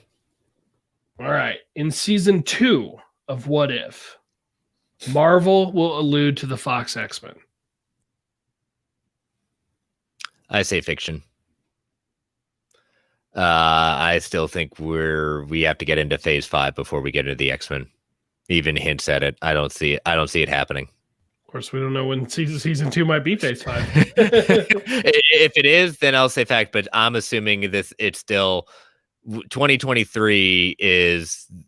All right. In season 2 of What If, Marvel will allude to the Fox X-Men. I say fiction. I still think we have to get into phase 5 before we get into the X-Men. Even hints at it. I don't see it happening. Of course, we don't know when season 2 might be phase 5. If it is, then I'll say fact, but I'm assuming it's still 2023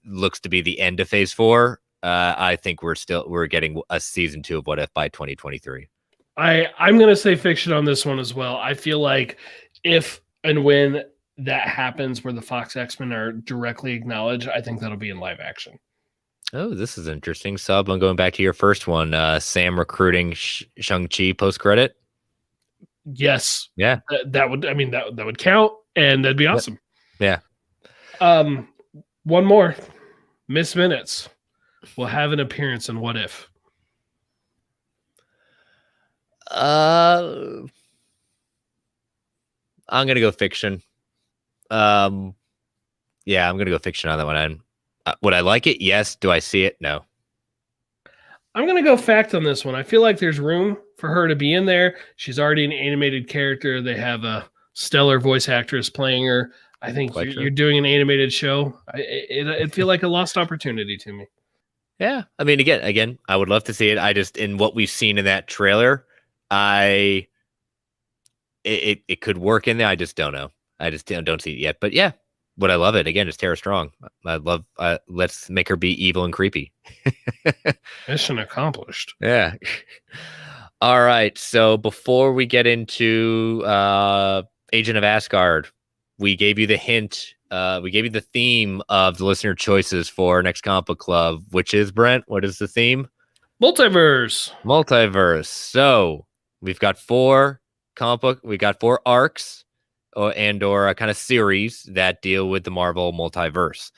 looks to be the end of phase 4. I think we're getting a season 2 of What If by 2023. I'm going to say fiction on this one as well. I feel like if and when that happens where the Fox X-Men are directly acknowledged, I think that'll be in live action. Oh, this is interesting. Sub, I'm going back to your first one. Sam recruiting Shang-Chi post-credit. Yes. Yeah. That would count, and that'd be awesome. Yeah. One more. Miss Minutes will have an appearance in What If. I'm gonna go fiction. Yeah, I'm gonna go fiction on that one. Would I like it? Yes. Do I see it? No. I'm gonna go fact on this one. I feel like there's room for her to be in there. She's already an animated character. They have a stellar voice actress playing her. I think you're doing an animated show. It feel like a lost opportunity to me. Yeah, I mean, again, I would love to see it. I just, in what we've seen in that trailer, it could work in there. I just don't know. I just don't see it yet. But yeah, would I love it? Again, it's Tara Strong. I love. Let's make her be evil and creepy. Mission accomplished. Yeah. All right. So before we get into Agent of Asgard, we gave you the hint. We gave you the theme of the listener choices for next comic book club, which is, Brent, what is the theme? Multiverse. So we've got 4 comic book. We got 4 arcs or a kind of series that deal with the Marvel multiverse.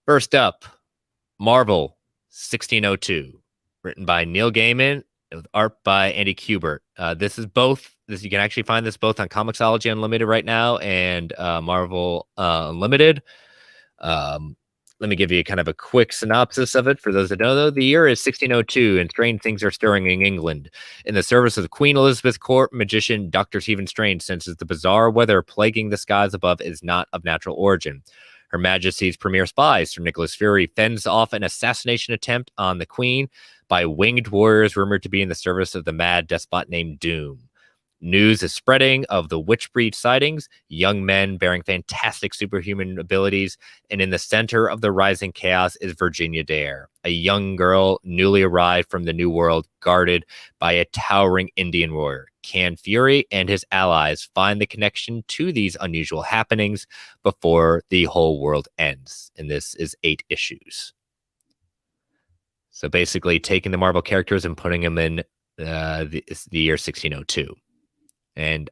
First up, Marvel 1602, written by Neil Gaiman with art by Andy Kubert. This is both. You can actually find this both on Comixology Unlimited right now and Marvel Unlimited. Let me give you kind of a quick synopsis of it for those that don't know. The year is 1602, and strange things are stirring in England. In the service of Queen Elizabeth's court, magician Dr. Stephen Strange senses the bizarre weather plaguing the skies above is not of natural origin. Her Majesty's premier spy, Sir Nicholas Fury, fends off an assassination attempt on the Queen by winged warriors rumored to be in the service of the mad despot named Doom. News is spreading of the witch breed sightings, young men bearing fantastic superhuman abilities, and in the center of the rising chaos is Virginia Dare, a young girl newly arrived from the New World, guarded by a towering Indian warrior. Can Fury and his allies find the connection to these unusual happenings before the whole world ends? And this is 8 issues. So basically taking the Marvel characters and putting them in the year 1602. And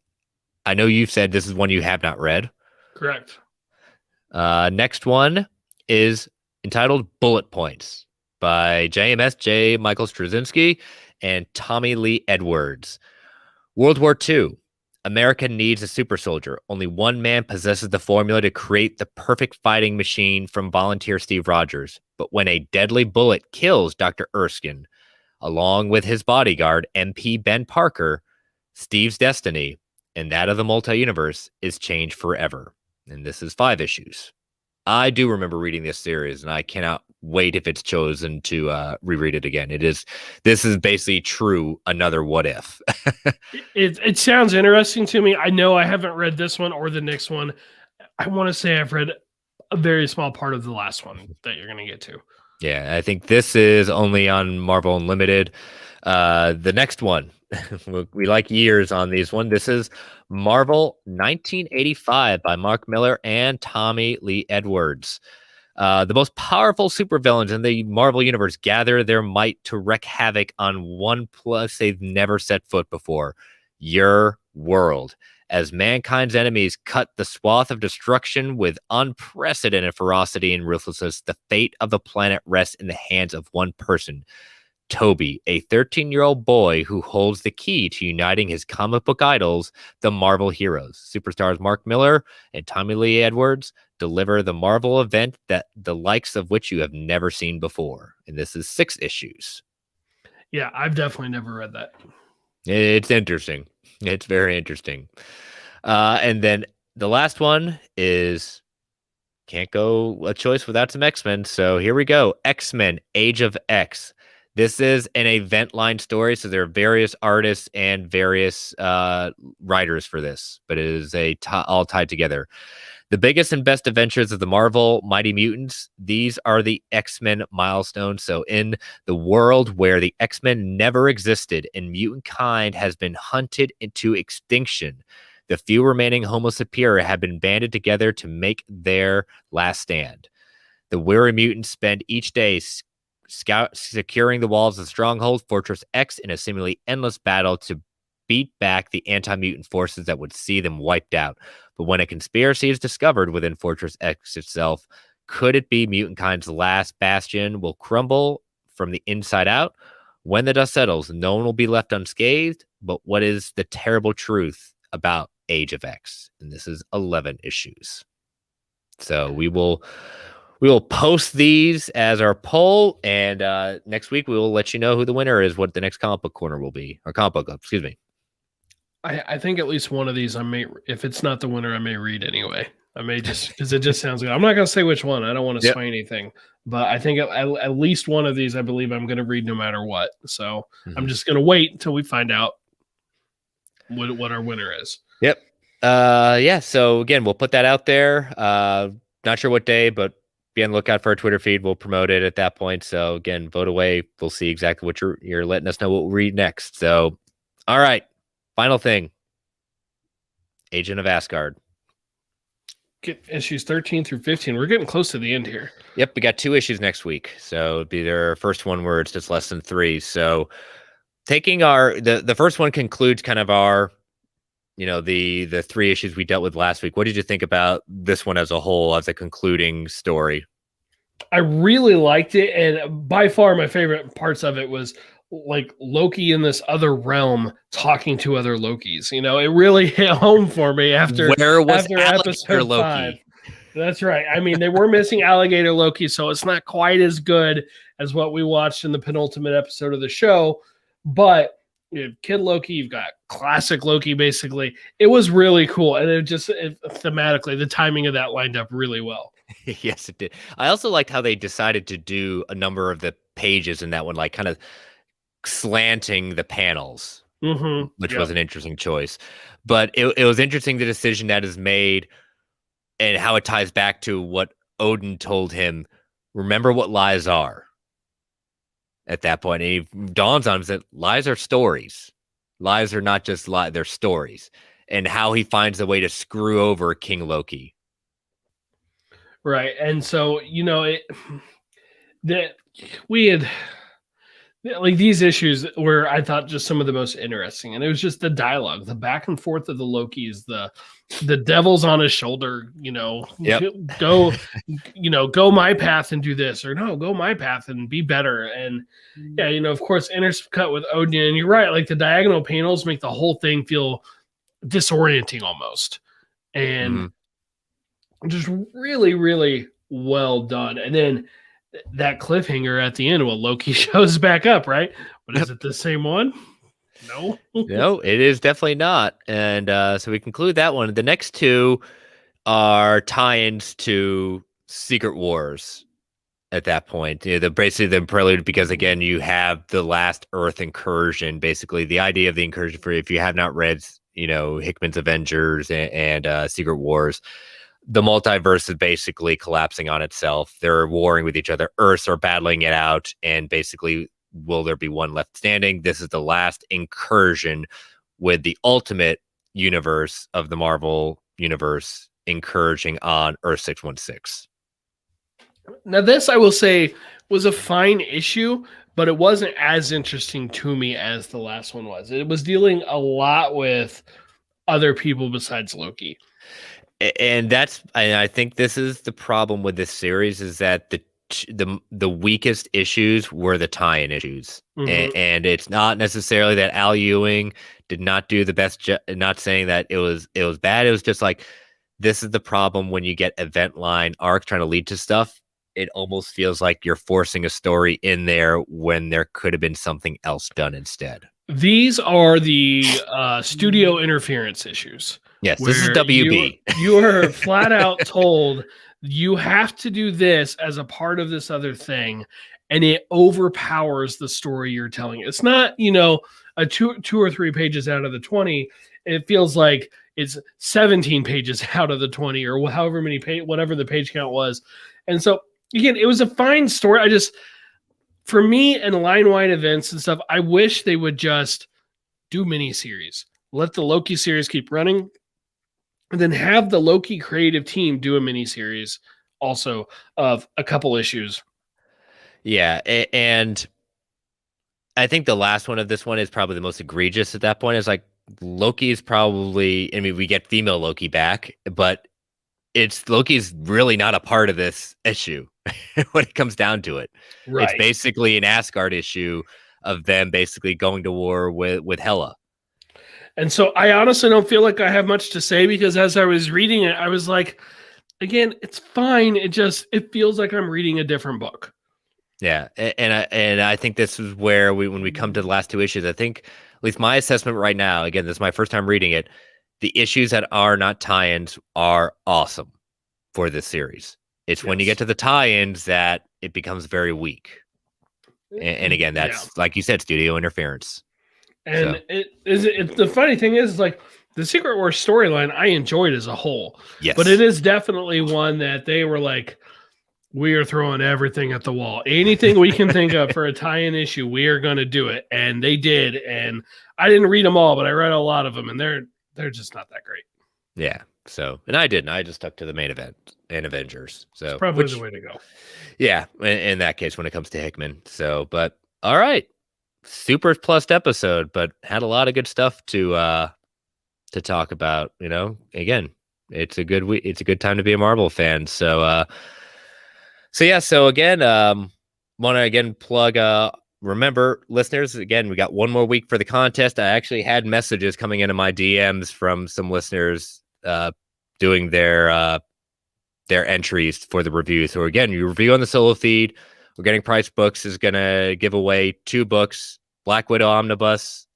I know you've said this is one you have not read. Correct. Next one is entitled Bullet Points by JMS J. Michael Straczynski and Tommy Lee Edwards. World War II. America needs a super soldier. Only one man possesses the formula to create the perfect fighting machine from volunteer Steve Rogers. But when a deadly bullet kills Dr. Erskine, along with his bodyguard, MP Ben Parker, Steve's destiny and that of the multi-universe is changed forever. And this is 5 issues. I do remember reading this series, and I cannot wait if it's chosen to reread it again. This is basically true another What If. It sounds interesting to me. I know I haven't read this one or the next one. I want to say I've read a very small part of the last one that you're going to get to. Yeah, I think this is only on Marvel Unlimited. The next one, we like years on these one. This is Marvel 1985 by Mark Miller and Tommy Lee Edwards. The most powerful supervillains in the Marvel Universe gather their might to wreak havoc on one place they've never set foot before, your world. As mankind's enemies cut the swath of destruction with unprecedented ferocity and ruthlessness, the fate of the planet rests in the hands of one person, Toby, a 13-year-old boy who holds the key to uniting his comic book idols, the Marvel heroes. Superstars Mark Miller and Tommy Lee Edwards deliver the Marvel event that the likes of which you have never seen before. And this is 6 issues. Yeah, I've definitely never read that. It's interesting. It's very interesting. And then the last one is can't go a choice without some X-Men. So here we go. X-Men Age of X. This is an event line story, so there are various artists and various writers for this, but it is all tied together. The biggest and best adventures of the Marvel Mighty Mutants, these are the X-Men milestones. So in the world where the X-Men never existed and mutant kind has been hunted into extinction, the few remaining Homo superior have been banded together to make their last stand. The weary mutants spend each day securing the walls of Stronghold Fortress X in a seemingly endless battle to beat back the anti-mutant forces that would see them wiped out. But when a conspiracy is discovered within Fortress X itself, could it be mutant kind's last bastion will crumble from the inside out? When the dust settles, no one will be left unscathed. But what is the terrible truth about Age of X? And this is 11 issues. So we will post these as our poll, and next week we will let you know who the winner is, what the next comic book corner will be, or comic book club, excuse me. I think at least one of these I may, if it's not the winner, I may read anyway. I may just, because it just sounds good. I'm not going to say which one. I don't want to sway anything, but I think at least one of these I believe I'm going to read no matter what. So I'm just going to wait until we find out what our winner is. Yep. Yeah. So again, we'll put that out there. Not sure what day, but be on the lookout for our Twitter feed. We'll promote it at that point. So again, vote away. We'll see exactly what you're letting us know what we'll read next. So, all right. Final thing. Agent of Asgard. Get issues 13 through 15. We're getting close to the end here. Yep. We got 2 issues next week. So it'll be their first one where it's just less than 3. So taking the first one concludes kind of our, the 3 issues we dealt with last week. What did you think about this one as a whole, as a concluding story? I really liked it, and by far my favorite parts of it was like Loki in this other realm talking to other Lokis. It really hit home for me after episode Loki? 5. That's right. I mean, they were missing alligator Loki, so it's not quite as good as what we watched in the penultimate episode of the show, but you have Kid Loki, you've got classic Loki, basically. It was really cool. And thematically, the timing of that lined up really well. Yes, it did. I also liked how they decided to do a number of the pages in that one, like kind of slanting the panels. which Yep. was an interesting choice. But it was interesting the decision that is made and how it ties back to what Odin told him. Remember what lies are at that point. And he dawns on him that lies are stories. Lies are not just lies, they're stories. And how he finds a way to screw over King Loki. Right. And so, that we had like these issues were, I thought, just some of the most interesting. And it was just the dialogue, the back and forth of the Lokis, the devil's on his shoulder, Yep. go my path and do this, or no, go my path and be better. And yeah, of course, intercut with Odin. And you're right, like the diagonal panels make the whole thing feel disorienting almost. And just really, really well done. And then that cliffhanger at the end, well, Loki shows back up, right? But is it the same one? No. No, it is definitely not. And so we conclude that one. The next two are tie-ins to Secret Wars at that point. Basically the prelude, because again, you have the last Earth incursion. Basically, the idea of the incursion, for if you have not read, Hickman's Avengers and Secret Wars, the multiverse is basically collapsing on itself. They're warring with each other. Earths are battling it out, and basically, will there be one left standing? This is the last incursion with the ultimate universe of the Marvel universe incursioning on Earth 616. Now, this, I will say, was a fine issue, but it wasn't as interesting to me as the last one was. It was dealing a lot with other people besides Loki. And I think this is the problem with this series, is that the weakest issues were the tie-in issues. And it's not necessarily that Al Ewing did not do the best not saying that it was bad. It was just like, this is the problem when you get event line arcs trying to lead to stuff. It almost feels like you're forcing a story in there when there could have been something else done instead. These are the studio interference issues. Yes, this is WB. You are flat out told you have to do this as a part of this other thing, and it overpowers the story you're telling. It's not, a two or three pages out of the 20. It feels like it's 17 pages out of the 20, or however many whatever the page count was. And so again, it was a fine story. For me and line-wide events and stuff, I wish they would just do miniseries. Let the Loki series keep running, and then have the Loki creative team do a miniseries also of a couple issues. Yeah, and I think the last one of this one is probably the most egregious at that point. It's like, Loki is probably, we get female Loki back, but Loki's really not a part of this issue when it comes down to it. Right. It's basically an Asgard issue of them basically going to war with Hela. And so I honestly don't feel like I have much to say, because as I was reading it, I was like, again, it's fine. It feels like I'm reading a different book. Yeah. And I think this is where when we come to the last two issues, I think, at least my assessment right now, again, this is my first time reading it, the issues that are not tie-ins are awesome for this series. It's when you get to the tie-ins that it becomes very weak. And again, that's like you said, studio interference. And the funny thing is, like, the Secret Wars storyline I enjoyed as a whole. Yes. But it is definitely one that they were like, we are throwing everything at the wall. Anything we can think of for a tie-in issue, we are going to do it. And they did. And I didn't read them all, but I read a lot of them, and they're just not that great. Yeah. So, and I didn't. I just stuck to the main event and Avengers. So it's probably the way to go. Yeah, in that case, when it comes to Hickman. So, but all right, super plus episode, but had a lot of good stuff to talk about. Again, it's a good week. It's a good time to be a Marvel fan. So, So again, want to again plug. Remember, listeners, again, we got one more week for the contest. I actually had messages coming into my DMs from some listeners doing their entries for the review. So again, you review on the solo feed. We're getting Price Books is going to give away 2 books, Black Widow Omnibus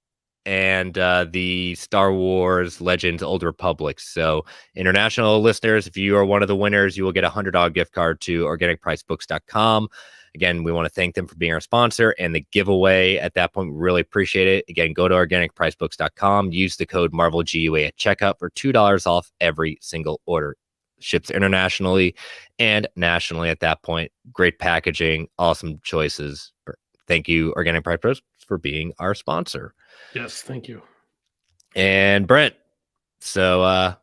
and the Star Wars Legends Old Republic. So international listeners, if you are one of the winners, you will get a $100 gift card to organicpricebooks.com. Again, we want to thank them for being our sponsor and the giveaway at that point. We really appreciate it. Again, go to organicpricebooks.com, use the code MarvelGUA at checkout for $2 off every single order. Ships internationally and nationally at that point. Great packaging, awesome choices. Thank you, Organic Price Books, for being our sponsor. Yes, thank you. And Brent, so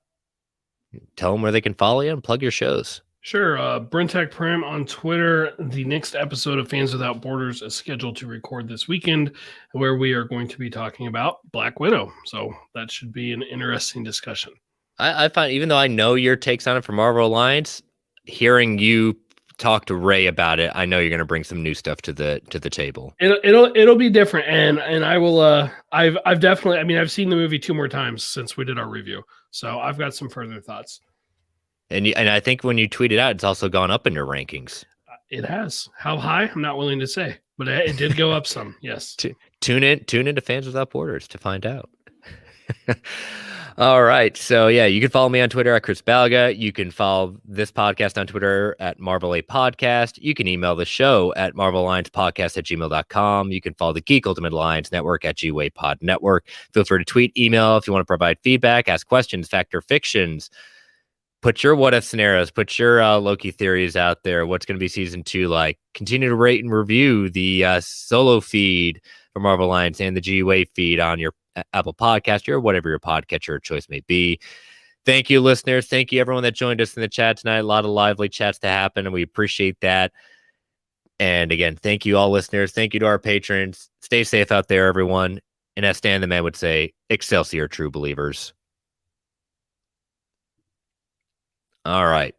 tell them where they can follow you and plug your shows. Sure. Brentech Prim on Twitter. The next episode of Fans Without Borders is scheduled to record this weekend, where we are going to be talking about Black Widow. So that should be an interesting discussion. I find, even though I know your takes on it from Marvel Alliance, hearing you talk to Ray about it, I know you're going to bring some new stuff to the table. It'll be different, and I will. I've definitely. I mean, I've seen the movie 2 more times since we did our review, so I've got some further thoughts. And I think when you tweet it out, it's also gone up in your rankings. It has. How high? I'm not willing to say, but it did go up some. Yes. Tune into Fans Without Borders to find out. All right. So, yeah, you can follow me on Twitter at Chris Balga. You can follow this podcast on Twitter at Marvel A Podcast. You can email the show at marvelalliancepodcast@gmail.com. You can follow the Geek Ultimate Alliance Network at GWA Pod Network. Feel free to tweet, email if you want to provide feedback, ask questions, fact or fictions. Put your what if scenarios, put your Loki theories out there. What's going to be season 2 like? Continue to rate and review the solo feed for Marvel Alliance and the GUA feed on your Apple Podcast or whatever your podcatcher of choice may be. Thank you, listeners. Thank you, everyone that joined us in the chat tonight. A lot of lively chats to happen, and we appreciate that. And again, thank you all, listeners. Thank you to our patrons. Stay safe out there, everyone. And as Stan the Man would say, Excelsior, true believers. All right.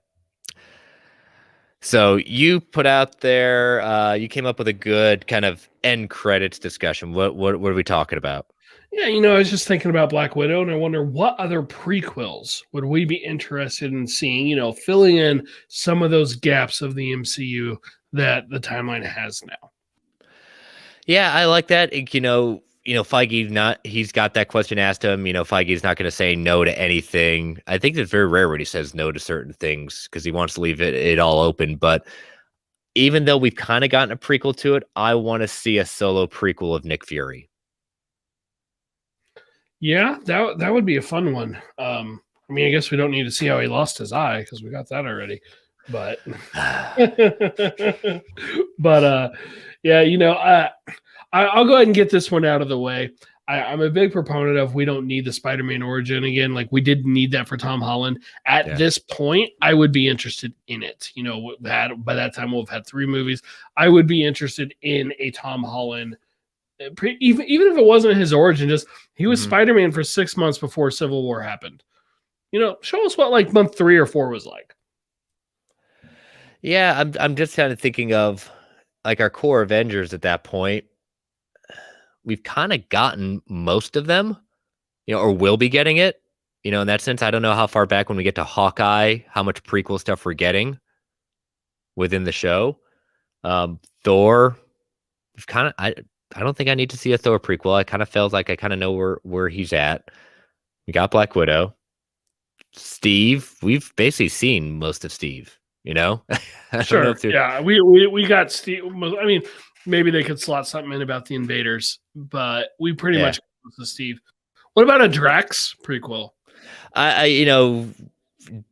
So you put out there, you came up with a good kind of end credits discussion. What are we talking about? Yeah, I was just thinking about Black Widow, and I wonder what other prequels would we be interested in seeing, filling in some of those gaps of the MCU that the timeline has now. Yeah, I like that. Feige, he's got that question asked to him. Feige's not going to say no to anything. I think it's very rare when he says no to certain things because he wants to leave it all open. But even though we've kind of gotten a prequel to it, I want to see a solo prequel of Nick Fury. Yeah, that would be a fun one. I guess we don't need to see how he lost his eye because we got that already. But, yeah, I'll go ahead and get this one out of the way. I'm a big proponent of we don't need the Spider-Man origin again. Like we didn't need that for Tom Holland. At this point, I would be interested in it. By that time we'll have had 3 movies. I would be interested in a Tom Holland. Even if it wasn't his origin, just he was Spider-Man for 6 months before Civil War happened. Show us what like month 3 or 4 was like. Yeah, I'm just kind of thinking of like our core Avengers at that point. We've kind of gotten most of them, or will be getting it. In that sense, I don't know how far back when we get to Hawkeye, how much prequel stuff we're getting within the show. Thor, we've kind of I don't think I need to see a Thor prequel. I kind of felt like I kind of know where he's at. We got Black Widow. Steve, we've basically seen most of Steve, Sure. Yeah, we got Steve. I mean, maybe they could slot something in about the Invaders, but we pretty much got to Steve. What about a Drax prequel?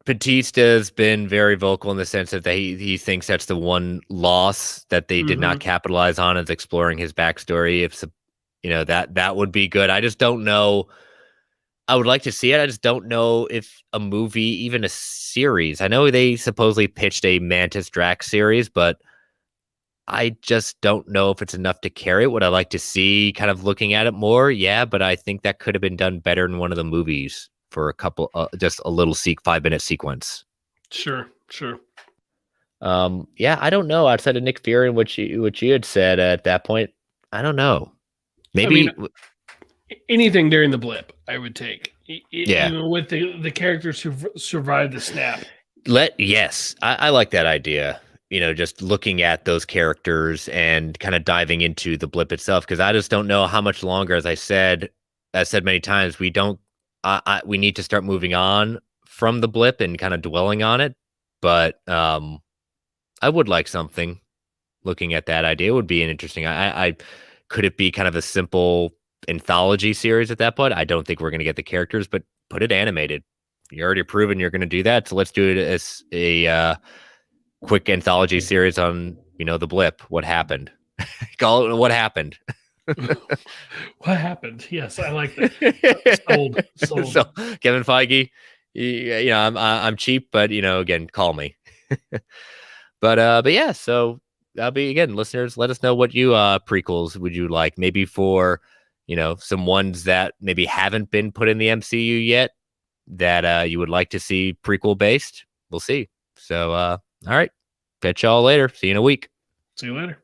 Batista's been very vocal in the sense that he thinks that's the one loss that they did not capitalize on, is exploring his backstory. If that would be good. I just don't know. I would like to see it. I just don't know if a movie, even a series. I know they supposedly pitched a Mantis Drax series, but I just don't know if it's enough to carry it. Would I like to see kind of looking at it more? Yeah, but I think that could have been done better in one of the movies for a couple, just a little 5-minute sequence. Sure. Yeah, I don't know. Outside of Nick Fury and what you had said at that point, I don't know. Maybe anything during the blip, I would take. With the characters who survived the snap. I like that idea. Just looking at those characters and kind of diving into the blip itself, because I just don't know how much longer. As I said many times, we need to start moving on from the blip and kind of dwelling on it. But I would like something. looking at that idea would be an interesting. I could it be kind of a simple anthology series at that point? I don't think we're going to get the characters, but put it animated. You're already proven you're going to do that, so let's do it as a quick anthology series on the blip. What happened? Call it what happened. What happened? Yes, I like that. Sold. So Kevin Feige, I'm cheap, but again, call me. But yeah, so that'll be, again, listeners, let us know what you prequels would you like, maybe for some ones that maybe haven't been put in the MCU yet that you would like to see prequel based. We'll see. So all right, catch y'all later. See you in a week. See you later.